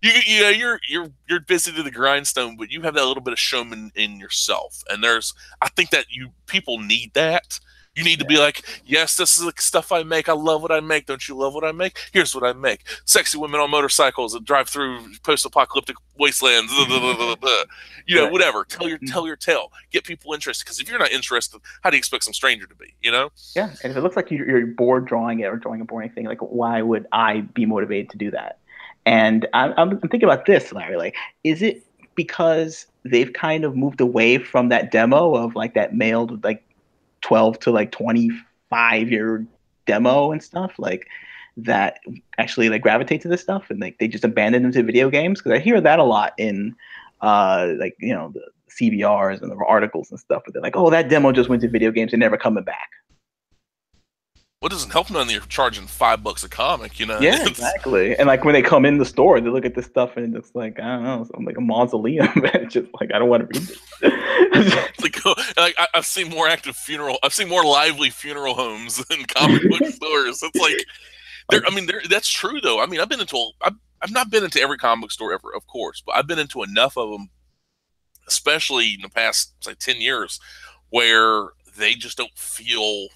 You're busy to the grindstone, but you have that little bit of showman in yourself. And I think that people need that. You need to be like, yes, this is the stuff I make. I love what I make. Don't you love what I make? Here's what I make. Sexy women on motorcycles that drive through post-apocalyptic wastelands. Right. Whatever. Tell your tale. Get people interested. Because if you're not interested, how do you expect some stranger to be? Yeah. And if it looks like you're bored drawing it or drawing a boring thing, like why would I be motivated to do that? And I'm thinking about this, Larry. Like, is it because they've kind of moved away from that demo of like that mailed like 12 to like 25-year demo and stuff like that actually like gravitate to this stuff and like they just abandon them to video games? Because I hear that a lot in like the CBRs and the articles and stuff, but they're like, oh, that demo just went to video games and never coming back. What doesn't help none? You're charging $5 a comic, Yeah, exactly. And like when they come in the store, they look at this stuff and it's like, I don't know, something like a mausoleum. It's just like, I don't want to read it. like I've seen more lively funeral homes than comic book stores. It's like, that's true though. I mean, I've not been into every comic book store ever, of course, but I've been into enough of them, especially in the past, say, 10 years, where they just don't feel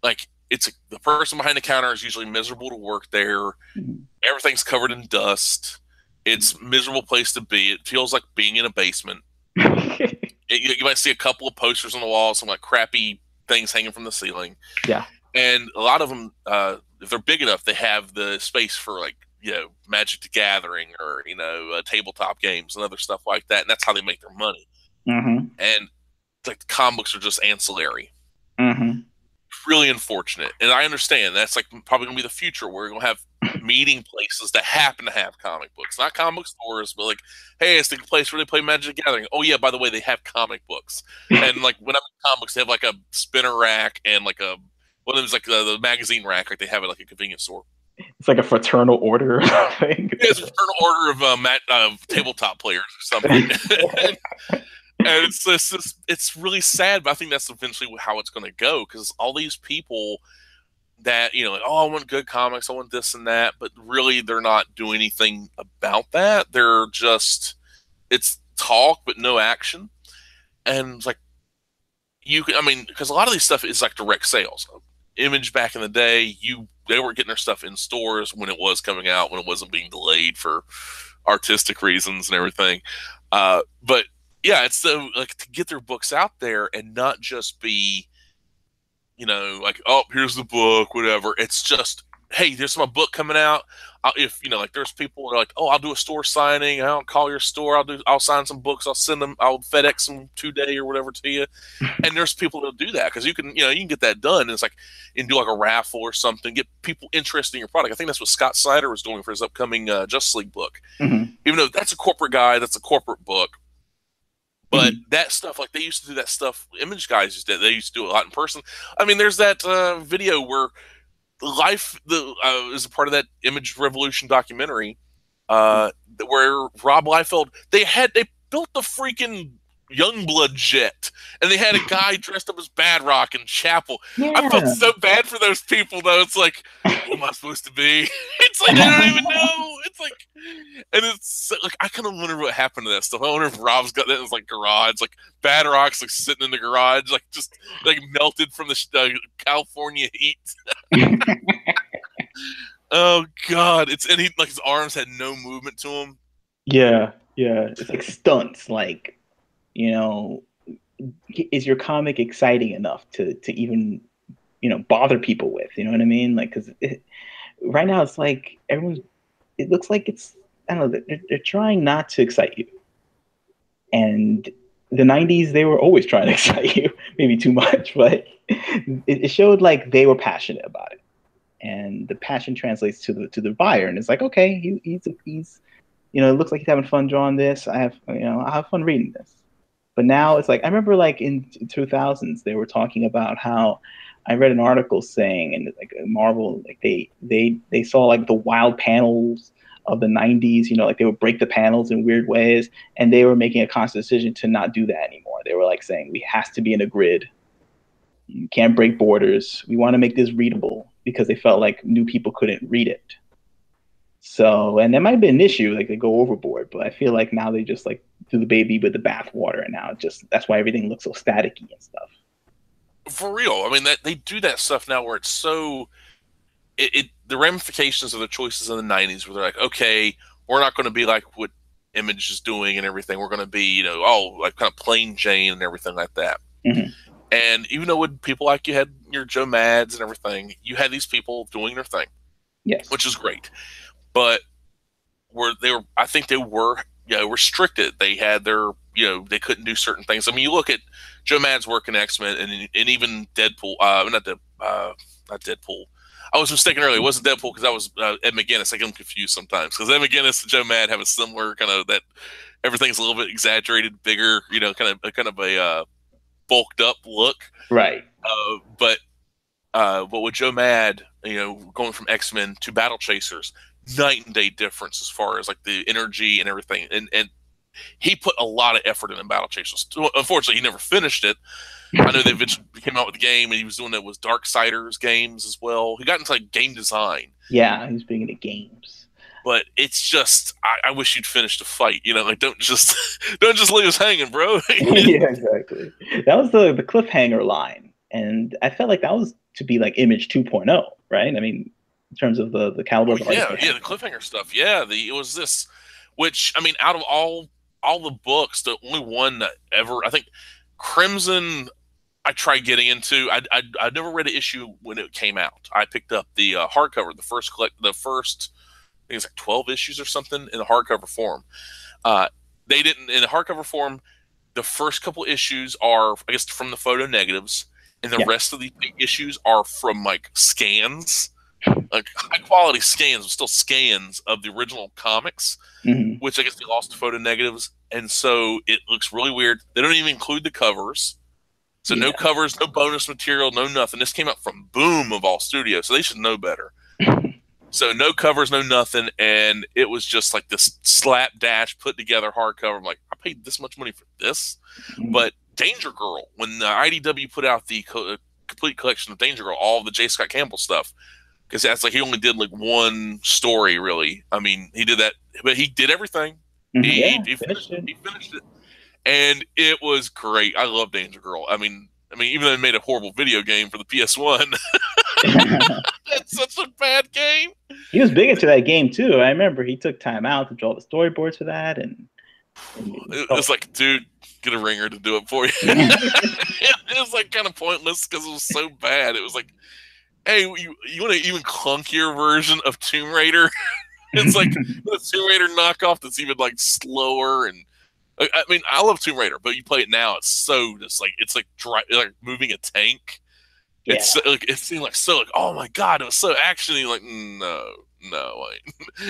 like the person behind the counter is usually miserable to work there. Everything's covered in dust. It's a miserable place to be. It feels like being in a basement. You might see a couple of posters on the wall, some like crappy things hanging from the ceiling. Yeah. And a lot of them, if they're big enough, they have the space for like, Magic the Gathering or, tabletop games and other stuff like that. And that's how they make their money. And it's like the comic books are just ancillary. Really unfortunate. And I understand that's like probably going to be the future where we're going to have meeting places that happen to have comic books. Not comic book stores, but like, hey, it's the place where they play Magic the Gathering. Oh, yeah, by the way, they have comic books. And like when I'm in comic books, they have like a spinner rack and like one of them is like the magazine rack, like they have it like a convenience store. It's like a fraternal order thing. Yeah, it's a fraternal order of tabletop players or something. And it's really sad, but I think that's eventually how it's going to go, because all these people that, like, oh, I want good comics, I want this and that, but really they're not doing anything about that. They're just, it's talk, but no action. And it's like, because a lot of these stuff is like direct sales. Image back in the day, they were getting their stuff in stores when it was coming out, when it wasn't being delayed for artistic reasons and everything. But yeah, it's so like to get their books out there and not just be, like, oh, here's the book, whatever. It's just, hey, there's my book coming out. If like there's people that are like, oh, I'll do a store signing. I'll call your store. I'll sign some books. I'll send them. I'll FedEx them 2-day or whatever to you. And there's people that'll do that because you can get that done. And it's like, and do like a raffle or something. Get people interested in your product. I think that's what Scott Snyder was doing for his upcoming Justice League book. Even though that's a corporate guy, that's a corporate book. But that stuff, like they used to do that stuff. Image guys they used to do a lot in person. I mean, there's that video where Life is a part of that Image Revolution documentary, where Rob Liefeld they built the freaking Youngblood Jet, and they had a guy dressed up as Badrock in Chapel. I felt Yeah. so bad for those people, though. It's like, who am I supposed to be? It's like they don't even know. It's like, and it's like I kind of wonder what happened to that stuff. I wonder if Rob's got that in his like garage, like Badrock's like sitting in the garage, like just like melted from the California heat. Oh God, it's and he like his arms had no movement to him. Yeah, yeah. It's like stunts. Like, you know, is your comic exciting enough to even, bother people with? You know what I mean? Like, because right now it's like everyone's. It looks like it's. I don't know. They're trying not to excite you, and the '90s they were always trying to excite you, maybe too much, but it showed like they were passionate about it, and the passion translates to the buyer, and it's like, okay, he's it looks like he's having fun drawing this. I have fun reading this. But now it's like I remember like in 2000s they were talking about how I read an article saying and like Marvel like they saw like the wild panels of the 90s, like they would break the panels in weird ways, and they were making a conscious decision to not do that anymore. They were like saying we has to be in a grid. You can't break borders. We want to make this readable because they felt like new people couldn't read it. So, and that might be an issue, like they go overboard, but I feel like now they just like threw the baby with the bathwater, and now that's why everything looks so staticky and stuff. For real, I mean that they do that stuff now where it's so the ramifications of the choices in the '90s where they're like, okay, we're not going to be like what Image is doing and everything. We're going to be, like kind of plain Jane and everything like that. Mm-hmm. And even though when people like you had your Joe Mads and everything, you had these people doing their thing, Yes. which is great. But I think they were restricted. They had their they couldn't do certain things. I mean, you look at Joe Mad's work in X-Men and even Deadpool. Not Deadpool. I was mistaken earlier. It wasn't Deadpool because that was Ed McGuinness. I get them confused sometimes because Ed McGuinness and Joe Mad have a similar kind of that everything's a little bit exaggerated, bigger, kind of a bulked up look. Right. But with Joe Mad, going from X-Men to Battle Chasers, night and day difference as far as like the energy and everything. And he put a lot of effort in Battle Chasers. Unfortunately, he never finished it. I know they eventually came out with the game, and he was doing it with Darksiders games as well. He got into like game design. Yeah, he's big into games. But it's just, I wish you'd finish the fight. Like don't just leave us hanging, bro. Yeah, exactly. That was the cliffhanger line, and I felt like that was to be like Image 2.0, right? I mean, in terms of the caliber of yeah, the cliffhanger stuff. Yeah, it was this, which I mean, out of all the books, the only one that ever, I think, Crimson, I tried getting into. I never read an issue when it came out. I picked up the hardcover, the first I think it's like 12 issues or something in the hardcover form. They didn't in the hardcover form. The first couple issues are, I guess, from the photo negatives, and the rest of the issues are from like scans, like high quality scans, but still scans of the original comics, which I guess they lost the photo negatives, and so it looks really weird. They don't even include the covers. So no covers, no bonus material, no nothing. This came out from Boom of all studios, so they should know better. So no covers, no nothing, and it was just like this slapdash put together hardcover. I'm like, I paid this much money for this, but Danger Girl, when the IDW put out the complete collection of Danger Girl, all of the J. Scott Campbell stuff, because that's like he only did like one story really. I mean, he did that, but he did everything. He finished it. And it was great. I love Danger Girl. I mean, even though they made a horrible video game for the PS1, it's such a bad game. He was big into that game too. I remember he took time out to draw the storyboards for that, and it was like, dude, get a ringer to do it for you. It was like kind of pointless because it was so bad. It was like, hey, you want an even clunkier version of Tomb Raider? It's like the Tomb Raider knockoff that's even like slower and. I mean, I love Tomb Raider, but you play it now, it's so just like it's like moving a tank. Yeah. It's like it seemed like so like oh my god, it was so actiony. Like no,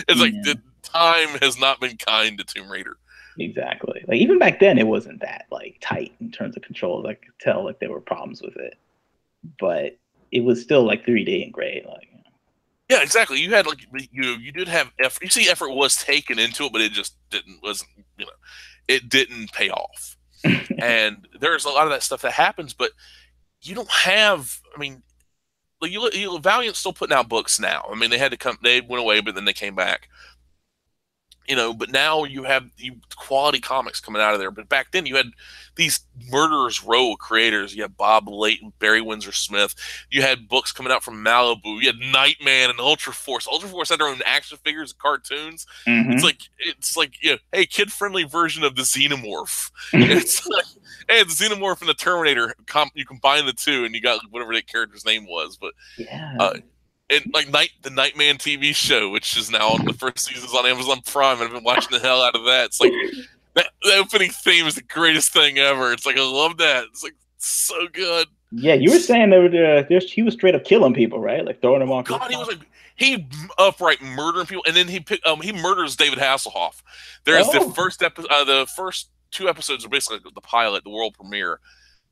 it's like the time has not been kind to Tomb Raider. Exactly. Like even back then, it wasn't that like tight in terms of controls. I could tell like there were problems with it, but it was still like 3D and great. Like. Yeah, exactly. You had like you did have effort. You see, effort was taken into it, but it just wasn't. It didn't pay off. And there's a lot of that stuff that happens, but you don't have. I mean, like Valiant's still putting out books now. I mean, they had to come. They went away, but then they came back. But now you have quality comics coming out of there. But back then you had these Murderers Row creators. You had Bob Layton, Barry Windsor Smith. You had books coming out from Malibu. You had Nightman and Ultra Force. Ultra Force had their own action figures and cartoons. Mm-hmm. It's like hey, kid friendly version of the Xenomorph. It's like, hey, the Xenomorph and the Terminator. You combine the two, and you got whatever that character's name was. But yeah. And like the Nightman TV show, which is now on the first season's on Amazon Prime, and I've been watching the hell out of that. It's like that opening theme is the greatest thing ever. It's like I love that. It's like so good. Yeah, you were saying that he was straight up killing people, right? Like throwing them off. God, he was like he upright murdering people, and then he murders David Hasselhoff. There's the first episode. The first 2 episodes are basically the pilot, the world premiere.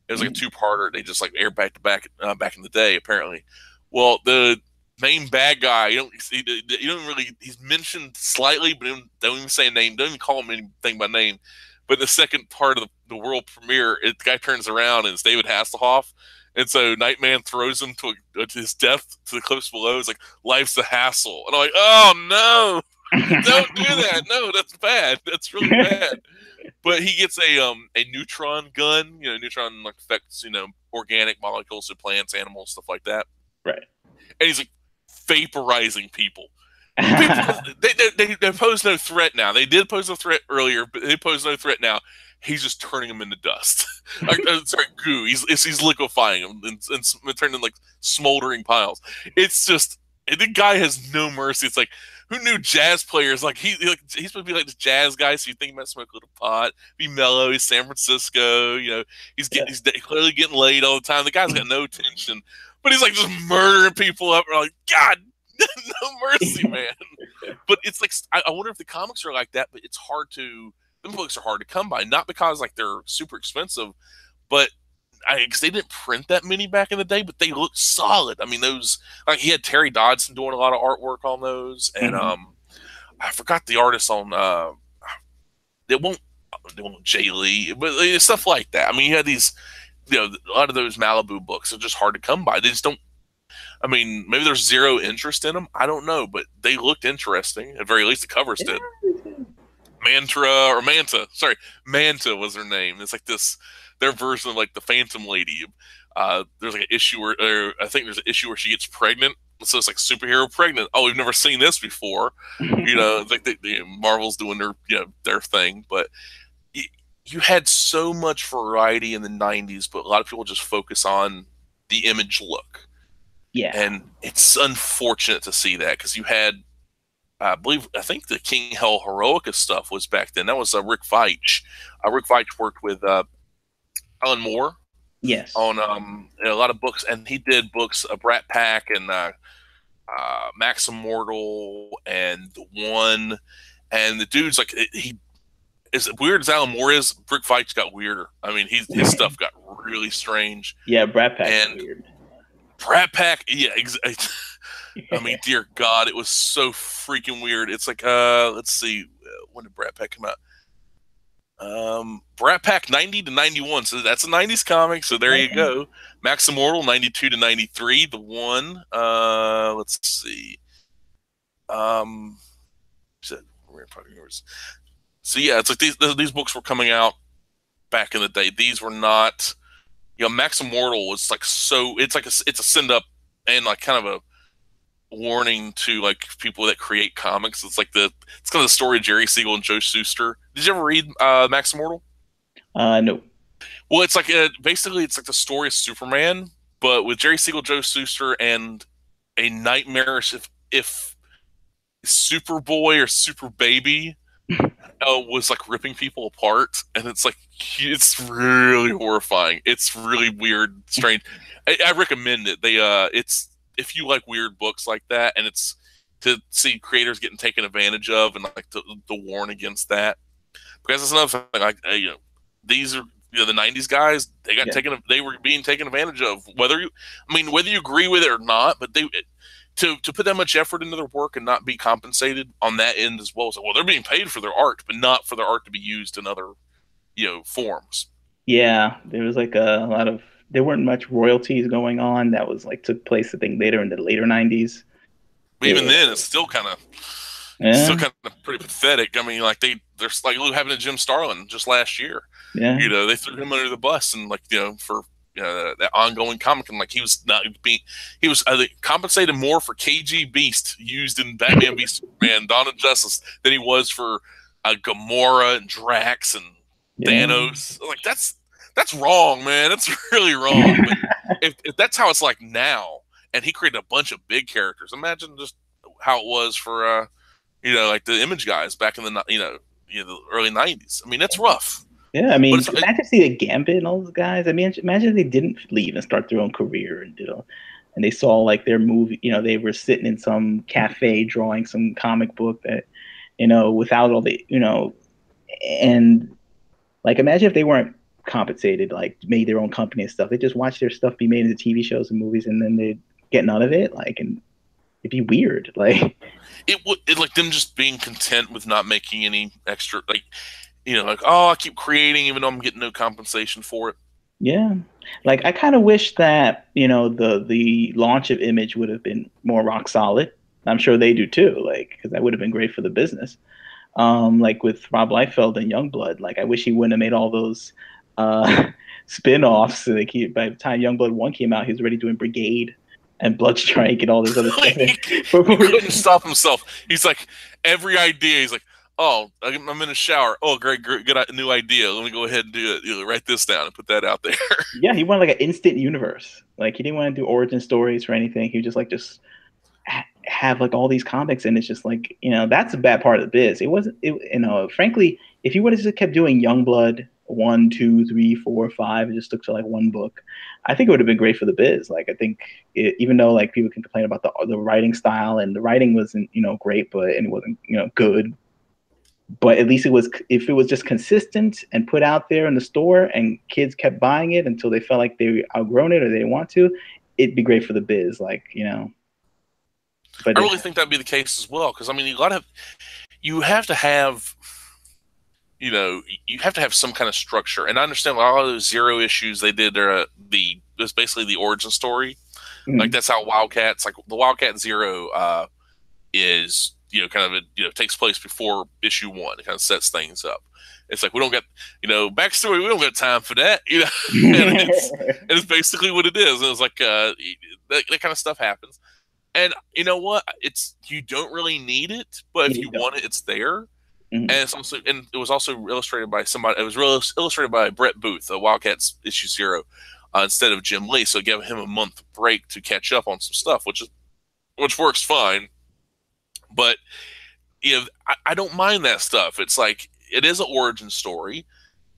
It was like a 2-parter. They just like aired back to back back in the day, apparently. Well, the main bad guy, you don't really, he's mentioned slightly, but don't even say a name, don't even call him anything by name. But the second part of the world premiere, the guy turns around and it's David Hasselhoff. And so Nightman throws him to his death to the cliffs below. It's like, life's a hassle. And I'm like, oh no, don't do that. No, that's bad. That's really bad. But he gets a neutron gun. Neutron like affects, organic molecules of plants, animals, stuff like that. Right. And he's like, vaporizing people. They pose no threat now. They did pose a threat earlier, but they pose no threat now. He's just turning them into dust. Sorry, goo. He's liquefying them and turning them like smoldering piles. It's just the guy has no mercy. It's like, who knew jazz players? Like he's supposed to be like the jazz guy, so you think about smoke a little pot, be mellow. He's San Francisco. He's clearly getting laid all the time. The guy's got no tension. But he's like just murdering people up. We're like, God, no mercy, man. But it's like, I wonder if the comics are like that, but it's hard to, them books are hard to come by. Not because like they're super expensive, but because they didn't print that many back in the day, but they look solid. I mean, those, like he had Terry Dodson doing a lot of artwork on those. And I forgot the artist on, they won't Jay Lee, but stuff like that. I mean, you had these, a lot of those Malibu books are just hard to come by. They just don't. I mean, maybe there's zero interest in them. I don't know, but they looked interesting. At very least, the covers did. Manta was her name. It's like their version of like the Phantom Lady. There's like an issue where, I think there's an issue where she gets pregnant. So it's like superhero pregnant. Oh, we've never seen this before. It's like Marvel's doing their thing, but. You had so much variety in the 90s, but a lot of people just focus on the image look. Yeah. And it's unfortunate to see that because you had, I think the King Hell Heroica stuff was back then. That was Rick Veitch. Rick Veitch worked with Alan Moore. Yes. On a lot of books, and he did books, Brat Pack and Max Immortal and The One. And the dude's like, as weird as Alan Moore is, Rick Veitch got weirder. I mean, his stuff got really strange. Yeah, Brat Pack is weird. Brat Pack, yeah. I mean, dear God, it was so freaking weird. It's like, let's see, when did Brat Pack come out? Brat Pack 90 to 91, so that's a 90s comic. So there you go. Max Immortal 92 to 93. The One. Let's see. So yeah, it's like these books were coming out back in the day. These were not, Max Immortal was like it's a send up and like kind of a warning to like people that create comics. It's kind of the story of Jerry Siegel and Joe Shuster. Did you ever read Max Immortal? No. Well, it's like basically it's like the story of Superman, but with Jerry Siegel, Joe Shuster, and a nightmarish if Superboy or Super Baby was like ripping people apart, and it's really horrifying. It's really weird, strange. I recommend it. It's if you like weird books like that, and it's to see creators getting taken advantage of, and like to warn against that, because it's another thing. Like these are the 90s guys. They got they were being taken advantage of. Whether you agree with it or not, but to put that much effort into their work and not be compensated on that end as well. So, they're being paid for their art, but not for their art to be used in other, forms. Yeah, there was like a lot of there weren't much royalties going on. That was like took place I think later in the later 90s. But even It, then, it's still yeah, kind of pretty pathetic. I mean, like they're like what happened to Jim Starlin just last year. yeah, They threw him under the bus and like for that ongoing comic and like he was not being he was I think, compensated more for KG Beast used in Batman v Superman, Dawn of Justice than he was for Gamora and Drax and yeah. Thanos. Like that's wrong, man. That's really wrong. But if that's how it's like now, and he created a bunch of big characters, imagine just how it was for like the Image guys back in the early '90s. I mean, it's rough. Yeah, I But mean, it's imagine see the Gambit and all those guys. I mean, imagine if they didn't leave and start their own career and and they saw like their movie. They were sitting in some cafe drawing some comic book that, without all the, and like imagine if they weren't compensated, like made their own company and stuff. They just watch their stuff be made into TV shows and movies, and then they get none of it. Like, and it'd be weird. Like, it would like them just being content with not making any extra like oh I keep creating even though I'm getting no compensation for it. yeah, like I kind of wish that the launch of Image would have been more rock solid. I'm sure they do too. Like, because that would have been great for the business. Like with Rob Liefeld and Youngblood. Like, I wish he wouldn't have made all those spin-offs. Like, by the time Youngblood 1 came out, he was already doing Brigade and Bloodstrike and all this other stuff. He couldn't stop himself. He's like every idea. He's like, oh, I'm in a shower. Oh, great, good new idea. Let me go ahead and do it. Write this down and put that out there. Yeah, he wanted like an instant universe. Like, he didn't want to do origin stories or anything. He just have like all these comics, and it's just like that's a bad part of the biz. It wasn't. Frankly, if you would have just kept doing Youngblood 1, 2, 3, 4, 5, and just stuck to like one book, I think it would have been great for the biz. Like, I think even though like people can complain about the writing style and the writing wasn't great, but and it wasn't good, but at least if it was just consistent and put out there in the store and kids kept buying it until they felt like they outgrown it or they didn't want to, it'd be great for the biz. Like, but I really think that'd be the case as well because I mean you have to have you have to have some kind of structure. And I understand a lot of those Zero issues they did it's basically the origin story. Like that's how Wildcats, like the Wildcat Zero is kind of takes place before issue 1. It kind of sets things up. It's like we don't get backstory. We don't got time for that. And it's basically what it is. And it's like that kind of stuff happens. And you know what? You don't really need it, but if you want it, it's there. Mm-hmm. And it was also illustrated by somebody. It was illustrated by Brett Booth, Wildcats issue 0, instead of Jim Lee. So it gave him a month break to catch up on some stuff, which works fine. But I don't mind that stuff. It's like it is an origin story,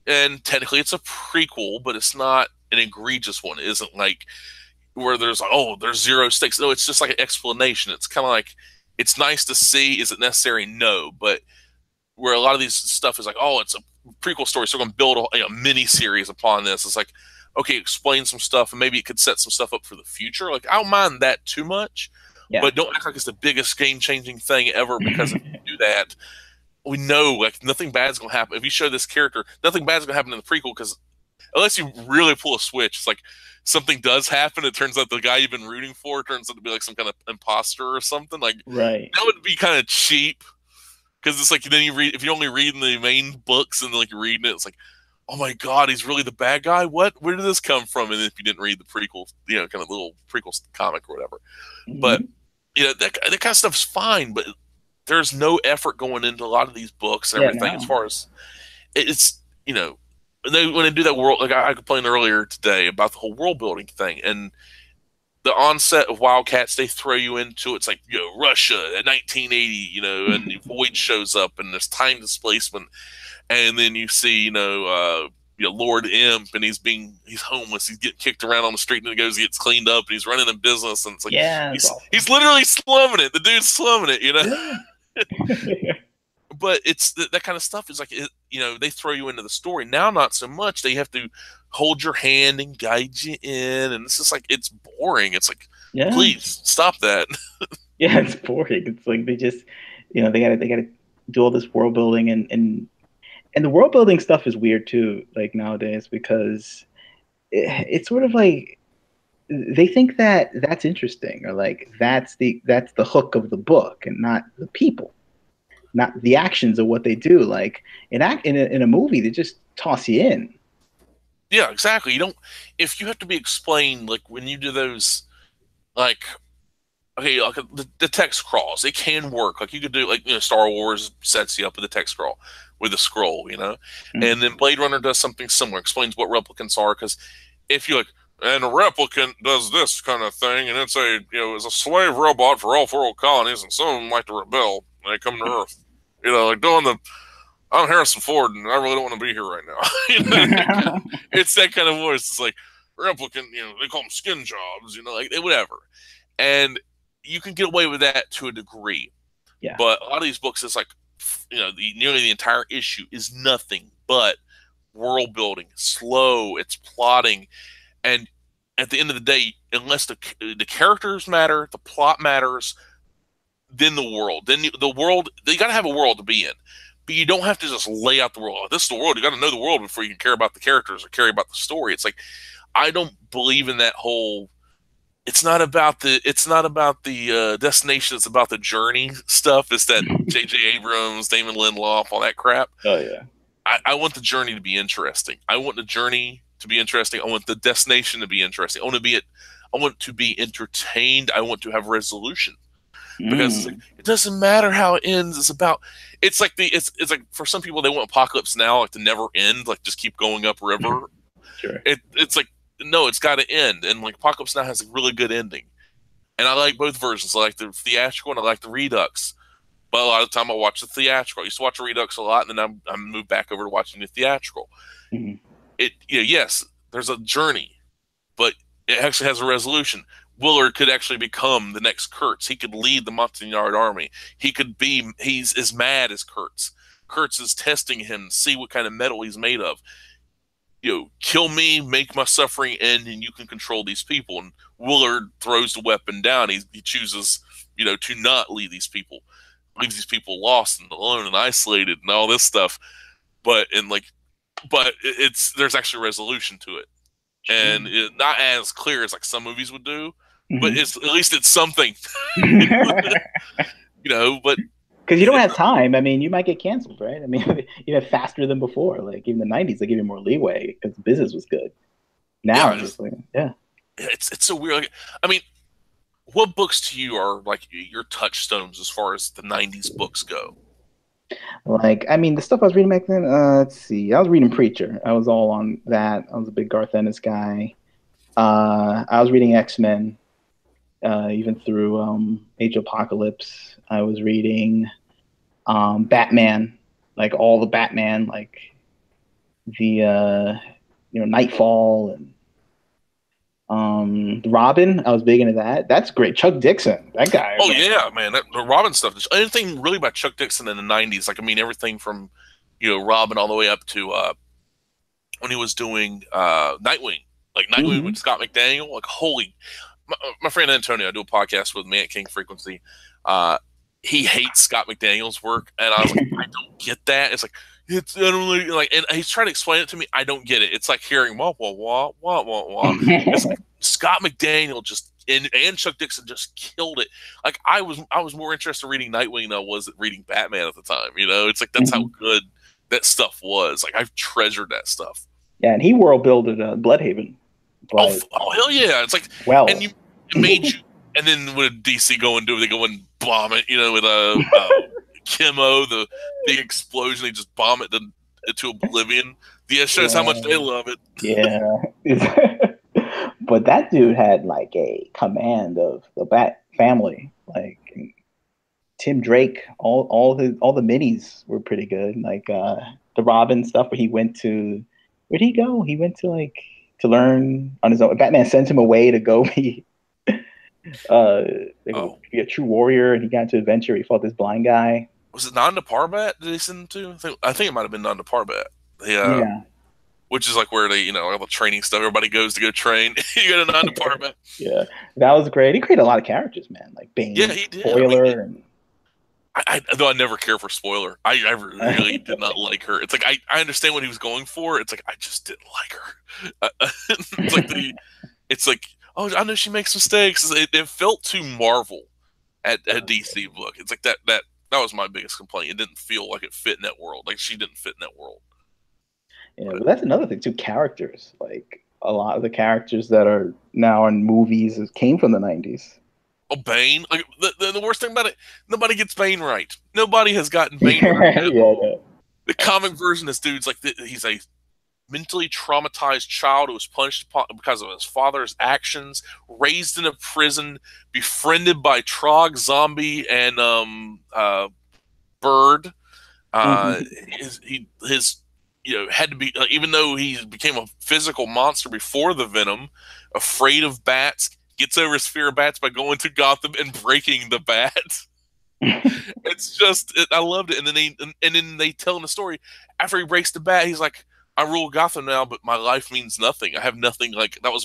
and technically it's a prequel, but it's not an egregious one. It isn't like where there's there's zero stakes. No, it's just like an explanation. It's kind of like it's nice to see. Is it necessary? No, but where a lot of these stuff is like, oh, it's a prequel story, so we're going to build a mini series upon this. It's like, okay, explain some stuff, and maybe it could set some stuff up for the future. Like, I don't mind that too much, but don't act like it's the biggest game-changing thing ever because if you do that, we know like nothing bad's going to happen. If you show this character, nothing bad's going to happen in the prequel because unless you really pull a switch, it's like something does happen. It turns out the guy you've been rooting for turns out to be like some kind of imposter or something. Like, right. That would be kind of cheap. Because it's like then if you only read in the main books and like you're reading it, it's like, oh my god, he's really the bad guy. What? Where did this come from? And if you didn't read the prequel, kind of little prequel comic or whatever, but that kind of stuff's fine. But there's no effort going into a lot of these books and everything as far as it's when they do that world. Like I complained earlier today about the whole world building thing and the onset of Wildcats, they throw you into it's like Russia at 1980, and Void shows up and there's time displacement, and then you see Lord Imp and he's homeless, he's getting kicked around on the street and he gets cleaned up and he's running a business and it's like he's literally slumming it. The dude's slumming it, But it's that kind of stuff is like they throw you into the story. Now not so much. They have to hold your hand and guide you in, and it's just like it's boring. It's like, please stop that. Yeah, it's boring. It's like they just they gotta do all this world building and And the world building stuff is weird too, like nowadays, because it's sort of like they think that that's interesting, or like that's the hook of the book, and not the people, not the actions of what they do. Like in a movie, they just toss you in. Yeah, exactly. You don't if you have to be explained like when you do those like okay, like the text crawls, it can work. Like you could do like Star Wars sets you up with a text crawl with a scroll, Mm. and then Blade Runner does something similar, explains what replicants are. Because if you like, and a replicant does this kind of thing, and it's it's a slave robot for all four colonies, and some of them like to rebel when they come to Earth. Like doing the I'm Harrison Ford, and I really don't want to be here right now. It's that kind of voice. It's like replicant, they call them skin jobs, like whatever, and you can get away with that to a degree. Yeah. But a lot of these books is like, nearly the entire issue is nothing but world building, slow. It's plotting, and at the end of the day, unless the characters matter, the plot matters, then the world, you got to have a world to be in. But you don't have to just lay out the world. This is the world. You got to know the world before you can care about the characters or care about the story. It's like I don't believe in that whole. It's not about the destination. It's about the journey stuff. It's that J.J. Abrams, Damon Lindelof, all that crap. Oh yeah. I want the journey to be interesting. I want the journey to be interesting. I want the destination to be interesting. I want to be entertained. I want to have resolution. Because it doesn't matter how it ends. It's like for some people they want Apocalypse Now like to never end, like just keep going upriver. Sure. It's like no, it's got to end, and like Apocalypse Now has a really good ending, and I like both versions. I like the theatrical and I like the Redux, but a lot of the time I watch the theatrical. I used to watch the Redux a lot, and then I moved back over to watching the theatrical. Mm-hmm. Yes, there's a journey, but it actually has a resolution. Willard could actually become the next Kurtz. He could lead the Montagnard army. He's as mad as Kurtz. Kurtz is testing him to see what kind of metal he's made of. Kill me, make my suffering end, and you can control these people. And Willard throws the weapon down. He chooses, to not lead these people. Leaves these people lost and alone and isolated and all this stuff. But there's actually resolution to it. And it's not as clear as like some movies would do. But at least it's something, But because you don't have time. I mean, you might get canceled, right? I mean, even faster than before. Like even the '90s, they give you more leeway because business was good. Now, it's so weird. Like, I mean, what books to you are like your touchstones as far as the '90s books go? Like, I mean, the stuff I was reading back then. Let's see. I was reading Preacher. I was all on that. I was a big Garth Ennis guy. I was reading X-Men. Even through Age of Apocalypse, I was reading Batman, like all the Batman, like the Nightfall and Robin. I was big into that. That's great. Chuck Dixon, that guy. Oh yeah, man, the Robin stuff. Anything really about Chuck Dixon in the '90s? Like I mean, everything from Robin all the way up to when he was doing Nightwing, like Nightwing with Scott McDaniel. Like holy. My friend Antonio, I do a podcast with me at King Frequency. He hates Scott McDaniel's work, and I was like, I don't get that. It's like I don't really like, and he's trying to explain it to me. I don't get it. It's like hearing wah wah wah wah wah wah. It's like Scott McDaniel and Chuck Dixon just killed it. Like I was more interested in reading Nightwing than I was reading Batman at the time. It's like that's how good that stuff was. Like I've treasured that stuff. Yeah, and he world builded Bloodhaven. Oh hell yeah! It's like and it made you. And then what did DC go and do? They go and bomb it, with a chemo, the big explosion. They just bomb it into oblivion. Yeah, it shows how much they love it. Yeah, but that dude had like a command of the Bat family. Like Tim Drake, all the minis were pretty good. Like the Robin stuff, where he went to. Where'd he go? He went to to learn on his own. Batman sent him away to go be be a true warrior, and he got into adventure. He fought this blind guy. Was it Nanda Parbat? Did they send him to? I think it might have been Nanda Parbat. Yeah. Which is like where they, all the training stuff. Everybody goes to go train. You go to Nanda Parbat. Yeah, that was great. He created a lot of characters, man. Like Bane, yeah, he did. Spoiler, and though I never care for spoiler. I really did not like her. It's like I understand what he was going for. It's like I just didn't like her. It's like it's like, oh, I know she makes mistakes. It felt too Marvel at DC book. It's like that was my biggest complaint. It didn't feel like it fit in that world. Like she didn't fit in that world. Yeah, But but that's another thing too. Characters, like a lot of the characters that are now in movies came from the '90s. oh, Bane. Like the worst thing about it, nobody gets Bane right. Nobody has gotten Bane right Yeah, at yeah. all. The comic version, this dude's like he's a mentally traumatized child who was punished because of his father's actions, raised in a prison, befriended by Trog, Zombie, and Bird. Uh, Mhm. his had to be even though he became a physical monster before the Venom, afraid of bats, gets over his fear of bats by going to Gotham and breaking the bat. It's just I loved it, and then they tell him the story after he breaks the bat. He's like, I rule Gotham now, but my life means nothing. I have nothing. Like that was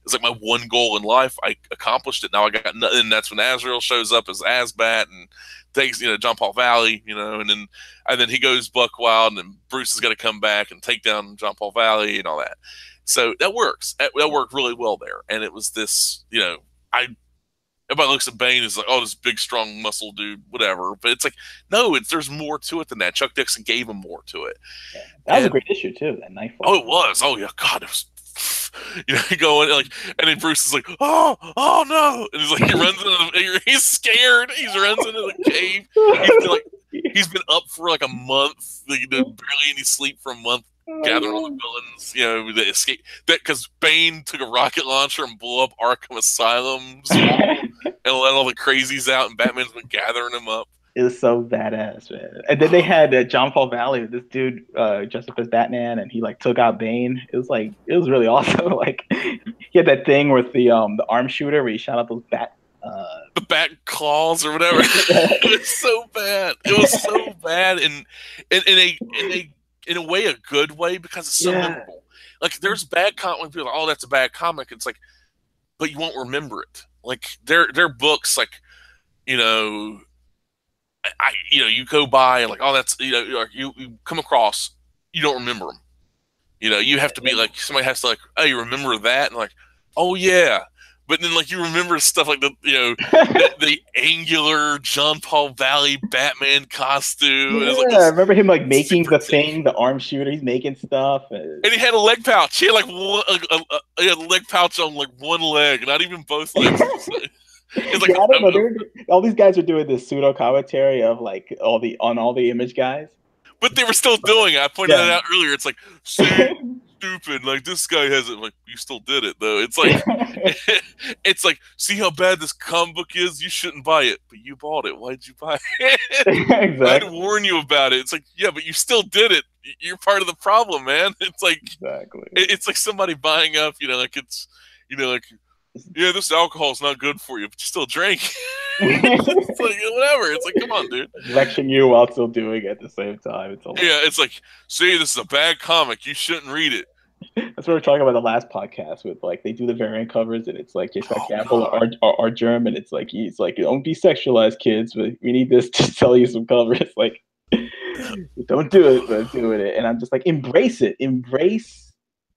it's like my one goal in life. I accomplished it. Now I got nothing. And that's when Azrael shows up as Asbat and takes John Paul Valley, and then he goes buck wild, and then Bruce is going to come back and take down John Paul Valley and all that. So that works. That worked really well there, and it was this. I Everybody looks at Bane as like, oh, this big, strong, muscle dude, whatever. But it's like, no, there's more to it than that. Chuck Dixon gave him more to it. Yeah. That was a great issue too. That Nightfall. Oh, it was. Oh yeah, God, it was. Going like, and then Bruce is like, oh no, and he's like, he runs into, he's scared. He runs into the cave. He's been up for like a month. He did barely any sleep for a month, gathering all the villains. The escape because Bane took a rocket launcher and blew up Arkham Asylum's and let all the crazies out, and Batman's been gathering them up. It was so badass, man. And then they had John Paul Valley, this dude dressed up as Batman, and he like took out Bane. It was really awesome. Like he had that thing with the arm shooter where he shot out those the bat claws or whatever. It was so bad. It was so bad, and in a way, a good way, because it's so memorable. Like there's bad comic when people are like, oh, that's a bad comic. It's like, but you won't remember it. Like they're books, like you go by and like, oh, that's you come across, you don't remember them. You have to be like, somebody has to like, oh, you remember that, and like, oh yeah. But then, like, you remember stuff like the angular John Paul Valley Batman costume. Yeah, like I remember him like making the thing, the arm shooter. He's making stuff, and he had a leg pouch. He had like he had a leg pouch on like one leg, not even both legs. It's like, I don't know. All these guys are doing this pseudo commentary of like all the image guys. But they were still doing it. I pointed that out earlier. It's like, stupid. Like this guy hasn't. Like you still did it though. It's like, it's like, see how bad this comic book is. You shouldn't buy it, but you bought it. Why'd you buy it? Exactly. I had to warn you about it. It's like, yeah, but you still did it. You're part of the problem, man. It's like, exactly. It's like somebody buying up. Like it's, like. Yeah, this alcohol is not good for you, but you still drink. It's like whatever. It's like, come on, dude. Lecturing you while still doing it at the same time. It's like, see, this is a bad comic. You shouldn't read it. That's what we were talking about the last podcast with like they do the variant covers and it's like Jason Campbell or German. It's like he's like, don't be sexualized, kids, but we need this to sell you some covers. Like, don't do it, but doing it. And I'm just like, embrace it, embrace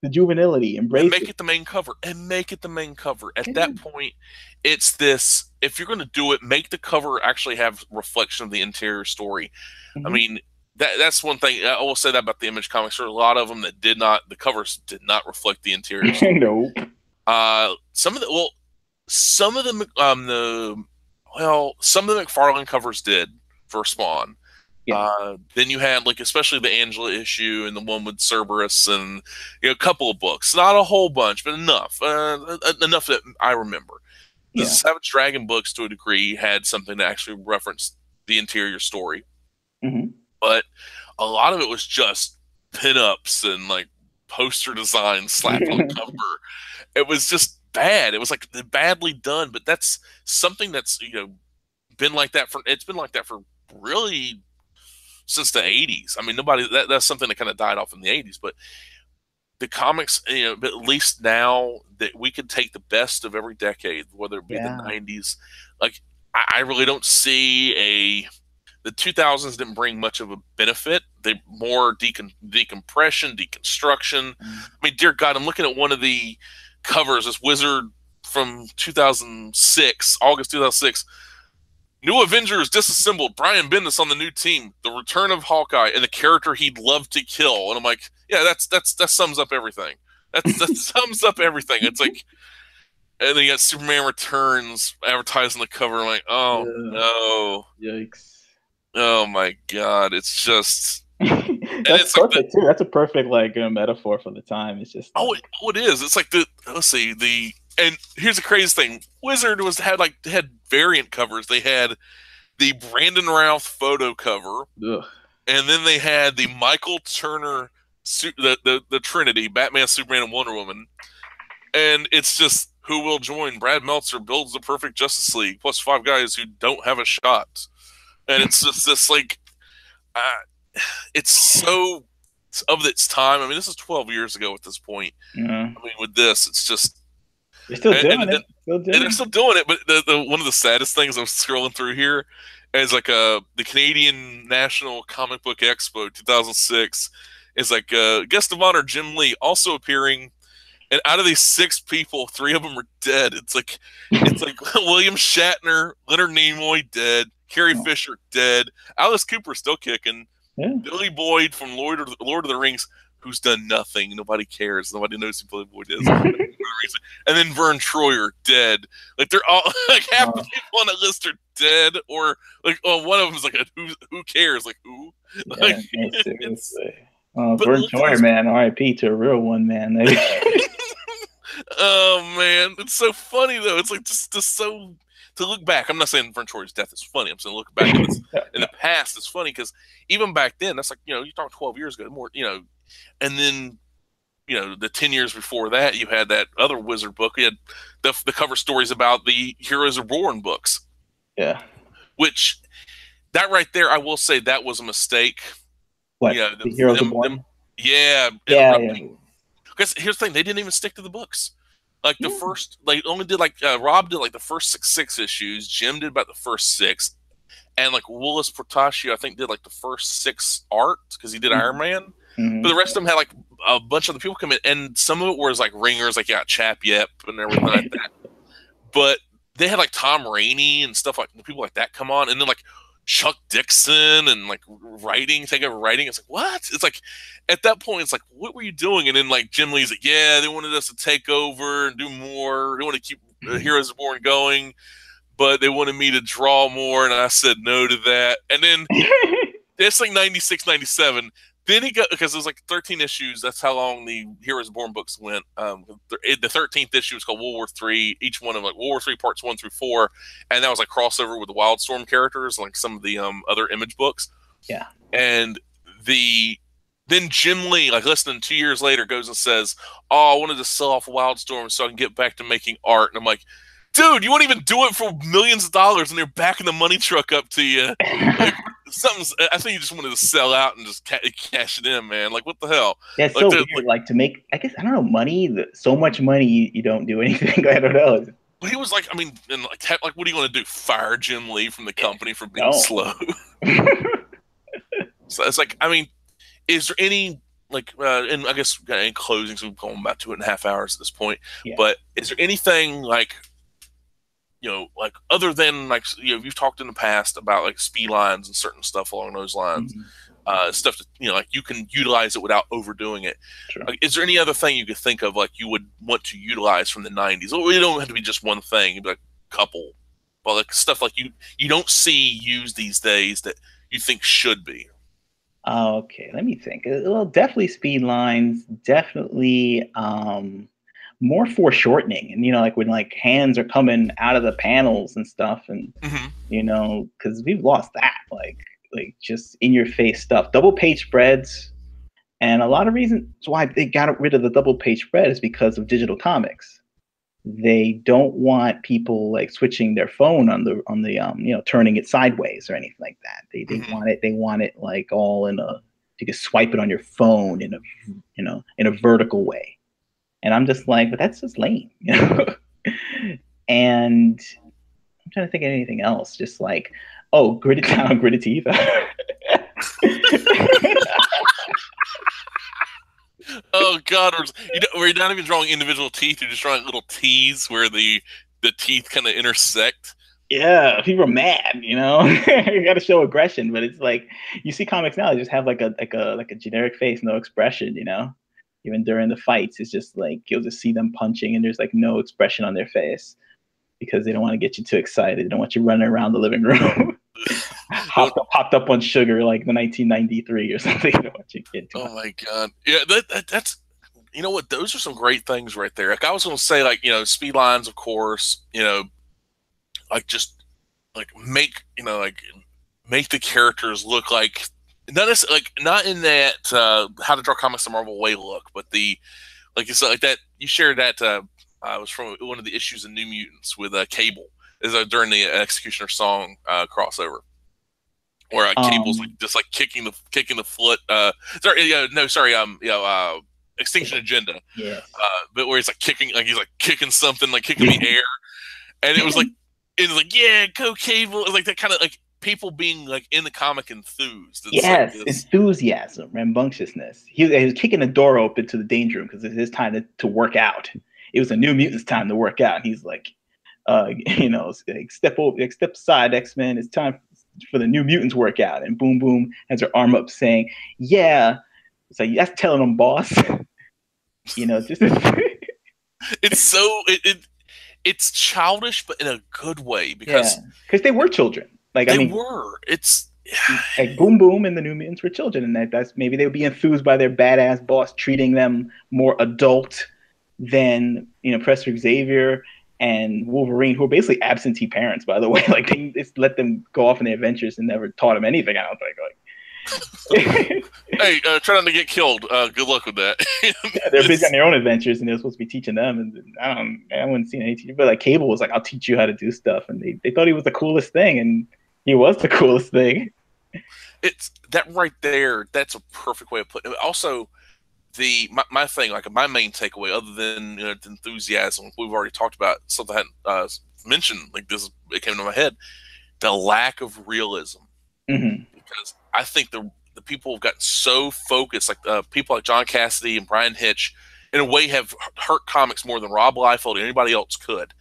the juvenility, embrace make it the main cover, and make it the main cover. At that point, it's this. If you're going to do it, make the cover actually have reflection of the interior story. I mean, that's one thing. I will say that about the Image comics. There are a lot of them that did not. The covers did not reflect the interior story. Nope. Some of the some of the McFarlane covers did for Spawn. Yeah. Then you had like especially the Angela issue and the one with Cerberus and a couple of books, not a whole bunch, but enough that I remember. The Savage Dragon books to a degree had something to actually reference the interior story, but a lot of it was just pinups and like poster designs slapped on the cover. It was just bad. It was like badly done, but that's something that's been like that for really since the 80s. I mean, that's something that kind of died off in the 80s, but the comics, but at least now that we can take the best of every decade, whether it be the 90s, like I really don't see the 2000s didn't bring much of a benefit. They more decompression, deconstruction. Mm. I mean, dear God, I'm looking at one of the covers. This Wizard from 2006, August 2006. New Avengers disassembled. Brian Bendis on the new team. The return of Hawkeye and the character he'd love to kill. And I'm like, yeah, that sums up everything. That sums up everything. It's like, and then you got Superman Returns advertised on the cover. I'm like, oh no, yikes! Oh my God, it's just, and That's it's like perfect too. That's a perfect like metaphor for the time. It's just it is. It's like let's see and here's the crazy thing: Wizard had variant covers. They had the Brandon Routh photo cover, ugh. and then they had the Michael Turner the Trinity, Batman, Superman, and Wonder Woman, and it's just who will join. Brad Meltzer builds the perfect Justice League plus 5 guys who don't have a shot. And it's just this like, it's so of its time. I mean, this is 12 years ago at this point. Yeah. I mean, with this, it's just they're still doing it. And they're still doing it. But the one of the saddest things I'm scrolling through here is like the Canadian National Comic Book Expo 2006 is like guest of honor Jim Lee also appearing. And out of these 6 people, 3 of them are dead. It's like William Shatner, Leonard Nimoy dead. Carrie Fisher dead. Alice Cooper still kicking. Yeah. Billy Boyd from Lord of the Rings, who's done nothing. Nobody cares. Nobody knows who Billy Boyd is. And then Vern Troyer dead. Like they're all like half the people on that list are dead, or like one of them is like who cares? Like who? Yeah, like, seriously. Vern Troyer, man, R.I.P. to a real one, man. Oh man, it's so funny though. It's like just so. To look back, I'm not saying Vern Troyer's death is funny. I'm saying look back in the past is funny because even back then, that's like, you talk 12 years ago, more, and then, the 10 years before that, you had that other Wizard book. You had the cover stories about the Heroes Are Born books. Yeah. Which, that right there, I will say that was a mistake. What? The Heroes Are Born? Yeah. Because here's the thing, they didn't even stick to the books. Like the first, they only did Rob did like the first six issues. Jim did about the first 6, and like Willis Portacio, I think, did like the first 6 art because he did Iron Man. Mm-hmm. But the rest of them had like a bunch of the people come in, and some of it was like ringers, like Chap Yep and everything like that. But they had like Tom Rainey and stuff like people like that come on, and then like Chuck Dixon and like take over writing. It's like, what? It's like at that point, it's like, what were you doing? And then like Jim Lee's like, yeah, they wanted us to take over and do more. They want to keep Heroes Are Born going, but they wanted me to draw more, and I said no to that. And then it's like 96, 97. Then he got, because it was like 13 issues. That's how long the Heroes Born books went. The 13th issue was called World War III. Each one of like World War III parts 1 through 4, and that was like crossover with the Wildstorm characters, like some of the other Image books. Yeah. And then Jim Lee, like less than 2 years later, goes and says, "Oh, I wanted to sell off Wildstorm so I can get back to making art." And I'm like, dude, you won't even do it for millions of dollars, and they're backing the money truck up to you. Like, I think you just wanted to sell out and just cash it in, man. Like, what the hell? Yeah, it's so weird. Like to make, I guess, I don't know, money. So much money, you don't do anything. I don't know. But he was like, I mean, and like, what are you going to do? Fire Jim Lee from the company for being slow? So it's like, I mean, is there any and I guess in closing, so we've gone about 2.5 hours at this point. Yeah. But is there anything like, like other than like, you've talked in the past about like speed lines and certain stuff along those lines, stuff that, like you can utilize it without overdoing it. Sure. Like, is there any other thing you could think of like you would want to utilize from the 90s? Well, it don't have to be just one thing. It'd be like a couple, but like stuff like you don't see used these days that you think should be. Okay, let me think. Well, definitely speed lines, definitely more foreshortening, and like when like hands are coming out of the panels and stuff, and because we've lost that, like just in your face stuff, double page spreads, and a lot of reasons why they got rid of the double page spread is because of digital comics. They don't want people like switching their phone on the turning it sideways or anything like that. They want it like all you can swipe it on your phone in a vertical way. And I'm just like, but that's just lame, And I'm trying to think of anything else. Just like, Oh, gritted down, gritted teeth. Oh God, where you're not even drawing individual teeth, you're just drawing little T's where the teeth kind of intersect. Yeah, people are mad, you know. You got to show aggression, but it's like you see comics now, they just have like a generic face, no expression, you know. Even during the fights, it's just like you'll just see them punching, and there's like no expression on their face because they don't want to get you too excited. They don't want you running around the living room, Don't. hopped up on sugar like the 1993 or something. They don't want you to get too Oh much. my God. Yeah, that's you know what? Those are some great things right there. Like I was going to say, like speed lines, of course. Like just like like make the characters look like not necessarily, like not in that how to draw comics the Marvel way look, but the like you said like that you shared that was from one of the issues in New Mutants with Cable is during the Executioner song crossover where Cable's like Um, just like kicking the foot. Sorry, no, sorry, Extinction Agenda, yes, but where he's like kicking something, like kicking the air, and it was like yeah, go Cable. It was like that kind of like people being like in the comic enthused. It's like yes, this. enthusiasm, rambunctiousness. He was kicking the door open to the danger room because it's his time to work out. It was a New Mutants time to work out. And he's like, like step aside, X-Men. It's time for the New Mutants workout. And Boom Boom has her arm up, saying, "Yeah." It's like that's telling them, boss. Just It's so it's childish, but in a good way yeah, because because they were children. Like I they mean, were. It's like Boom Boom and the New Mutants were children, and that's maybe they would be enthused by their badass boss treating them more adult than Professor Xavier and Wolverine, who are basically absentee parents, by the way. Like they just let them go off on their adventures and never taught them anything. I don't think. Like, hey, try not to get killed. Good luck with that. yeah, they're busy on their own adventures, and they're supposed to be teaching them. And I wouldn't see any teacher, but like Cable was like, "I'll teach you how to do stuff," and they thought he was the coolest thing, and he was the coolest thing. It's that right there. That's a perfect way of putting it. Also, my thing, like my main takeaway, other than the enthusiasm, we've already talked about something I hadn't mentioned. Like this, it came to my head. The lack of realism, Mm-hmm. because I think the people have gotten so focused, like people like John Cassidy and Brian Hitch, in a way, have hurt comics more than Rob Liefeld or anybody else could.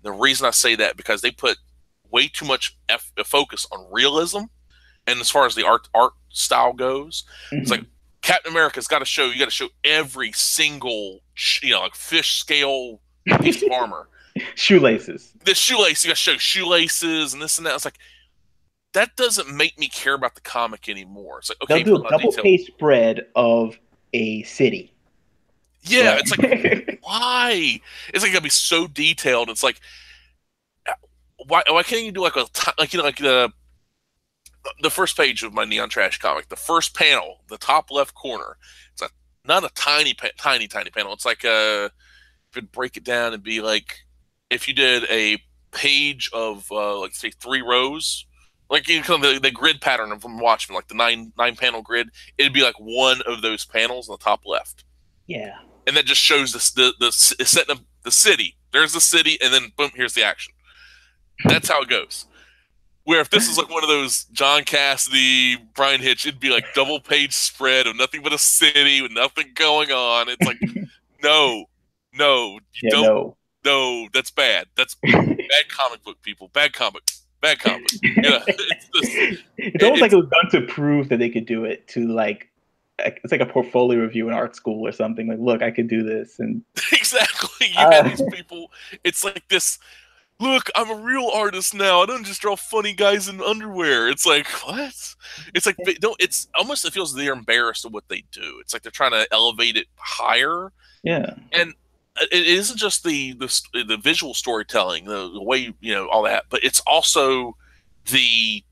The reason I say that because they put way too much focus on realism, and as far as the art style goes, it's like Mm-hmm. Captain America's got to show you got to show every single like fish scale piece of armor. Shoelaces. The shoelace, you got to show shoelaces and this and that. It's like that doesn't make me care about the comic anymore. It's like They'll okay, do put a a lot of double detail. page spread of a city. Yeah, Like, it's like why? It's like gotta be so detailed. It's like why can't you do like like the first page of my Neon Trash comic, the first panel, the top left corner. It's not a tiny panel. It's like if you break it down and be like if you did a page of like say 3 rows, like kind of the grid pattern from Watchmen, like the nine panel grid. It'd be like one of those panels on the top left, yeah. and that just shows this the setting up the city. There's the city, and then boom, here's the action. That's how it goes. Where if this is like one of those John Cassidy, Brian Hitch, it'd be like double page spread of nothing but a city with nothing going on. It's like, no, you Yeah, don't. no. No, that's bad. That's bad comic book people. Bad comic. Bad comic. It's just, It's almost like it was done to prove that they could do it. To like, it's like a portfolio review in art school or something. Like, look, I could do this, and exactly. You had uh, these people. It's like this. Look, I'm a real artist now. I don't just draw funny guys in underwear. It's like what? It's like they don't. It's almost it feels they're embarrassed of what they do. It's like they're trying to elevate it higher, yeah, and it isn't just the visual storytelling, the way all that, but it's also the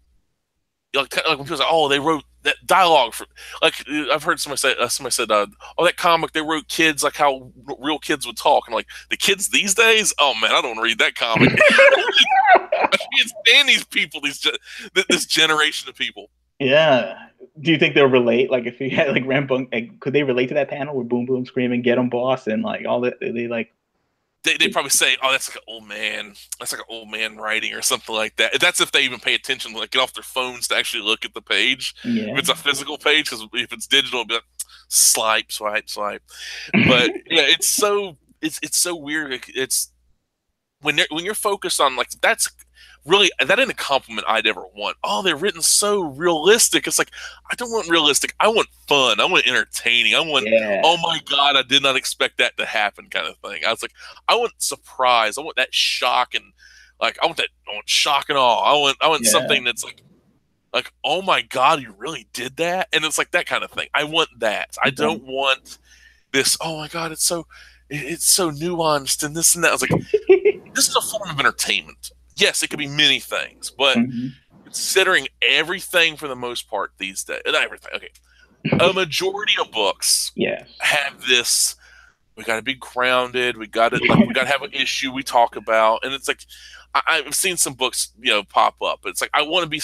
like when people say, "Oh, they wrote that dialogue for." Like I've heard somebody said, "Oh, that comic they wrote kids like how real kids would talk." And like the kids these days, oh man, I don't want to read that comic. I can't stand these people, this generation of people. yeah. Do you think they'll relate? Like, if you had like Rambung, like, could they relate to that panel with Boom Boom screaming "Get him, boss!" and like all that? They like. they probably say, "Oh, that's like an old man. That's like an old man writing or something like that." That's if they even pay attention, like get off their phones to actually look at the page. If Yeah. it's a physical page, because if it's digital, it'll be like, swipe, swipe, swipe. But yeah, it's so weird. It's when you're focused on like that's really that ain't a compliment I'd ever want. Oh, they're written so realistic. It's like I don't want realistic. I want fun. I want entertaining. I want Yeah. oh my god, I did not expect that to happen kind of thing. I was like, I want surprise. I want that shock and like I want shock and awe. I want Yeah. something that's like oh my god, you really did that, and it's like that kind of thing. I want that. I don't want this. Oh my god, it's so nuanced and this and that. I was like, this is a form of entertainment. Yes, it could be many things, but Mhm. considering everything for the most part these days, not everything. Okay, a majority of books Yes. have this. We got to be grounded. We got to like we got to have an issue we talk about, and it's like I've seen some books pop up. It's like I want to be.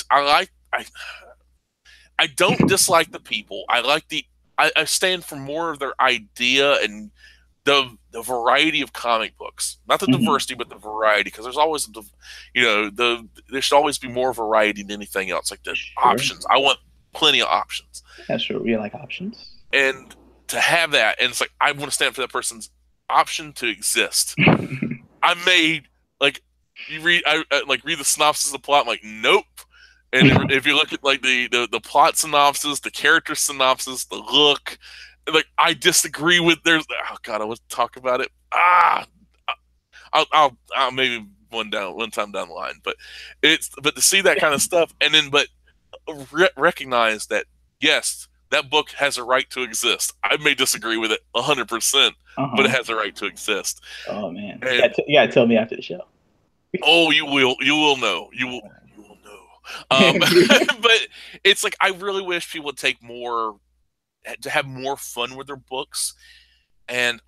I don't dislike the people. I like the. I stand for more of their idea and the variety of comic books, not the Mhm. diversity, but the variety. Because there's always there should always be more variety than anything else. Like the Sure. options, I want plenty of options, Yeah, sure. We like options. and to have that, and it's like I want to stand for that person's option to exist. I made like you read, I like read the synopsis of the plot. I'm like, nope. And if you look at like the plot synopsis, the character synopsis, the look, like I disagree with. There's oh god, I was talk about it. I'll maybe one time down the line, but to see that kind of stuff and then but recognize that yes, that book has a right to exist. I may disagree with it 100%, but it Uh-huh. has a right to exist. Oh man. And You gotta tell me after the show. oh, you will know, you will know. But it's like I really wish people would take more to have more fun with their books. And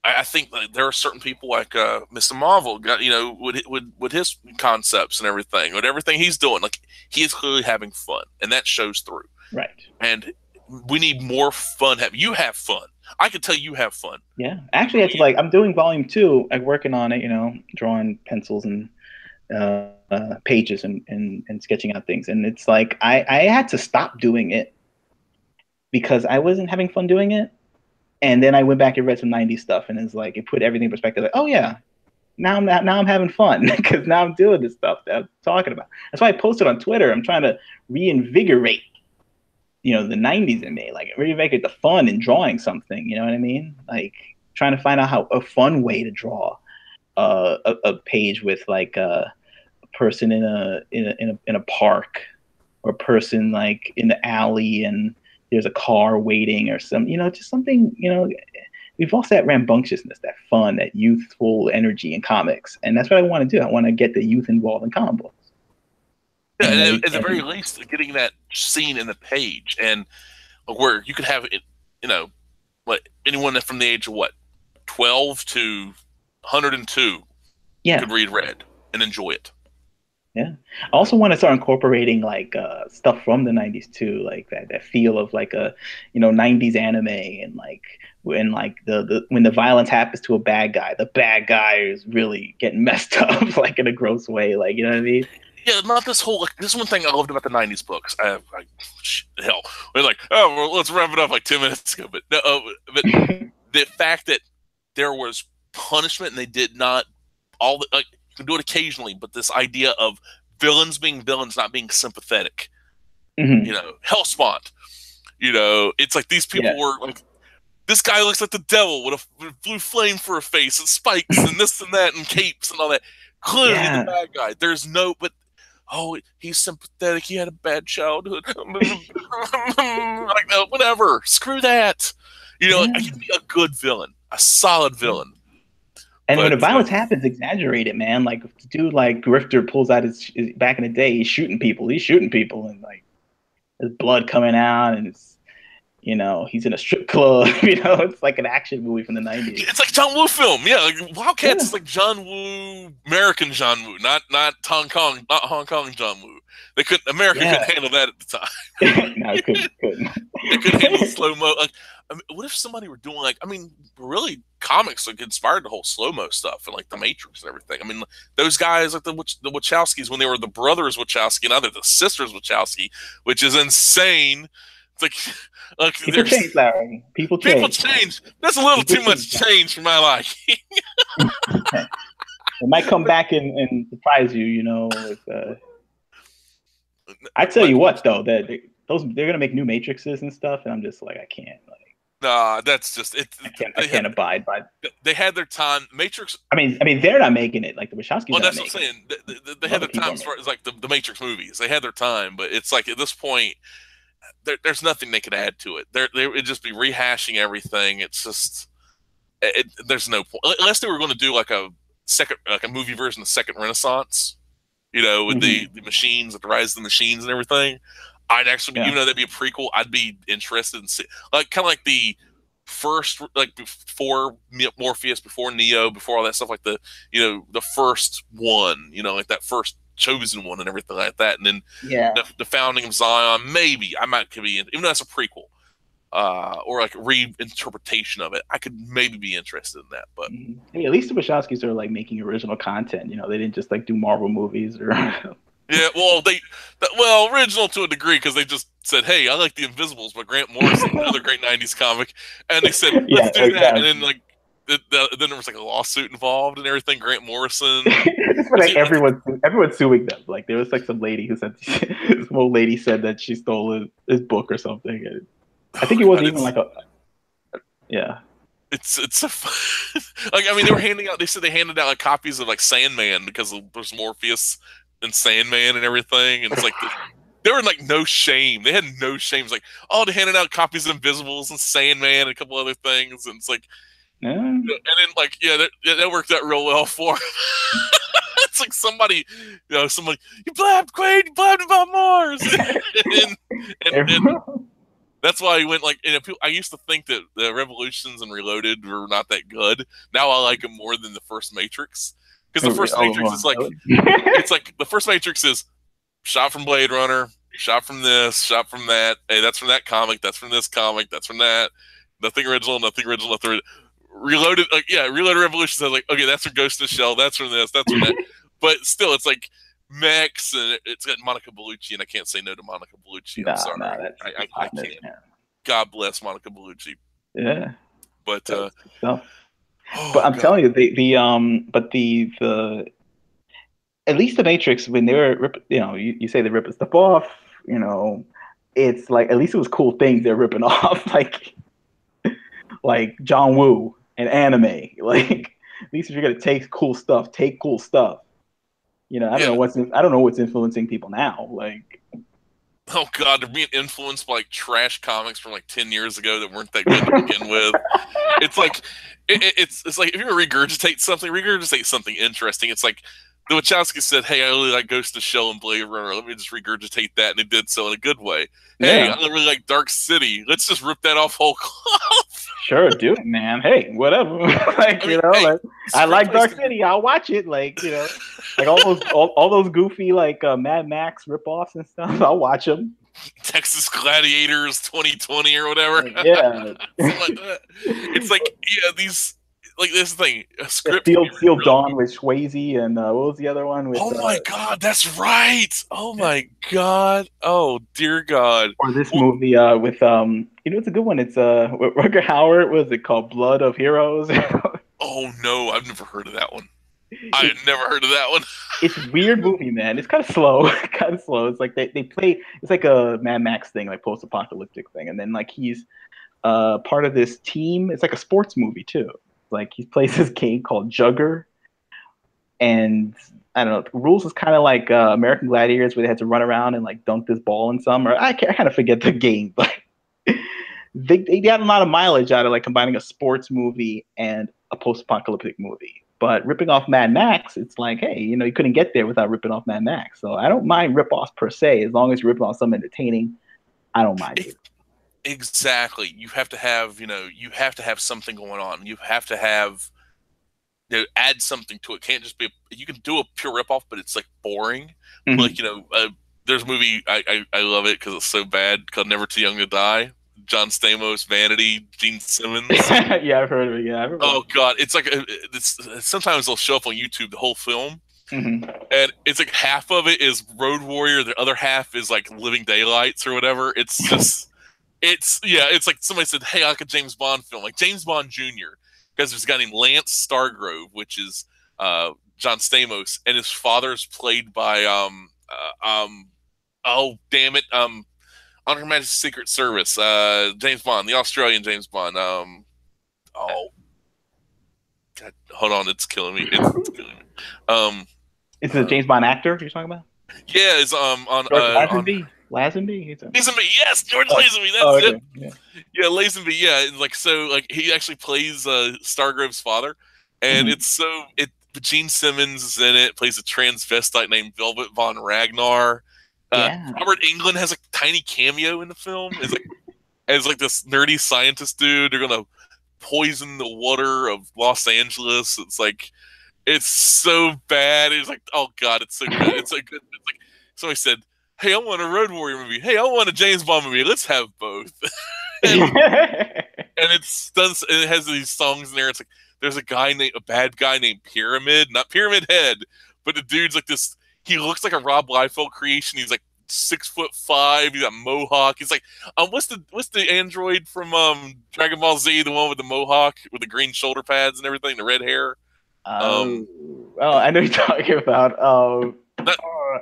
I think like, there are certain people like Mr. Marvel, with his concepts and everything, with everything he's doing. Like he is clearly having fun, and that shows through. Right. And we need more fun. You have fun. I can tell you have fun. Yeah. Actually, it's like I'm doing volume 2, like working on it, drawing pencils and pages and sketching out things. And it's like I had to stop doing it because I wasn't having fun doing it. And then I went back and read some 90s stuff, and it's like it put everything in perspective. Like, oh yeah, now I'm having fun because now I'm doing this stuff that I'm talking about. That's why I posted on Twitter. I'm trying to reinvigorate, the 90s in me, like reinvigorate the fun in drawing something. You know what I mean? Like trying to find out how a fun way to draw a page with like a person in a park, or a person like in the alley and there's a car waiting or some, just something, we've lost that rambunctiousness, that fun, that youthful energy in comics. And that's what I want to do. I want to get the youth involved in comic books. Yeah, And at the very least, getting that scene in the page, and where you could have it, what anyone from the age of 12 to 102 yeah, could read Red and enjoy it. yeah. I also want to start incorporating like stuff from the 90s too, like that feel of like a 90s anime, and like when the violence happens to a bad guy, the bad guy is really getting messed up like in a gross way, like you know what I mean? Yeah, not this whole like this one thing I loved about the '90s books. Hell, we're like, oh, well, let's wrap it up like 10 minutes ago, but no, but the fact that there was punishment and they did not all the like you can do it occasionally, but this idea of villains being villains, not being sympathetic. Mm-hmm. Hellspawn. It's like these people Yeah. were like, this guy looks like the devil with a blue flame for a face and spikes and this and that and capes and all that. Clearly Yeah. the bad guy. There's no, but oh, he's sympathetic. He had a bad childhood. Like whatever. Screw that. Yeah. I can be a good villain, a solid villain. And when the But violence happens, exaggerate it, man. Like dude, like Grifter pulls out his back in the day, he's shooting people, and like there's blood coming out, and You know, he's in a strip club. You know, it's like an action movie from the 90s. It's like John Woo film. Yeah, like Wildcats Yeah, is like John Woo, American John Woo, not Hong Kong John Woo. America yeah. couldn't handle that at the time. No, couldn't. They couldn't handle the slow mo. Like, I mean, what if somebody were doing like, I mean, really comics like inspired the whole slow mo stuff and like the Matrix and everything. I mean, those guys like the Wachowskis when they were the brothers Wachowski, now they're the sisters Wachowski, which is insane. It's like People change, Larry. People people change. change. That's a little People too much change. change for my liking. It might come back and surprise you. You know, I tell But you what, though, that they're gonna make new Matrixes and stuff, and I'm just like, I can't, like, nah, that's just it. I can't abide by. They had their time. Matrix. I mean, they're not making it. Like the Wachowskis Well, are not that's what I'm making it. saying. They had Other their people time are as far making as like the Matrix movies. They had their time, but it's like at this point, there's nothing they could add to it. They would just be rehashing everything. It's just there's no point unless they were going to do like a movie version of Second Renaissance. You know, with it. the machines, with the rise of the machines and everything. I'd actually, Yeah. even though that'd be a prequel, I'd be interested in see, like kind of like the first, like before Morpheus, before Neo, before all that stuff, like the first one, like that first chosen one and everything like that, and then Yeah. the founding of Zion. Maybe I might could be, even though that's a prequel, or like a reinterpretation of it, I could maybe be interested in that. But Hey, at least the Wachowskis are like making original content. You know, they didn't just like do Marvel movies or. yeah, well, original to a degree because they just said, "Hey, I like the Invisibles" by Grant Morrison, another great '90s comic, and they said, Yeah, "Let's do that," and exactly. then like. Then there was like a lawsuit involved and everything. Grant Morrison, It's like everyone's suing them. Like there was like some lady who said some old lady said that she stole his book or something. And I think oh it wasn't God, even like a yeah. it's so like I mean they were handing out. They said they handed out like copies of like Sandman because there's Morpheus and Sandman and everything, and it's like they were like no shame. They had no shame. It's like they handed out copies of Invisibles and Sandman and a couple other things, and it's like. Yeah. And then, like, that worked out real well for him. It's like somebody, you blabbed, Quaid, you blabbed about Mars. and that's why he went, like, I used to think that the Revolutions and Reloaded were not that good. Now I like them more than the first Matrix. Because the first Matrix is like, it's like, the first Matrix is shot from Blade Runner, shot from this, shot from that. Hey, that's from that comic, that's from this comic, that's from that. Nothing original, nothing original, nothing original. Reloaded, Reloaded Revolution says like, okay, that's from Ghost in the Shell, that's from this, that's from that. But still, it's like mechs, and it's got Monica Bellucci, and I can't say no to Monica Bellucci. I'm sorry, I can't. Yeah. God bless Monica Bellucci. Yeah, but but I'm telling you, but the at least the Matrix when they were you say they're ripping stuff off, it's like at least it was cool things they're ripping off, like John Woo and anime. Like at least if you're gonna take cool stuff, take cool stuff. I don't know what's influencing people now. Like, oh God, they're being influenced by like trash comics from like 10 years ago that weren't that good to begin with. It's like it's like if you're gonna regurgitate something interesting. It's like the Wachowski said, "Hey, I really like Ghost in the Shell and Blade Runner. Let me just regurgitate that," and they did so in a good way. Hey, I really like Dark City. Let's just rip that off whole cloth. Sure, do it, man. Hey, whatever. I like Dark City. I'll watch it. Like all those goofy Mad Max ripoffs and stuff. I'll watch them. Texas Gladiators 2020 or whatever. Yeah, like that. It's like these. Like this thing, a script. Steel Dawn with Swayze, and what was the other one? Oh my God, that's right. Oh my God. Oh dear God. Or this movie with it's a good one. It's with Rutger Hauer. What was it called? Blood of Heroes. Oh no, I've never heard of that one. I had never heard of that one. It's a weird movie, man. It's kind of slow. It's like they play. It's like a Mad Max thing, like post-apocalyptic thing, and then like he's part of this team. It's like a sports movie too. Like he plays this game called Jugger, and I don't know. The rules is kind of like American Gladiators, where they had to run around and like dunk this ball in some. Or I kind of forget the game, but they got a lot of mileage out of like combining a sports movie and a post-apocalyptic movie. But ripping off Mad Max, it's like, hey, you couldn't get there without ripping off Mad Max. So I don't mind rip-offs per se, as long as you're ripping off something entertaining. I don't mind it. exactly. You have to have, you have to have something going on. You have to have, add something to it. Can't just be. You can do a pure ripoff, but it's like boring. Like, Mhm. there's a movie I love it because it's so bad called Never Too Young to Die. John Stamos, Vanity, Gene Simmons. Yeah, I've heard of it. Yeah, I've heard Oh God, it's like sometimes they'll show up on YouTube the whole film, Mhm. and it's like half of it is Road Warrior, the other half is like Living Daylights or whatever. It's just it's like somebody said, "Hey, I like a James Bond film, like James Bond Jr." Because there's a guy named Lance Stargrove, which is John Stamos, and his father's played by oh damn it, On Her Majesty's Secret Service, James Bond, the Australian James Bond. Oh God, hold on, it's killing me. It's killing me. Um, It's a uh, James Bond actor you're talking about? yeah, it's George on Lazenby? Lazenby? He's a... Lazenby. Yes, George Oh, Lazenby. oh, That's it. okay. Yeah. Yeah, Lazenby. Yeah, like so, like he actually plays Stargrove's father, and Mhm. it's so it. Gene Simmons is in it. Plays a transvestite named Velvet von Ragnar. Yeah. Robert Englund has a tiny cameo in the film. Is like as like this nerdy scientist dude. They're gonna poison the water of Los Angeles. It's like it's so bad. It's like, oh God, it's so good. It's so good. It's like somebody said, "Hey, I want a Road Warrior movie. Hey, I want a James Bond movie. Let's have both." and it has these songs in there. It's like there's a bad guy named Pyramid, not Pyramid Head, but the dude's like this. He looks like a Rob Liefeld creation. He's like 6'5". He's got mohawk. He's like, what's the android from Dragon Ball Z, the one with the mohawk with the green shoulder pads and everything, the red hair. Oh, Um, well, I know you're talking about. not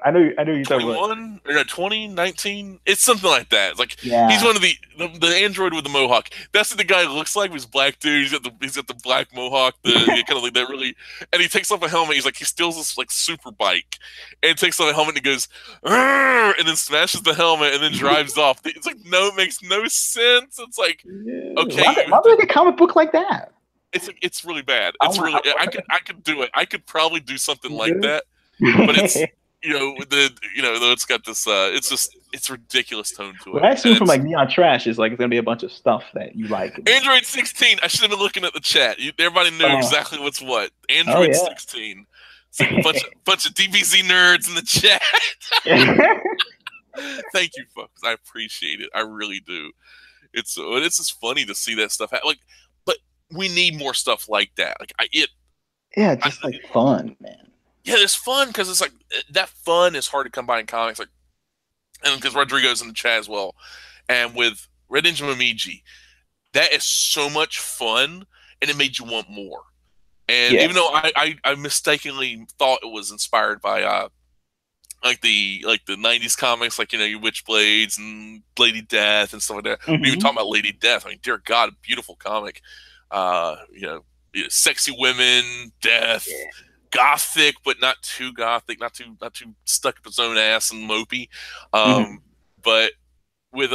I know you're talking about. 21 or no, 2019. It's something like that. It's like he's Yeah. one of the android with the mohawk. That's what the guy looks like. He's black dude. He's got the black mohawk. Kind of like that really. And he takes off a helmet. He steals this like super bike, and takes off a helmet and he goes, "Arr!" And then smashes the helmet and then drives off. It's like no, it makes no sense. It's like Yeah. okay, Why do they make a comic book like that? it's really bad. I It's want. really I could do it. I could probably do something like Yeah. that, but it's though it's got this it's ridiculous tone to What it, I and assume from it's like Neon Trash is like it's gonna be a bunch of stuff that you like. Android 16. I should have been looking at the chat. Everybody knew Oh, exactly what's what. oh Android yeah. 16. It's like a bunch of DBZ nerds in the chat. Thank you, folks. I appreciate it. I really do. It's just funny to see that stuff. Like, but we need more stuff like that. Like Yeah, I just like fun, man. yeah, it's fun because it's like that fun is hard to come by in comics. Like, and because Rodrigo's in the chat as well, and with Red Ninja Momiji, that is so much fun, and it made you want more. And Yeah. even though I mistakenly thought it was inspired by like the 90's comics, like your Witchblades and Lady Death and stuff like that. We even Hmm. talking about Lady Death. I mean, dear God, a beautiful comic. Sexy women, death, Yeah. gothic, but not too gothic, not too stuck up his own ass and mopey. Hmm. But with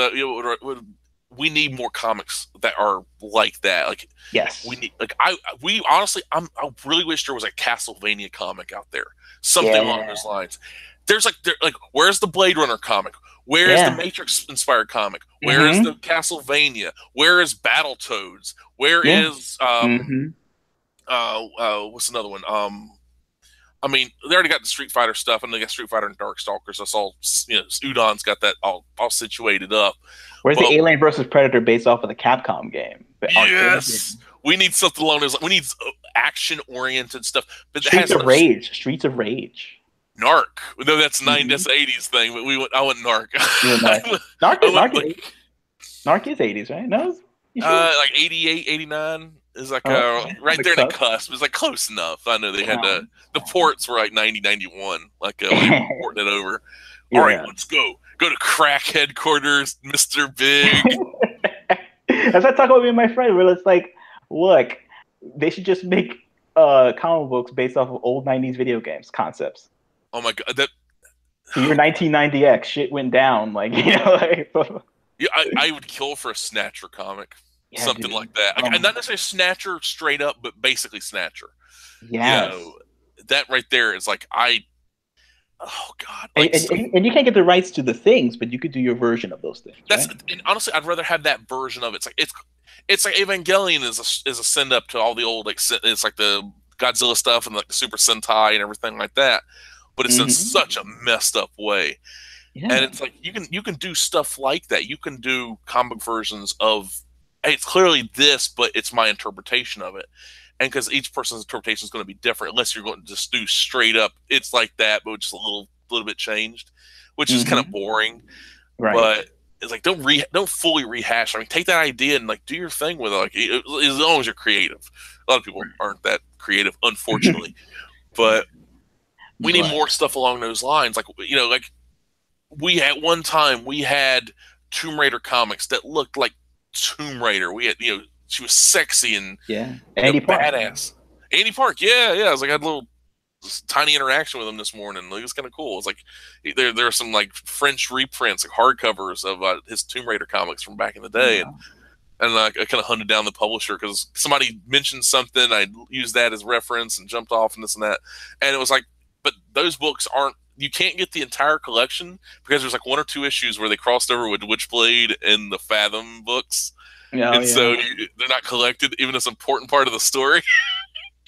we need more comics that are like that. Like Yes. we need, like we honestly, I really wish there was a Castlevania comic out there, something along Yeah. those lines. There, where's the Blade Runner comic? Where is the Yeah. Matrix inspired comic? Where is Hmm. the Castlevania? Where is Battletoads? Where Yeah. is Hmm. what's another one? I mean, they already got the Street Fighter stuff, and they got Street Fighter and Darkstalkers. That's all. Udon's got that all situated up. Where's the But Alien versus Predator based off of the Capcom game? The arcade yes, game. we need something along those. We need action oriented stuff, but it Streets has of no Rage. Streets of Rage. Narc. No, that's Hmm. that's 80's thing. But I went Narc. You were Narc. Narc I is went Narc is Narc is 80s, right? No, you sure? like 88, 89 is like Oh, okay. On right the there in the cusp. cusp. It's like close enough. I know they had Um, the ports were like 90, 91, like when they were porting it over. All right, yeah. let's go. Go to crack headquarters, Mr. Big. As I talk about me and my friend, where it's like, look, they should just make comic books based off of old 90s video games concepts. Oh my god, that So your 1990X shit went down, like, like, yeah, I would kill for a Snatcher comic, yeah, something dude. like that. Like, Oh my not God. necessarily Snatcher straight up, but basically Snatcher. You Yes. know, that right there is like oh god, And, like and, and you can't get the rights to the things, but you could do your version of those things, that's right? and honestly, I'd rather have that version of it. It's like Evangelion is a send up to all the old like it's like the Godzilla stuff and like the Super Sentai and everything like that, but it's in Hmm. such a messed up way. And Yeah. it's like you can do stuff like that. You can do comic versions of hey, it's clearly this, but it's my interpretation of it. And because each person's interpretation is going to be different, unless you're going to just do straight up, it's like that, but just a little bit changed, which is kind of Hmm. boring. Right. But it's like don't fully rehash. I mean, take that idea and like do your thing with it. Like as long as you're creative. A lot of people aren't that creative, unfortunately. But we need But more stuff along those lines. Like like we at one time we had Tomb Raider comics that looked like Tomb Raider. We had she was sexy and yeah, Andy Park. badass. Andy Park, yeah. I was like I had a little tiny interaction with him this morning. Like, it was kind of cool. It's like there are some like French reprints, like hardcovers of his Tomb Raider comics from back in the day, Wow. and I kind of hunted down the publisher because somebody mentioned something. I used that as reference and jumped off and this and that, and it was like, but those books aren't. You can't get the entire collection because there's like one or two issues where they crossed over with Witchblade and the Fathom books, Oh and so yeah. they're not collected, even as an important part of the story.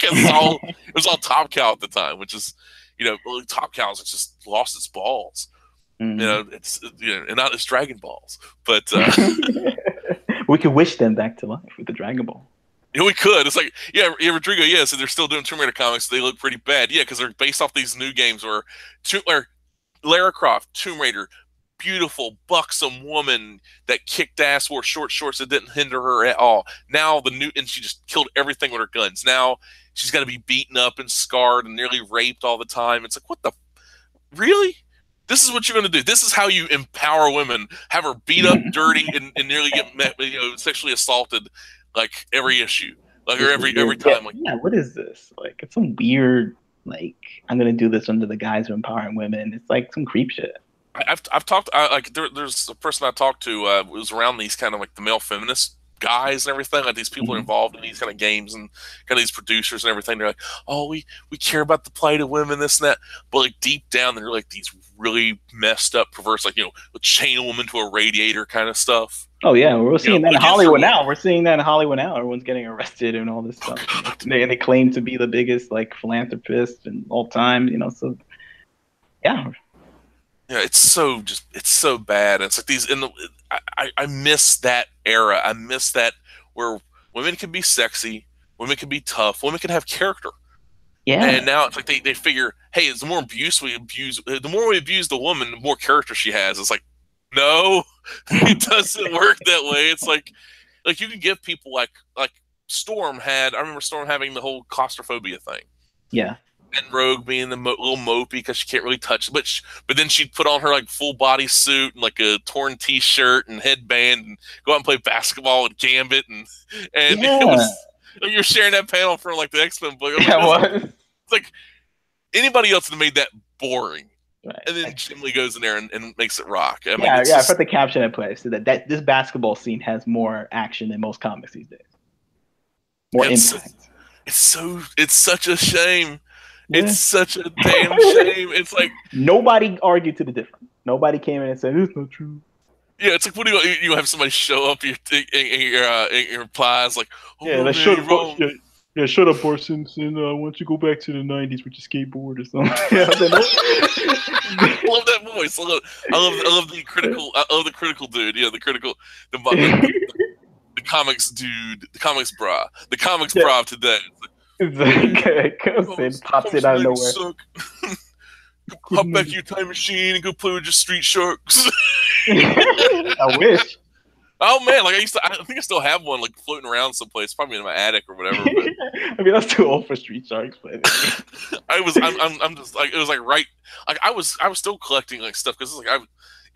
Because it was all Top Cow at the time, which is Top Cow's just lost its balls. Mhm. It's and not its Dragon Balls, but We could wish them back to life with the Dragon Ball. we could. It's like Rodrigo, yeah. So they're still doing Tomb Raider comics. So they look pretty bad, yeah, because they're based off these new games where Lara Croft, Tomb Raider, beautiful, buxom woman that kicked ass, wore short shorts that didn't hinder her at all. Now and she just killed everything with her guns. Now she's got to be beaten up and scarred and nearly raped all the time. It's like, what the really? This is what you're going to do. This is how you empower women. Have her beat up, dirty, and nearly get sexually assaulted, like every issue, like or This is every weird. Yeah, time. Like yeah. What is this? Like, it's some weird. Like, I'm gonna do this under the guise of empowering women. It's like some creep shit. I've talked like there's a person I talked to was around these kind of like the male feminist guys and everything. Like these people are Hmm. involved in these kind of games and kind of these producers and everything. They're like, oh, we care about the plight of women, this and that. But like deep down, they're like these really messed up, perverse, like chain a woman to a radiator kind of stuff. Oh yeah, we're seeing that in Against her Hollywood will. now. We're seeing that in Hollywood now. Everyone's getting arrested and all this Oh stuff. God. They claim to be the biggest like philanthropist in all time. So yeah, Yeah, it's so bad. It's like these in the I miss that era. I miss that where women can be sexy, women can be tough, women can have character. yeah. And now it's like they figure, hey, the more the more we abuse the woman, the more character she has. It's like, no, it doesn't work that way. It's like you can give people like Storm had. I remember Storm having the whole claustrophobia thing, Yeah. and Rogue being the little mopey because she can't really touch it. But then she'd put on her like full body suit and like a torn T-shirt and headband and go out and play basketball and Gambit and it Yeah. was like, you're sharing that panel for like the X-Men book. I'm like, Yeah. What? it's like anybody else would have made that boring. Right. And then Jim Lee goes in there and makes it rock. I mean, Yeah, it's yeah. I put just the caption in place so that this basketball scene has more action than most comics these days. More it's impact. it's such a shame. It's Yeah. such a damn shame. It's like Nobody argued to the difference. Nobody came in and said it's not true. yeah, it's like what do you have somebody show up in your replies like, oh Yeah, no let's man, shut you're up. wrong. Yeah, yeah, shut up, Barson. And why don't you go back to the '90s with your skateboard or something? Yeah, I said, I love that voice. I love the critical dude. Yeah, the comics dude, the comics bra, the comics yeah. bra of today. It's like, Comics, pops it comics out of 90s nowhere. suck. Good Hop back in movie. your time machine and go play with your street sharks. I wish. Oh man, like I think I still have one like floating around someplace, probably in my attic or whatever. But I mean, that's too old for Street Sharks, but I'm just like it was like right, like I was still collecting like stuff because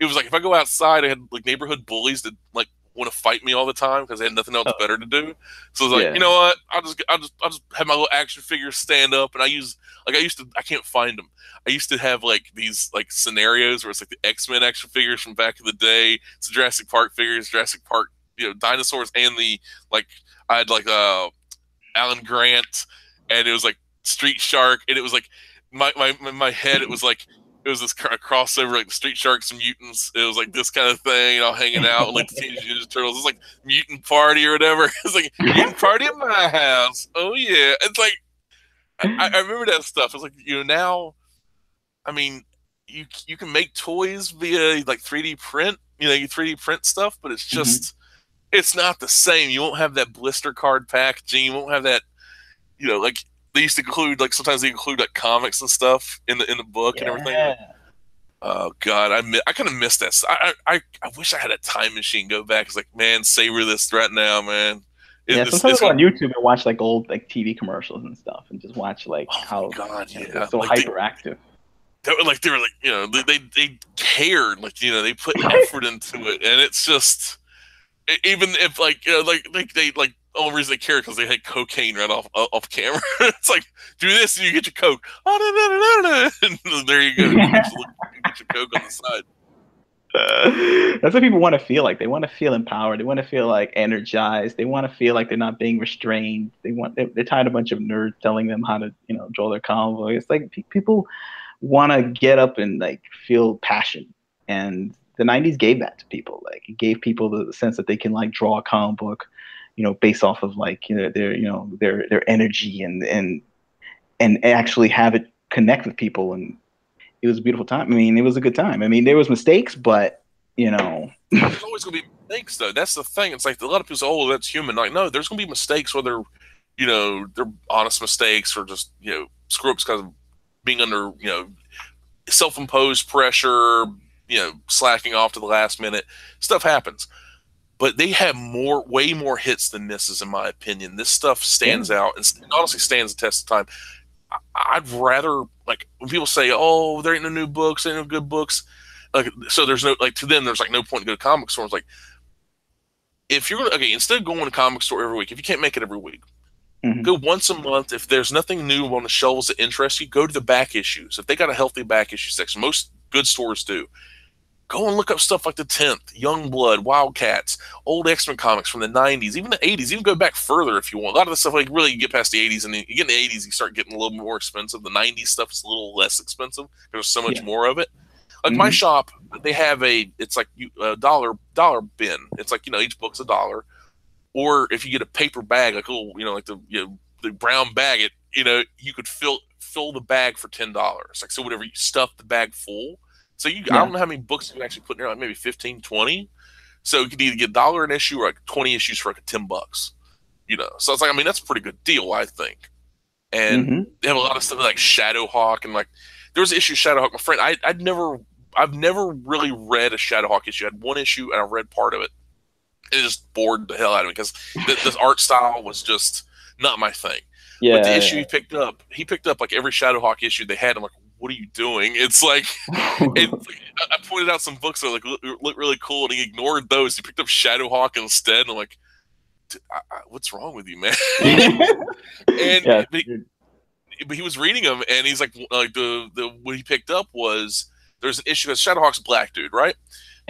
it was like if I go outside, I had like neighborhood bullies that like want to fight me all the time because they had nothing else oh, better to do. So I was like, yeah. you know what, I'll just have my little action figures stand up, and I used to I can't find them. I used to have like these like scenarios where it's like the X-Men action figures from back in the day. It's the Jurassic Park figures, Jurassic Park, dinosaurs, and the like. I had like Alan Grant, and it was like Street Shark, and it was like my head. It was like it was this crossover, like the Street Sharks and Mutants. It was like this kind of thing, all hanging out, and like the Teenage Ninja Turtles. It's like mutant party or whatever. It's like mutant party at my house. Oh yeah, it's like I remember that stuff. It's like now, I mean, you can make toys via like 3D print. You 3D print stuff, but it's just it's not the same. You won't have that blister card packaging. You won't have that. Like they used to include sometimes they include like comics and stuff in the book and everything. Like, oh God, I kind of miss that. I wish I had a time machine. Go back. It's like, man, savor this right now, man. Sometimes I go on YouTube and watch like old like TV commercials and stuff, and just watch like how it's so hyperactive. They were like they cared, they put effort into it, and it's just even if they only reason they care because they had cocaine right off camera. It's like, do this and you get your coke. And there you go. You get your coke on the side. That's what people want to feel like. They want to feel empowered. They want to feel like energized. They want to feel like they're not being restrained. They're tired of a bunch of nerds telling them how to draw their convoy. It's like people want to get up and like feel passion, and the 90s gave that to people. Like it gave people the sense that they can like draw a comic book, based off of like their energy and actually have it connect with people. And it was a beautiful time. I mean, it was a good time. I mean, there was mistakes, but there's always gonna be mistakes though. That's the thing. It's like a lot of people say, "Oh, that's human." Like, no, there's gonna be mistakes, whether they're honest mistakes or just screw ups because of being under self-imposed pressure, slacking off to the last minute. Stuff happens. But they have way more hits than misses, in my opinion. This stuff stands out and honestly stands the test of time. I'd rather, like, when people say, "Oh, there ain't no new books, there ain't no good books," like, so there's no, like, to them, there's like no point to go to comic stores. Like, if you're gonna, instead of going to a comic store every week, if you can't make it every week, go once a month. If there's nothing new on the shelves that interests you, go to the back issues. If they got a healthy back issue section, most good stores do. Go and look up stuff like the 10th, Youngblood, Wildcats, old X-Men comics from the 90s, even the 80s. Even go back further if you want. A lot of the stuff, like, really, you get past the 80s, and then you get in the 80s, you start getting a little more expensive. The 90s stuff is a little less expensive. There's so much more of it. Like my shop, they have it's like a dollar bin. It's like, each book's $1. Or if you get a paper bag, like a little, like the brown bag, you could fill the bag for $10. Like, so whatever, you stuff the bag full. So I don't know how many books you can actually put in there, like maybe 15, 20. So you could either get $1 an issue or like 20 issues for like $10. So it's like, I mean, that's a pretty good deal, I think. And they have a lot of stuff like Shadowhawk, and like there was an issue of Shadowhawk. My friend, I've never really read a Shadowhawk issue. I had one issue and I read part of it. It just bored the hell out of me because this art style was just not my thing. But the issue he picked up like every Shadowhawk issue they had. I'm like, what are you doing? It's like, I pointed out some books that like look really cool, and he ignored those. He picked up Shadowhawk instead. And I'm like, what's wrong with you, man? And but he was reading them, and he's like the what he picked up was there's an issue that Shadowhawk's a black dude, right?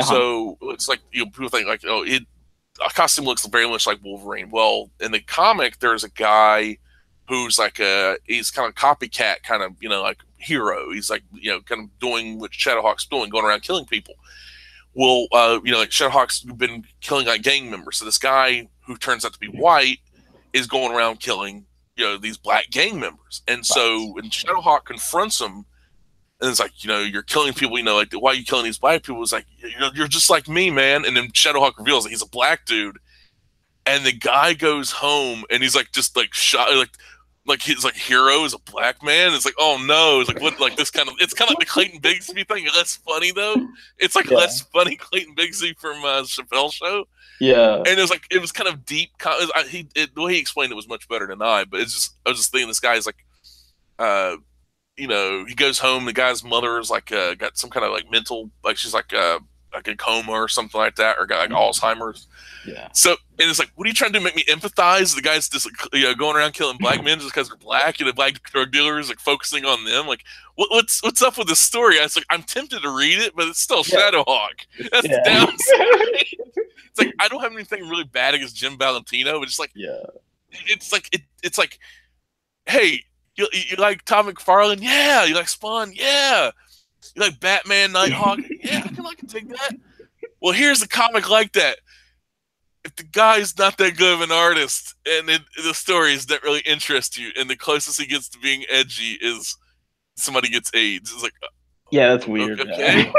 So it's like people think like, oh, a costume looks very much like Wolverine. Well, in the comic, there's a guy who's like he's kind of copycat, kind of like hero. He's like kind of doing what Shadowhawk's doing, going around killing people. Well, like Shadowhawk's been killing like gang members. So this guy who turns out to be white is going around killing these black gang members. And so when Shadowhawk confronts him, and it's like, you're killing people, like, why are you killing these black people? It's like, you're just like me, man. And then Shadowhawk reveals that he's a black dude. And the guy goes home and he's like, just like shot, like his like hero is a black man. It's like, oh no, it's like what, like this kind of, it's kind of like the Clayton Bigsby thing. Less funny though. It's like less funny Clayton Bigsby from Chappelle Show. Yeah, and it was kind of deep. The way he explained it was much better than I. But I was just thinking, this guy's like, he goes home. The guy's mother is like got some kind of like mental, like she's like a coma or something like that, or got like Alzheimer's. Yeah. So, and it's like, what are you trying to do? Make me empathize? The guy's just going around killing black men just because they're black, and the black drug dealers like focusing on them. Like, what's up with this story? I was like, I'm tempted to read it, but it's still Shadowhawk. That's the downside. It's like, I don't have anything really bad against Jim Valentino, but it's like, it's like, hey, you like Todd McFarlane? Yeah. You like Spawn? Yeah. You like Batman, Nighthawk? Yeah, I can take that. Well, here's a comic like that. If the guy's not that good of an artist, and the stories that really interest you, and the closest he gets to being edgy is somebody gets AIDS, it's like, yeah, that's weird. Okay.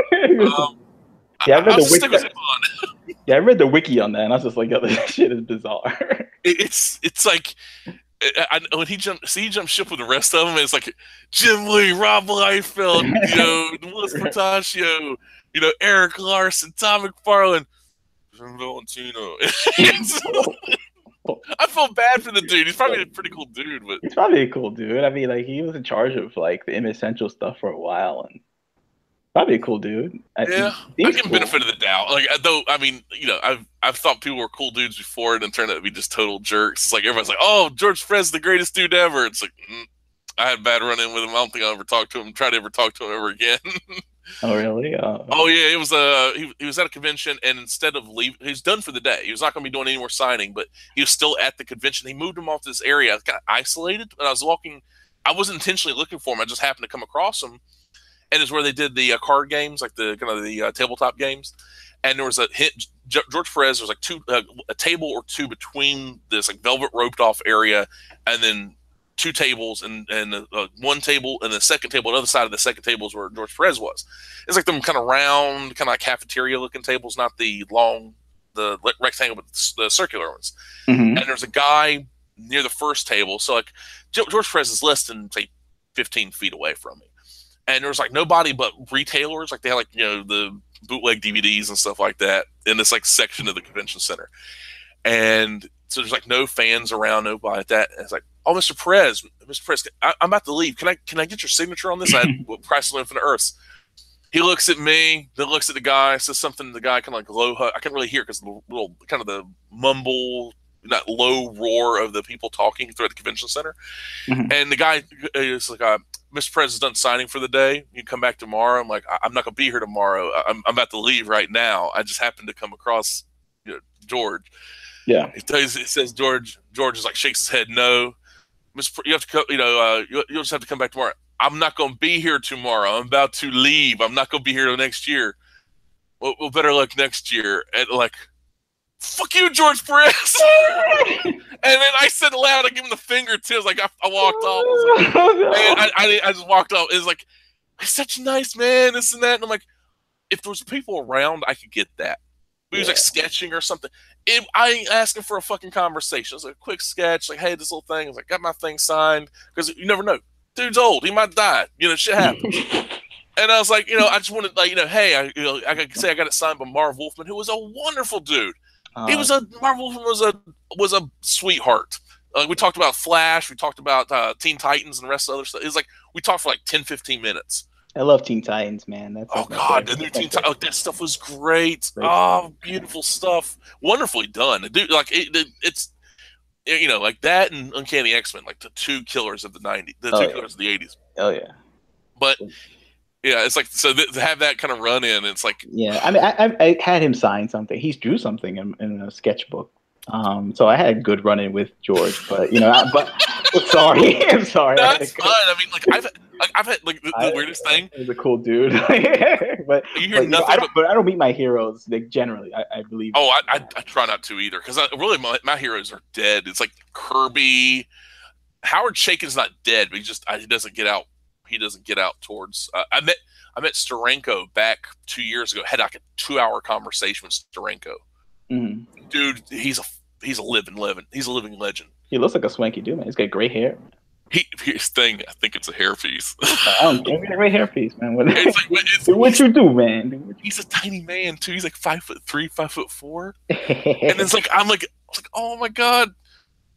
Yeah, I read the wiki. Yeah, I read the wiki on that, and I was just like, "Yo, this shit is bizarre." It's like when he jumped ship with the rest of them. It's like Jim Lee, Rob Liefeld, Louis Portacio, Eric Larson, Tom McFarlane, Jim Valentino. I feel bad for the dude. He's probably a pretty cool dude, but he's probably a cool dude. I mean, like he was in charge of like the Image Central stuff for a while, and probably a cool dude. I give him benefit of the doubt. Like, though, I mean, I've thought people were cool dudes before, and then turned out to be just total jerks. It's like everyone's like, "Oh, George Perez, the greatest dude ever." It's like, I had a bad run in with him. I don't think I'll ever talk to him. Try to ever talk to him ever again. Oh, really? Oh yeah, it was he was at a convention, and instead of leave, he was done for the day. He was not going to be doing any more signing, but he was still at the convention. He moved him off to this area. I was kind of isolated, and I was walking. I wasn't intentionally looking for him. I just happened to come across him. And it's where they did the card games, like the kind of the tabletop games. And there was a hint. George Perez, there was like a table or two between this like velvet roped off area, and then two tables, and one table and the second table. On the other side of the second table is where George Perez was. It's like them kind of round, kind of like cafeteria looking tables, not the long, the rectangle, but the circular ones. Mm-hmm. And there's a guy near the first table. So like George Perez is less than say 15 feet away from me. And there was like nobody but retailers, like they had like the bootleg DVDs and stuff like that in this like section of the convention center. And so there's like no fans around, nobody like that. And it's like, "Oh, Mr. Perez, I'm about to leave. Can I get your signature on this? I had Price of Infinite Earths." He looks at me, then looks at the guy, says something. The guy kind of like low. I can't really hear because the little kind of the mumble, that low roar of the people talking throughout the convention center. Mm-hmm. And the guy is like, "Mr. Perez is done signing for the day. You can come back tomorrow." I'm like, "I'm not going to be here tomorrow. I'm about to leave right now. I just happened to come across George." Yeah. He says George is like, shakes his head, "No, you have to come, you'll just have to come back tomorrow." "I'm not going to be here tomorrow. I'm about to leave. I'm not going to be here next year." Well, better luck next year. And like, "Fuck you, George Perez." And then I said aloud, I gave him the finger too. I was like, I walked off. I just walked off. It was like, "He's such a nice man, this and that." And I'm like, if there was people around, I could get that. But he was like sketching or something. I ain't asking for a fucking conversation. It was like a quick sketch, like, "Hey, this little thing." I was like, "Got my thing signed," because you never know. Dude's old. He might die. Shit happens. And I was like, I just wanted, like, hey, I could say I got it signed by Marv Wolfman, who was a wonderful dude. Marv Wolfman was a sweetheart. We talked about Flash. We talked about Teen Titans and the rest of the other stuff. It was like we talked for like 10, 15 minutes. I love Teen Titans, man. God, the new Teen Titans. That stuff was great. Beautiful stuff. Wonderfully done. Dude, like it's like that and Uncanny X-Men, like the two killers of the 90s, killers of the 80s. Oh yeah. But yeah, it's like, so to have that kind of run in, it's like, yeah. I mean, I had him sign something. He drew something in a sketchbook. So I had a good run in with George, but but I'm sorry. No, it's fine. I mean, like I've had like the weirdest thing. He's a cool dude, but you hear nothing. But I don't meet my heroes like generally. I believe. Oh, I try not to either, because really my heroes are dead. It's like Kirby, Howard Chaykin's not dead, but he doesn't get out. He doesn't get out towards. I met Steranko back 2 years ago. Had like a 2-hour conversation with Steranko. Mm-hmm. Dude, he's a living legend. He looks like a swanky dude, man. He's got gray hair. His thing, I think it's a hairpiece. Give me a gray hairpiece, man. What you do, man? He's a tiny man too. He's like 5'3", 5'4", and it's like I was like, oh my god,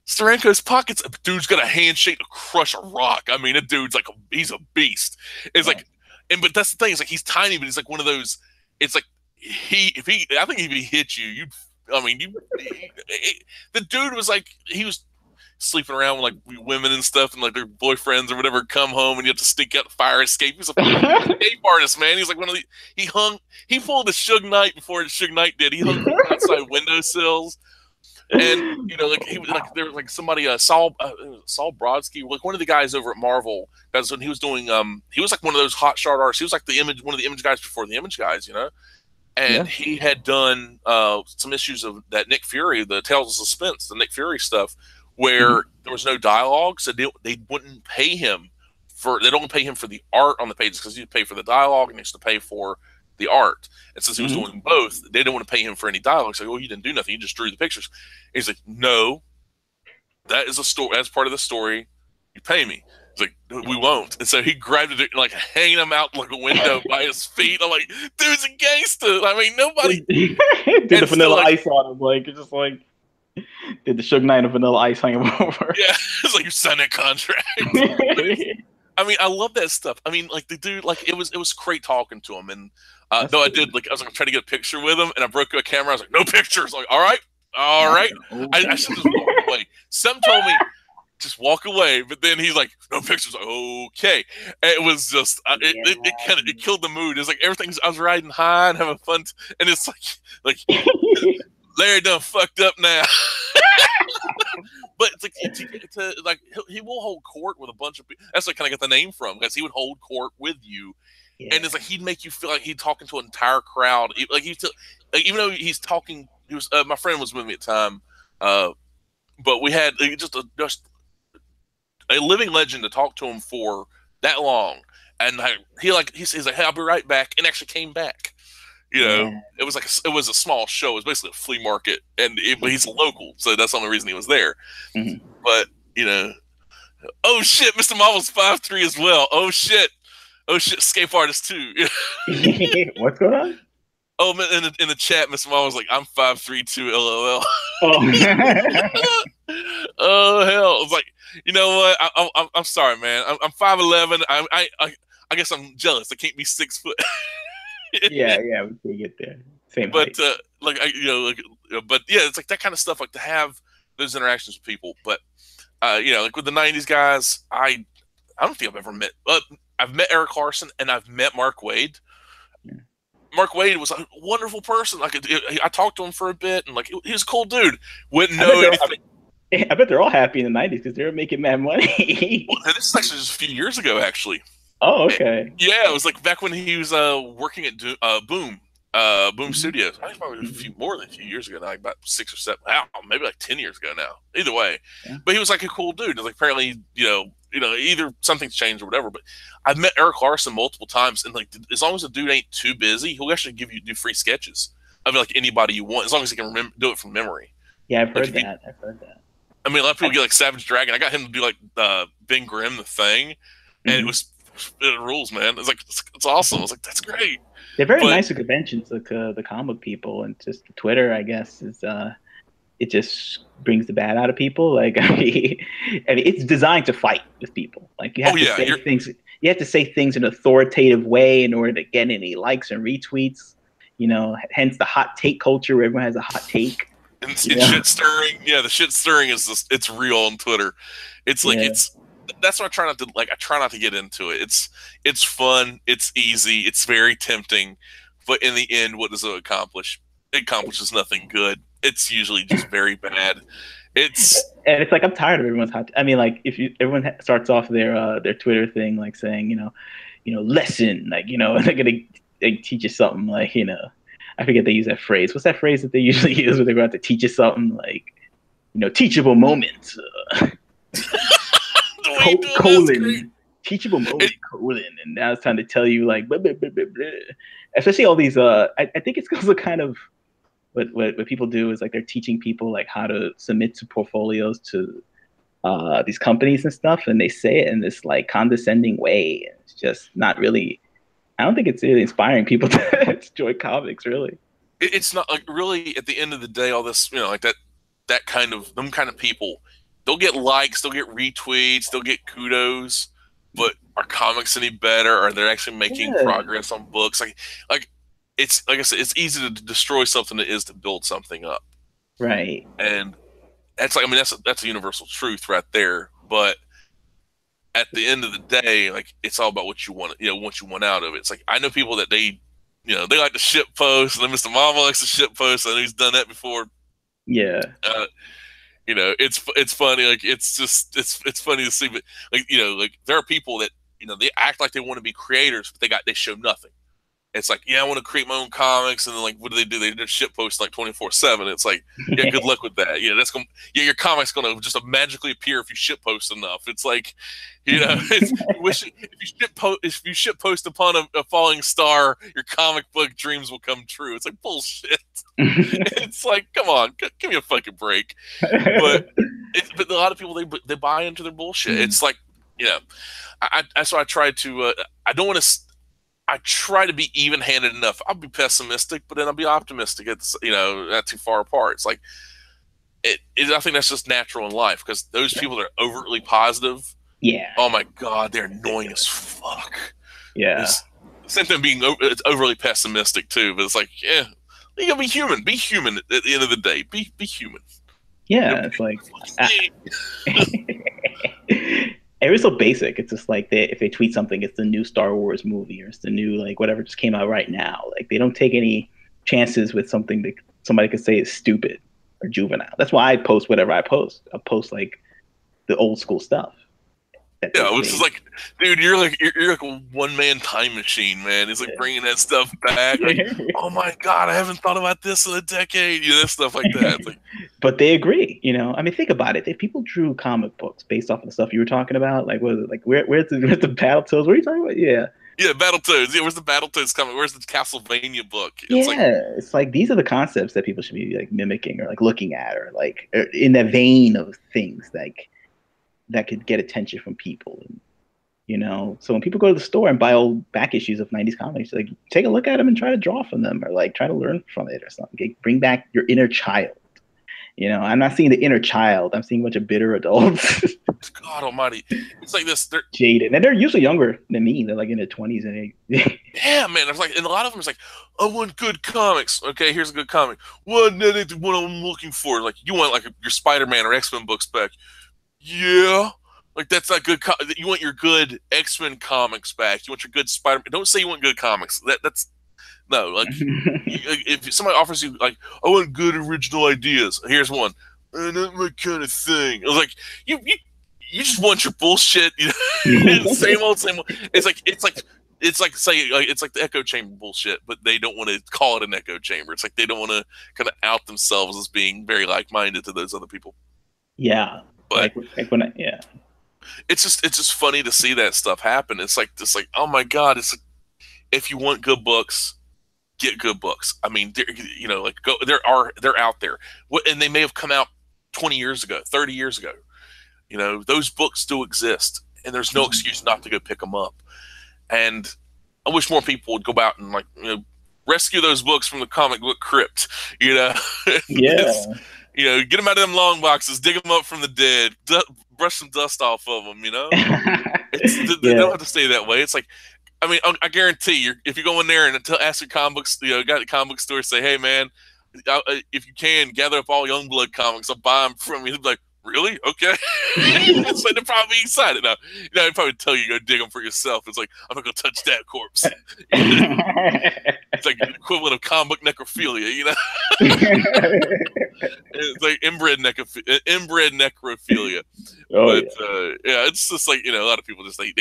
Steranko's pockets. Dude's got a handshake to crush a rock. I mean, that dude's like he's a beast. It's like, but that's the thing. It's like he's tiny, but he's like one of those. It's like I think if he hit you, the dude was like, he was sleeping around with like women and stuff, and like their boyfriends or whatever come home, and you have to sneak out the fire escape. He's a escape artist, man. He's like one of the. He pulled the Suge Knight before Suge Knight did. He hung outside windowsills. And like he was like there was like somebody Saul Brodsky, like one of the guys over at Marvel, because when he was doing he was like one of those hot shot artists. He was like one of the image guys before the image guys, and Yeah. he had done some issues of that Nick Fury, the Tales of Suspense, the Nick Fury stuff, Mhm. where there was no dialogue, so they wouldn't pay him they don't pay him for the art on the pages because you pay for the dialogue and he has to pay for the art. And since he was Mhm. doing both, they didn't want to pay him for any dialogue. So, you didn't do nothing. You just drew the pictures. And he's like, no, that is a story. That's part of the story. You pay me. He's like, we won't. And so he grabbed it, like hanging him out like a window by his feet. I'm like, dude's a gangster. I mean, nobody. Did the And still, vanilla like, ice on him, like it's just like did the Suge Knight of vanilla ice hang him over? yeah, it's like you signed a contract. I mean, I love that stuff. I mean, like the dude, like it was great talking to him. And though I did, like, I was like trying to get a picture with him, and I broke a camera. I was like, no pictures. Like, all right, all right. I should just walk away. Some told me just walk away, but then he's like, no pictures. Like, okay. And it was just it killed the mood. It's like everything's. I was riding high and having fun, and it's like Larry done fucked up now. But it's like he will hold court with a bunch of people. That's like kind of get the name from, because he would hold court with you, and it's like he'd make you feel like he's talking to an entire crowd. Like even though he's talking, he was my friend was with me at the time, but we had just a living legend to talk to him for that long, and he's like, hey, I'll be right back, and actually came back. It was it was a small show. It was basically a flea market, but he's a local, so that's the only reason he was there. Mhm. But oh shit, Mr. Marvel's 5'3" as well. Oh shit, escape artist too. What's going on? Oh man, in the chat, Mr. Marvel's like, I'm 5'3" too. LOL. Oh. Oh hell, it's like, you know what? I'm sorry, man. I'm 5'11". I guess I'm jealous. I can't be 6 foot. Yeah, we can get there. Same But height. but yeah, it's like that kind of stuff. Like to have those interactions with people. But like with the '90s guys, I don't think I've ever met. I've met Eric Larson and I've met Mark Waid. Yeah. Mark Waid was a wonderful person. Like I talked to him for a bit, and like he was a cool dude. Wouldn't know anything. I bet they're all happy in the '90s because they were making mad money. Well, this is actually just a few years ago, actually. Oh, okay. Yeah, it was like back when he was working at Boom Studios. I think probably more than a few years ago now, like about 6 or 7. Maybe like 10 years ago now. Either way, but he was like a cool dude. Like apparently, either something's changed or whatever. But I've met Eric Larson multiple times, and like as long as the dude ain't too busy, he'll actually do free sketches of like anybody you want, as long as he can do it from memory. Yeah, I've heard that. I mean, a lot of people get like Savage Dragon. I got him to do like Ben Grimm, The Thing, and it rules, man. It's like it's awesome. I was like, that's great. They're very nice at conventions, like the comic people, and just Twitter, I guess, is it just brings the bad out of people. Like I mean, it's designed to fight with people. Like you have to say things. You have to say things in an authoritative way in order to get any likes and retweets. Hence the hot take culture where everyone has a hot take. And shit stirring. Yeah, the shit stirring is just, it's real on Twitter. It's like that's what I try not to like. I try not to get into it. It's fun. It's easy. It's very tempting. But in the end, what does it accomplish? It accomplishes nothing good. It's usually just very bad. It's like I'm tired of everyone's hot. I mean, like everyone starts off their Twitter thing like saying lesson, like they're gonna teach you something, like I forget they use that phrase. What's that phrase that they usually use when they go out to teach you something, like teachable moments. Colon, teachable moment, colon, and now it's time to tell you like blah, blah, blah, blah, blah. Especially all these I think it's also kind of what people do is like they're teaching people like how to submit to portfolios to these companies and stuff, and they say it in this like condescending way. It's just not really, I don't think it's really inspiring people to enjoy comics, really. It's not like really at the end of the day, all this, like them kind of people, they'll get likes, they'll get retweets, they'll get kudos, but are comics any better? Are they actually making progress on books? Like it's like I said, it's easy to destroy something that is to build something up. Right. And that's like, I mean, that's a universal truth right there. But at the end of the day, like it's all about what you want, what you want out of it. It's like I know people that they like to shit post, and then Mr. Mama likes to shit post, and he's done that before. Yeah. Uh, it's funny. Like it's just it's funny to see, but like like there are people that they act like they want to be creators, but they show nothing. It's like, yeah, I want to create my own comics, and then like, what do? They just shit post like 24/7. It's like, yeah, good luck with that. That's going. Yeah, your comic's gonna just magically appear if you shit post enough. It's like, it's you wish if you shit post upon a falling star, your comic book dreams will come true. It's like bullshit. It's like, come on, give me a fucking break. But but a lot of people they buy into their bullshit. It's like, that's why I try to. I don't want to. I try to be even-handed enough. I'll be pessimistic, but then I'll be optimistic. It's not too far apart. It's like I think that's just natural in life because those people that are overtly positive, Yeah. oh my god, they're annoying as fuck. Yeah. It's same thing being it's overly pessimistic too. But it's like, yeah, you gotta be human. Be human at the end of the day. Be human. Yeah. It's like. It was so basic. It's just like if they tweet something, it's the new Star Wars movie or it's the new like whatever just came out right now. Like they don't take any chances with something that somebody could say is stupid or juvenile. That's why I post whatever I post. I post like the old school stuff. Yeah, which is like, dude, you're like a one man time machine, man. It's like bringing that stuff back. Like, oh my god, I haven't thought about this in a decade. Stuff like that. Like, but they agree. I mean, think about it. If people drew comic books based off of the stuff you were talking about, like, what was it? Like, where's the Battletoads? What are you talking about? Yeah. Yeah, Battletoads. Yeah, where's the Battletoads coming? Where's the Castlevania book? It's like these are the concepts that people should be like mimicking or like looking at or like in that vein of things like that could get attention from people. And, so when people go to the store and buy old back issues of 90s comics, like take a look at them and try to draw from them or like try to learn from it or something. Bring back your inner child. I'm not seeing the inner child. I'm seeing a bunch of bitter adults. God almighty. It's like this. They're jaded. And they're usually younger than me. They're like in their 20s. And yeah, man. It's like, and a lot of them is like, I want good comics. Okay, here's a good comic. What I'm looking for. Like, you want like your Spider-Man or X-Men books back. Yeah. Like, that's not good. You want your good X-Men comics back. You want your good Spider-Man. Don't say you want good comics. That's no, like if somebody offers you like, I want good original ideas. Here's one. Not my kind of thing. I was like, you just want your bullshit. Same old. It's like the echo chamber bullshit, but they don't want to call it an echo chamber. It's like they don't want to kind of out themselves as being very like-minded to those other people. Yeah, but like when yeah, it's just funny to see that stuff happen. It's like oh my god, it's like, if you want good books, get good books. I mean, they're out there, and they may have come out 20 years ago, 30 years ago. Those books still exist, and there's no excuse not to go pick them up. And I wish more people would go out and like rescue those books from the comic book crypt. Yeah. Get them out of them long boxes, dig them up from the dead, brush some dust off of them. They don't have to stay that way. It's like, I mean, I guarantee you, if you go in there and ask your comic books, got the comic book store, say, hey man, if you can gather up all Youngblood comics, I'll buy them from you. They'll be like, really? Okay. So they're probably excited now. They'd probably tell you go dig them for yourself. It's like, I'm not gonna touch that corpse. It's like the equivalent of comic book necrophilia. It's like inbred necrophilia. Oh, but yeah, it's just like a lot of people just they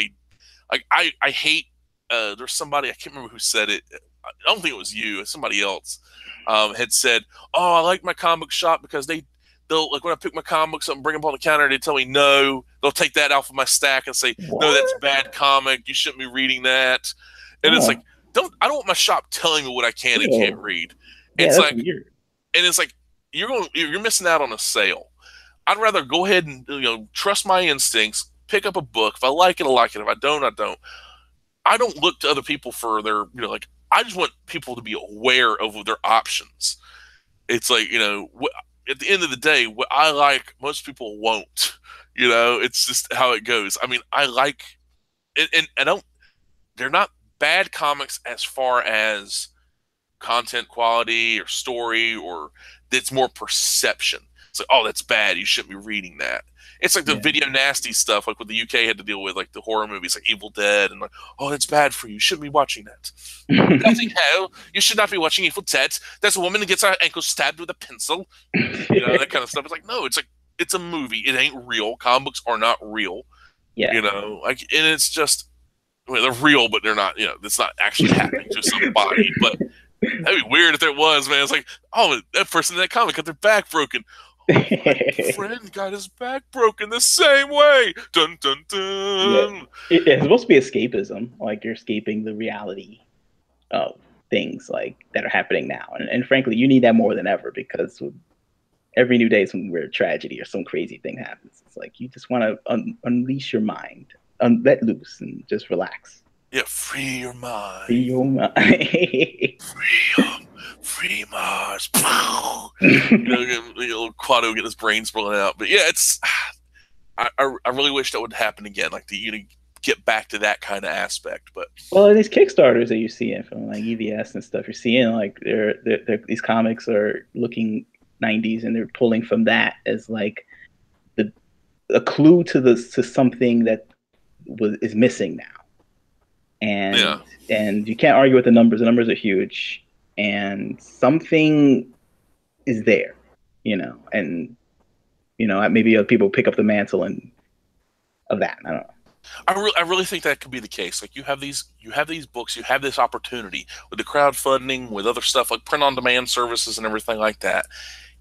I hate. There's somebody, I can't remember who said it. I don't think it was you. Somebody else had said, "Oh, I like my comic shop because they'll like when I pick my comics up and bring them on the counter, they tell me no. They'll take that off of my stack and say, what? no, that's bad comic. You shouldn't be reading that." And it's like, I don't want my shop telling me what I can and can't read. Yeah, it's like weird. And it's like you're missing out on a sale. I'd rather go ahead and trust my instincts, pick up a book. If I like it, I like it. If I don't, I don't. I don't look to other people for their, like, I just want people to be aware of their options. It's like, at the end of the day, what I like, most people won't. It's just how it goes. I mean, I like, and I don't, they're not bad comics as far as content quality or story, or it's more perception. It's like, oh, that's bad. You shouldn't be reading that. It's like the Yeah. video nasty stuff, like what the UK had to deal with, like the horror movies, like Evil Dead, and like, oh, that's bad for you. You shouldn't be watching that. Bloody hell, you should not be watching Evil Dead. There's a woman that gets her ankle stabbed with a pencil. You know, that kind of stuff. It's like, no, it's like, it's a movie. It ain't real. Comic books are not real. Yeah. You know, like, and it's just, I mean, they're real, but they're not, you know, it's not actually happening to somebody. But that'd be weird if there was, man. It's like, oh, that person in that comic got their back broken. My friend got his back broken the same way. Dun dun dun. Yeah. It's supposed to be escapism, like you're escaping the reality of things like that are happening now. And frankly, you need that more than ever because every new day some weird tragedy or some crazy thing happens. It's like you just want to unleash your mind, let loose, and just relax. Yeah, free your mind. Free your mind. Freedom. Free Mars. You know, Quado get his brains blown out. But yeah, it's. I really wish that would happen again. Like you get back to that kind of aspect. But well, these Kickstarters that you're seeing from like EVS and stuff, you're seeing like these comics are looking 90s and they're pulling from that as like a clue to something that is missing now. And you can't argue with the numbers. The numbers are huge, and something is there, you know. And you know, maybe other people pick up the mantle of that. I don't know. I really think that could be the case. Like you have these books, you have this opportunity with the crowdfunding, with other stuff like print on demand services and everything like that.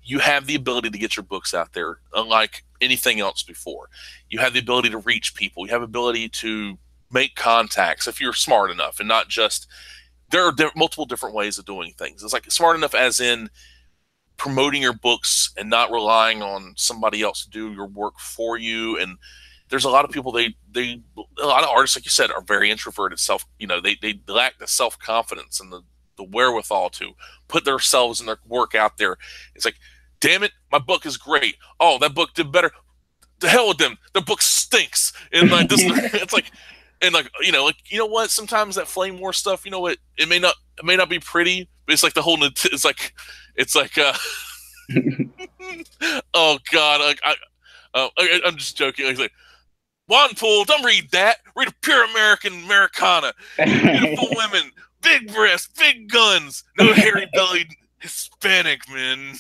You have the ability to get your books out there, unlike anything else before. You have the ability to reach people. You have the ability to make contacts if you're smart enough, and not just there are multiple different ways of doing things. It's like smart enough as in promoting your books and not relying on somebody else to do your work for you. And there's a lot of people, a lot of artists, like you said, are very introverted. They lack the self-confidence and the wherewithal to put themselves and their work out there. It's like, damn it, my book is great. Oh, that book did better. The hell with them. The book stinks. And like this, it's like, and like you know what? Sometimes that flame war stuff, you know what? It may not be pretty, but it's like the whole. It's like oh god, I'm just joking. Like Wanpool, don't read that. Read a Pure Americana. Beautiful women, big breasts, big guns, no hairy bellied Hispanic men.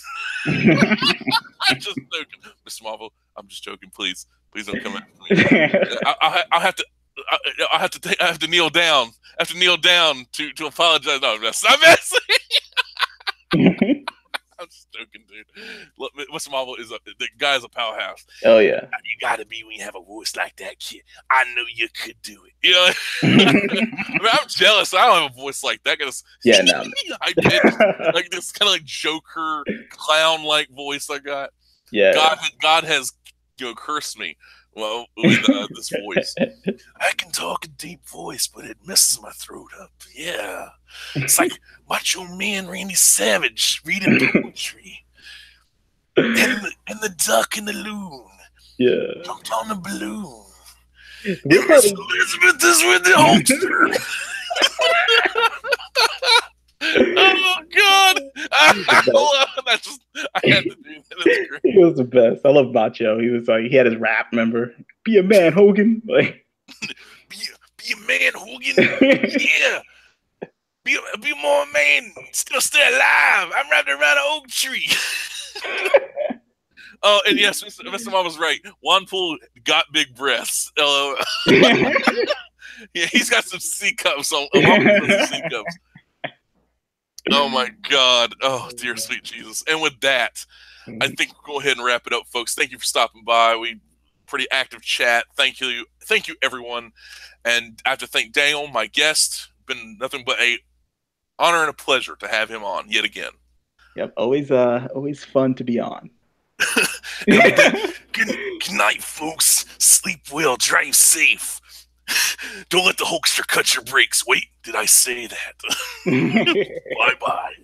I'm just joking, Mr. Marvel. I'm just joking. Please don't come after me. I'll have to kneel down. I have to kneel down to apologize. No, I'm messing. I'm just joking, dude. Mr. Marvel the guy's a powerhouse. Oh yeah. You gotta be when you have a voice like that, kid. I knew you could do it. You know, I mean, I'm jealous. I don't have a voice like that. Yeah, no. I did like this kind of like Joker clown-like voice I got. Yeah. God has cursed me. Well, with this voice, I can talk a deep voice, but it messes my throat up. Yeah, it's like Macho Man Randy Savage reading poetry, and the duck and the loon. Yeah, jumped on the balloon. Elizabeth is with the Hulkster. Oh God! I had to do that. He was the best. I love Macho. He was like, he had his rap. Remember, be a man, Hogan. Like, be a man, Hogan. Yeah, be more man. Still stay alive. I'm wrapped around an oak tree. Oh, and yes, Mr. Mom was right. Wanpool got big breasts. Yeah, he's got some C cups on. C cups. Oh my God. Oh dear sweet Jesus. And with that, I think we'll go ahead and wrap it up, folks. Thank you for stopping by. Pretty active chat. Thank you everyone. And I have to thank Daniel, my guest. Been nothing but a honor and a pleasure to have him on yet again. Yep, always fun to be on. Good night, folks. Sleep well, drive safe. Don't let the Hulkster cut your brakes. Wait, did I say that? Bye-bye.